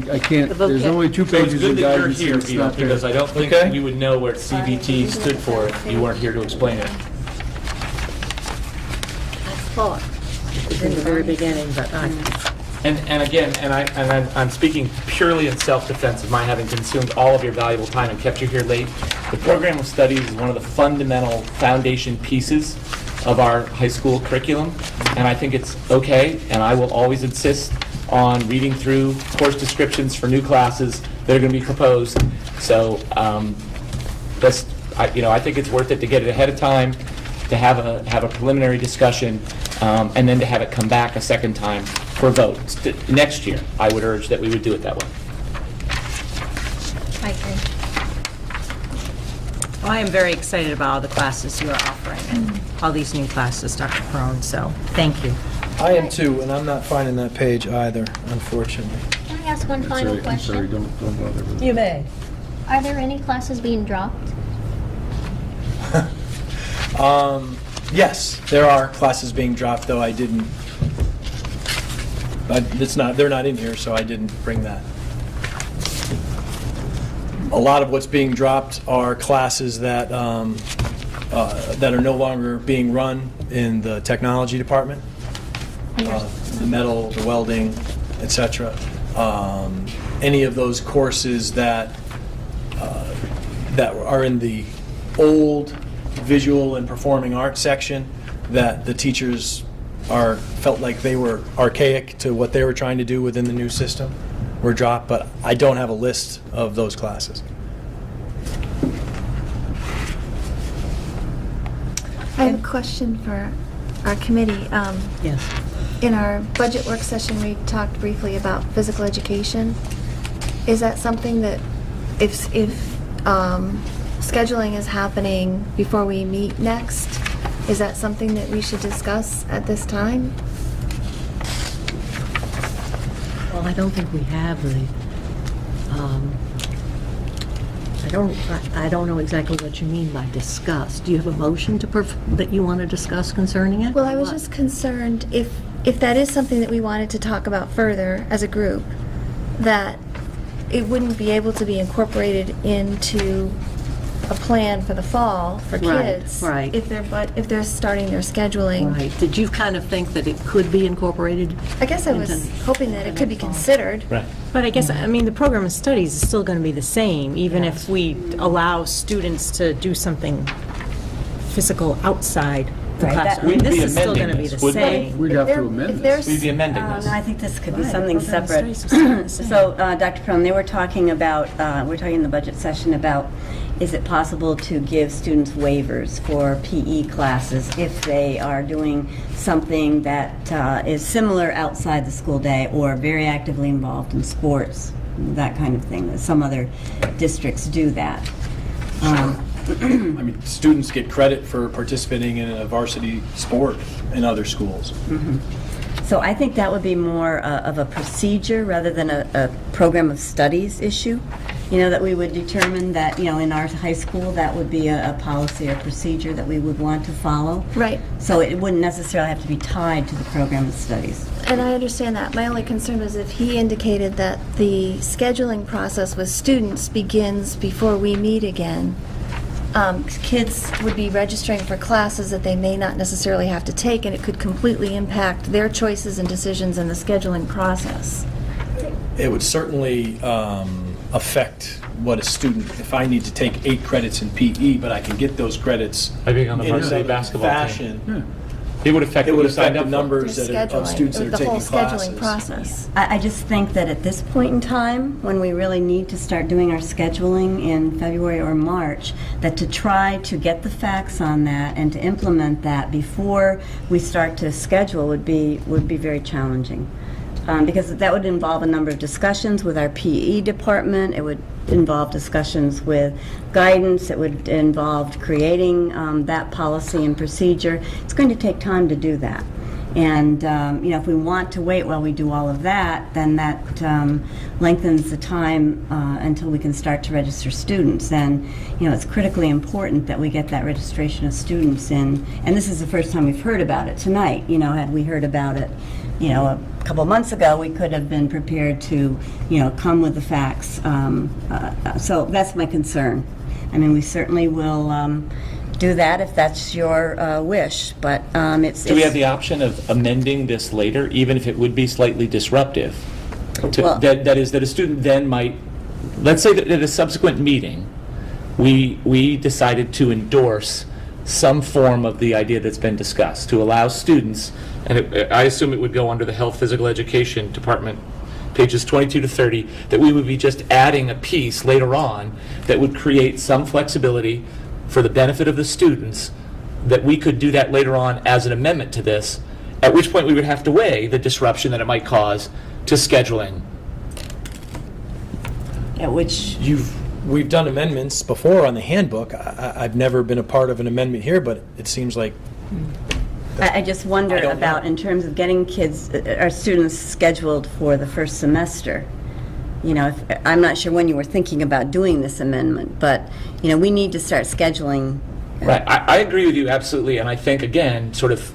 I can't, there's only 2 So it's pages good of that you're guidance. here, and it's Vito, not there. because I don't think Okay. we would know where CVT stood for if you weren't here to explain it. I thought it was in the very beginning, but And again, I'm speaking purely in self-defense of my having consumed all of your valuable time and kept you here late. The program of studies is one of the fundamental foundation pieces of our high school curriculum, and I think it's okay, and I will always insist on reading through course descriptions for new classes that are going to be proposed. So, I think it's worth it to get it ahead of time, to have a preliminary discussion, and then to have it come back a second time for vote. Next year, I would urge that we would do it that way. I agree. Well, I am very excited about all the classes you are offering and all these new classes, Dr. Crone, so thank you. I am too, and I'm not finding that page either, unfortunately. Can I ask one final question? I'm sorry, don't bother with it. you may. Are there any classes being dropped? Yes, there are classes being dropped, though I didn't. They're not in here, so I didn't bring that. A lot of what's being dropped are classes that that are no longer being run in the technology department. The metal, the welding, etc. Any of those courses that are in the old visual and performing arts section that the teachers felt like they were archaic to what they were trying to do within the new system were dropped, but I don't have a list of those classes. I have a question for our committee. Yes. In our budget work session, we talked briefly about physical education. Is that something that if scheduling is happening before we meet next, is that something that we should discuss at this time? Well, I don't think we have the, I don't know exactly what you mean by discuss. Do you have a motion that you want to discuss concerning it? Well, I was just concerned if that is something that we wanted to talk about further as a group, that it wouldn't be able to be incorporated into a plan for the fall for Right, kids. right. If they're starting their scheduling. Right. Did you kind of think that it could be incorporated? I guess I was hoping that it could be considered. Right. But I guess, I mean, the program of studies is still going to be the same, even if we allow students to do something physical outside the Right, classroom. I mean, We'd this be is still amending going to be this, the wouldn't we? same. We'd have to amend this. We'd be amending No, this. I think this could be Right, something program of separate. studies was still the same. So, Dr. Crum, they were talking about, we're talking in the budget session about, is it possible to give students waivers for PE classes if they are doing something that is similar outside the school day or very actively involved in sports, that kind of thing. Some other districts do that. I mean, students get credit for participating in a varsity sport in other schools. So I think that would be more of a procedure rather than a program of studies issue. You know, that we would determine that, you know, in our high school, that would be a policy or procedure that we would want to follow. Right. So it wouldn't necessarily have to be tied to the program of studies. And I understand that. My only concern was if he indicated that the scheduling process with students begins before we meet again. Kids would be registering for classes that they may not necessarily have to take, and it could completely impact their choices and decisions in the scheduling process. It would certainly affect what a student, if I need to take 8 credits in PE, but I can get those credits By being on the in varsity another basketball team. fashion, It would affect it what would you signed affect the up for. numbers of students that are the taking whole classes. scheduling process. I just think that at this point in time, when we really need to start doing our scheduling in February or March, that to try to get the facts on that and to implement that before we start to schedule would be very challenging. Because that would involve a number of discussions with our PE department. It would involve discussions with guidance. It would involve creating that policy and procedure. It's going to take time to do that. And, you know, if we want to wait while we do all of that, then that lengthens the time until we can start to register students. And, you know, it's critically important that we get that registration of students in. And this is the first time we've heard about it tonight. You know, had we heard about it, you know, a couple months ago, we could have been prepared to, you know, come with the facts. So that's my concern. I mean, we certainly will do that if that's your wish, but it's... Do we have the option of amending this later, even if it would be slightly disruptive? Well- That is, that a student then might, let's say that at a subsequent meeting, we decided to endorse some form of the idea that's been discussed, to allow students, and I assume it would go under the Health Physical Education Department, pages 22 to 30, that we would be just adding a piece later on that would create some flexibility for the benefit of the students, that we could do that later on as an amendment to this, at which point we would have to weigh the disruption that it might cause to scheduling. At which... We've done amendments before on the handbook. I've never been a part of an amendment here, but it seems like... I just wonder about, in terms of getting kids, our students scheduled for the first semester. You know, I'm not sure when you were thinking about doing this amendment, but, you know, we need to start scheduling. Right, I agree with you absolutely, and I think, again, sort of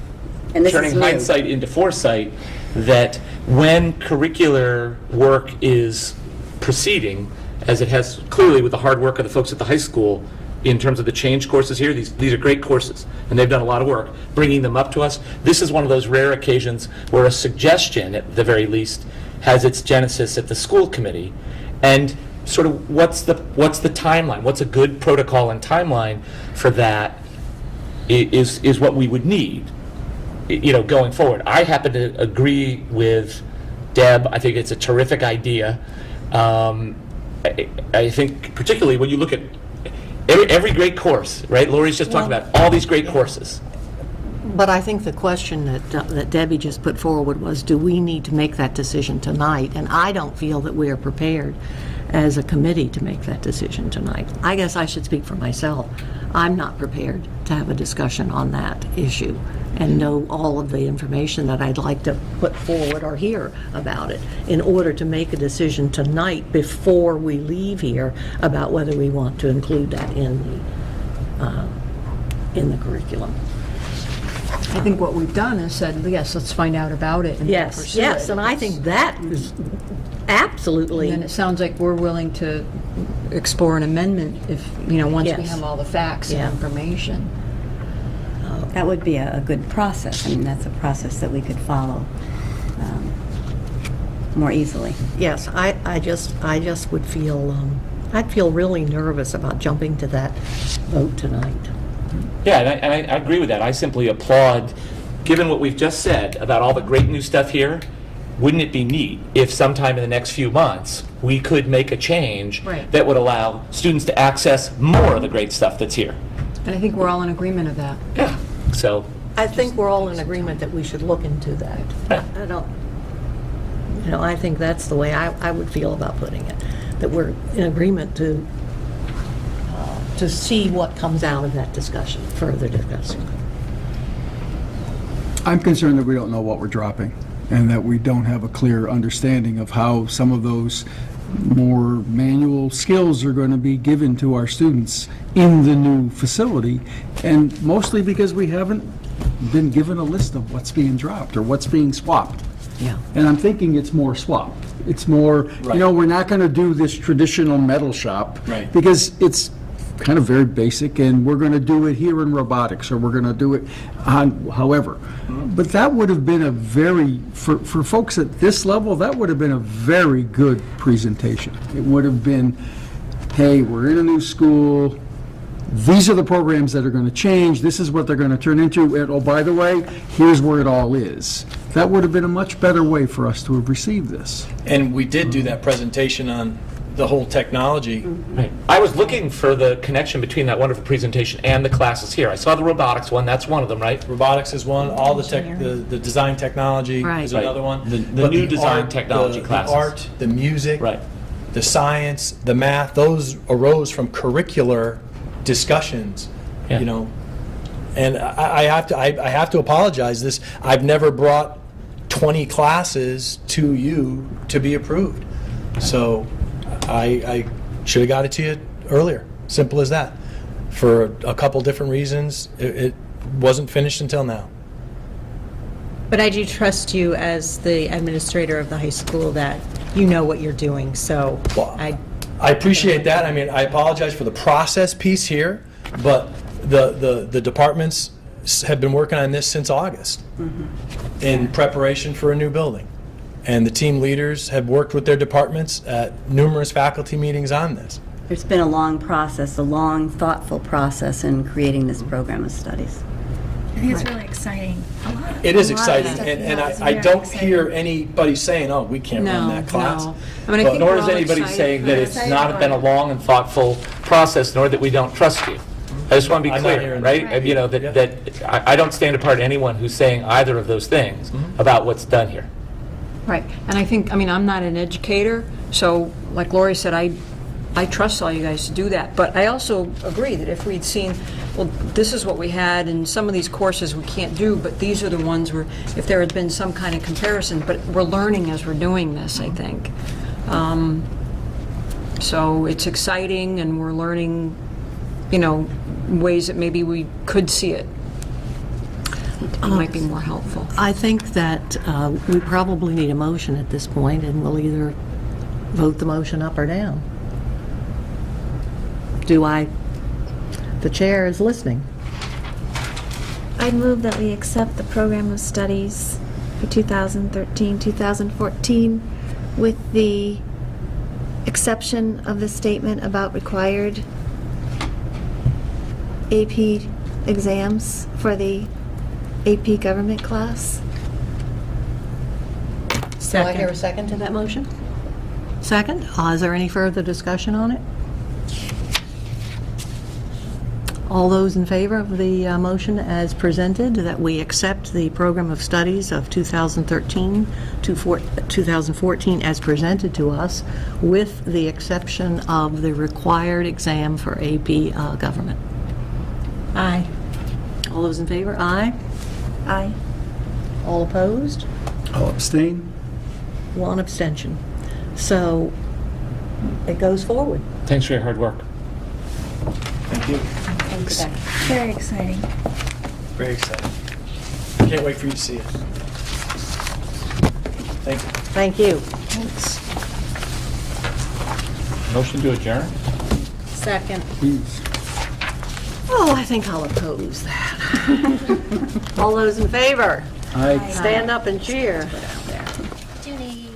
And this is turning new. hindsight into foresight, that when curricular work is proceeding, as it has clearly with the hard work of the folks at the high school, in terms of the change courses here, these are great courses, and they've done a lot of work bringing them up to us. This is one of those rare occasions where a suggestion, at the very least, has its genesis at the school committee, and sort of what's the timeline? What's a good protocol and timeline for that is what we would need, you know, going forward. I happen to agree with Deb. I think it's a terrific idea. I think particularly when you look at every great course, right? Lori's just talking about all these great courses. But I think the question that Debbie just put forward was, do we need to make that decision tonight? And I don't feel that we are prepared as a committee to make that decision tonight. I guess I should speak for myself. I'm not prepared to have a discussion on that issue and know all of the information that I'd like to put forward or hear about it in order to make a decision tonight before we leave here about whether we want to include that in the curriculum. I think what we've done is said, yes, let's find out about it and Yes, pursue yes, it. and I think that is absolutely. And it sounds like we're willing to explore an amendment if, once we Yes. have all the facts Yeah. and information. That would be a good process. I mean, that's a process that we could follow more easily. Yes, I just would feel, I'd feel really nervous about jumping to that vote tonight. Yeah, and I agree with that. I simply applaud, given what we've just said about all the great new stuff here, wouldn't it be neat if sometime in the next few months, we could make a change Right. that would allow students to access more of the great stuff that's here? And I think we're all in agreement of that. Yeah. So, I think we're all in agreement that we should look into that. I don't, I think that's the way I would feel about putting it, that we're in agreement to see what comes out of that discussion, further discussion. I'm concerned that we don't know what we're dropping, and that we don't have a clear understanding of how some of those more manual skills are going to be given to our students in the new facility, and mostly because we haven't been given a list of what's being dropped or what's being swapped. Yeah. And I'm thinking it's more swap. It's more, we're not going to do this traditional metal shop. Right. Because it's kind of very basic, and we're going to do it here in robotics, or we're going to do it on however. But that would have been a very, for folks at this level, that would have been a very good presentation. It would have been, hey, we're in a new school, these are the programs that are going to change, this is what they're going to turn into, and oh, by the way, here's where it all is. That would have been a much better way for us to have received this. And we did do that presentation on the whole technology. right. I was looking for the connection between that wonderful presentation and the classes here. I saw the robotics one, that's one of them, right? Robotics is one, all the the design technology Right. is Right. another one. The But new design art, technology the classes. art, the music, Right. the science, the math, those arose from curricular discussions, Yeah. And I have to apologize. I've never brought 20 classes to you to be approved. So I should have got it to you earlier. Simple as that. For a couple different reasons, it wasn't finished until now. But I do trust you as the administrator of the high school that you know what you're doing, so I appreciate that. I mean, I apologize for the process piece here, but the departments have been working on this since August in preparation for a new building. And the team leaders have worked with their departments at numerous faculty meetings on this. There's been a long process, a long, thoughtful process in creating this program of studies. I think it's really exciting. It is A lot of exciting, stuff and is I very don't exciting. hear anybody saying, oh, we can't run No, that class. no. I mean, I But- think Nor we're is all anybody excited saying for that it. it's not been a long and thoughtful process, nor that we don't trust you. I just want to be I'm not clear, hearing right? that. That I don't stand apart anyone who's saying either of those things about what's done here. Right, and I think, I'm not an educator, so like Lori said, I trust all you guys to do that, but I also agree that if we'd seen, well, this is what we had, and some of these courses we can't do, but these are the ones where, if there had been some kind of comparison, but we're learning as we're doing this, I think. So it's exciting, and we're learning, ways that maybe we could see it. It might be more helpful. I think that we probably need a motion at this point, and we'll either vote the motion up or down. The chair is listening. I'd move that we accept the program of studies for 2013-2014 with the exception of the statement about required AP exams for the AP government class. Do I hear a second to that motion? Second? Is there any further discussion on it? All those in favor of the motion as presented, that we accept the program of studies of 2013 to 2014 as presented to us, with the exception of the required exam for AP government? Aye. All those in favor? Aye. Aye. All opposed? I'll abstain. One abstention. So it goes forward. Thanks for your hard work. Thank you. Very exciting. Very exciting. Can't wait for you to see it. Thank you. Thank you. Motion to adjourn? Second. Please. Oh, I think I'll oppose that. All those in favor? Aye. Stand up and cheer. Do you need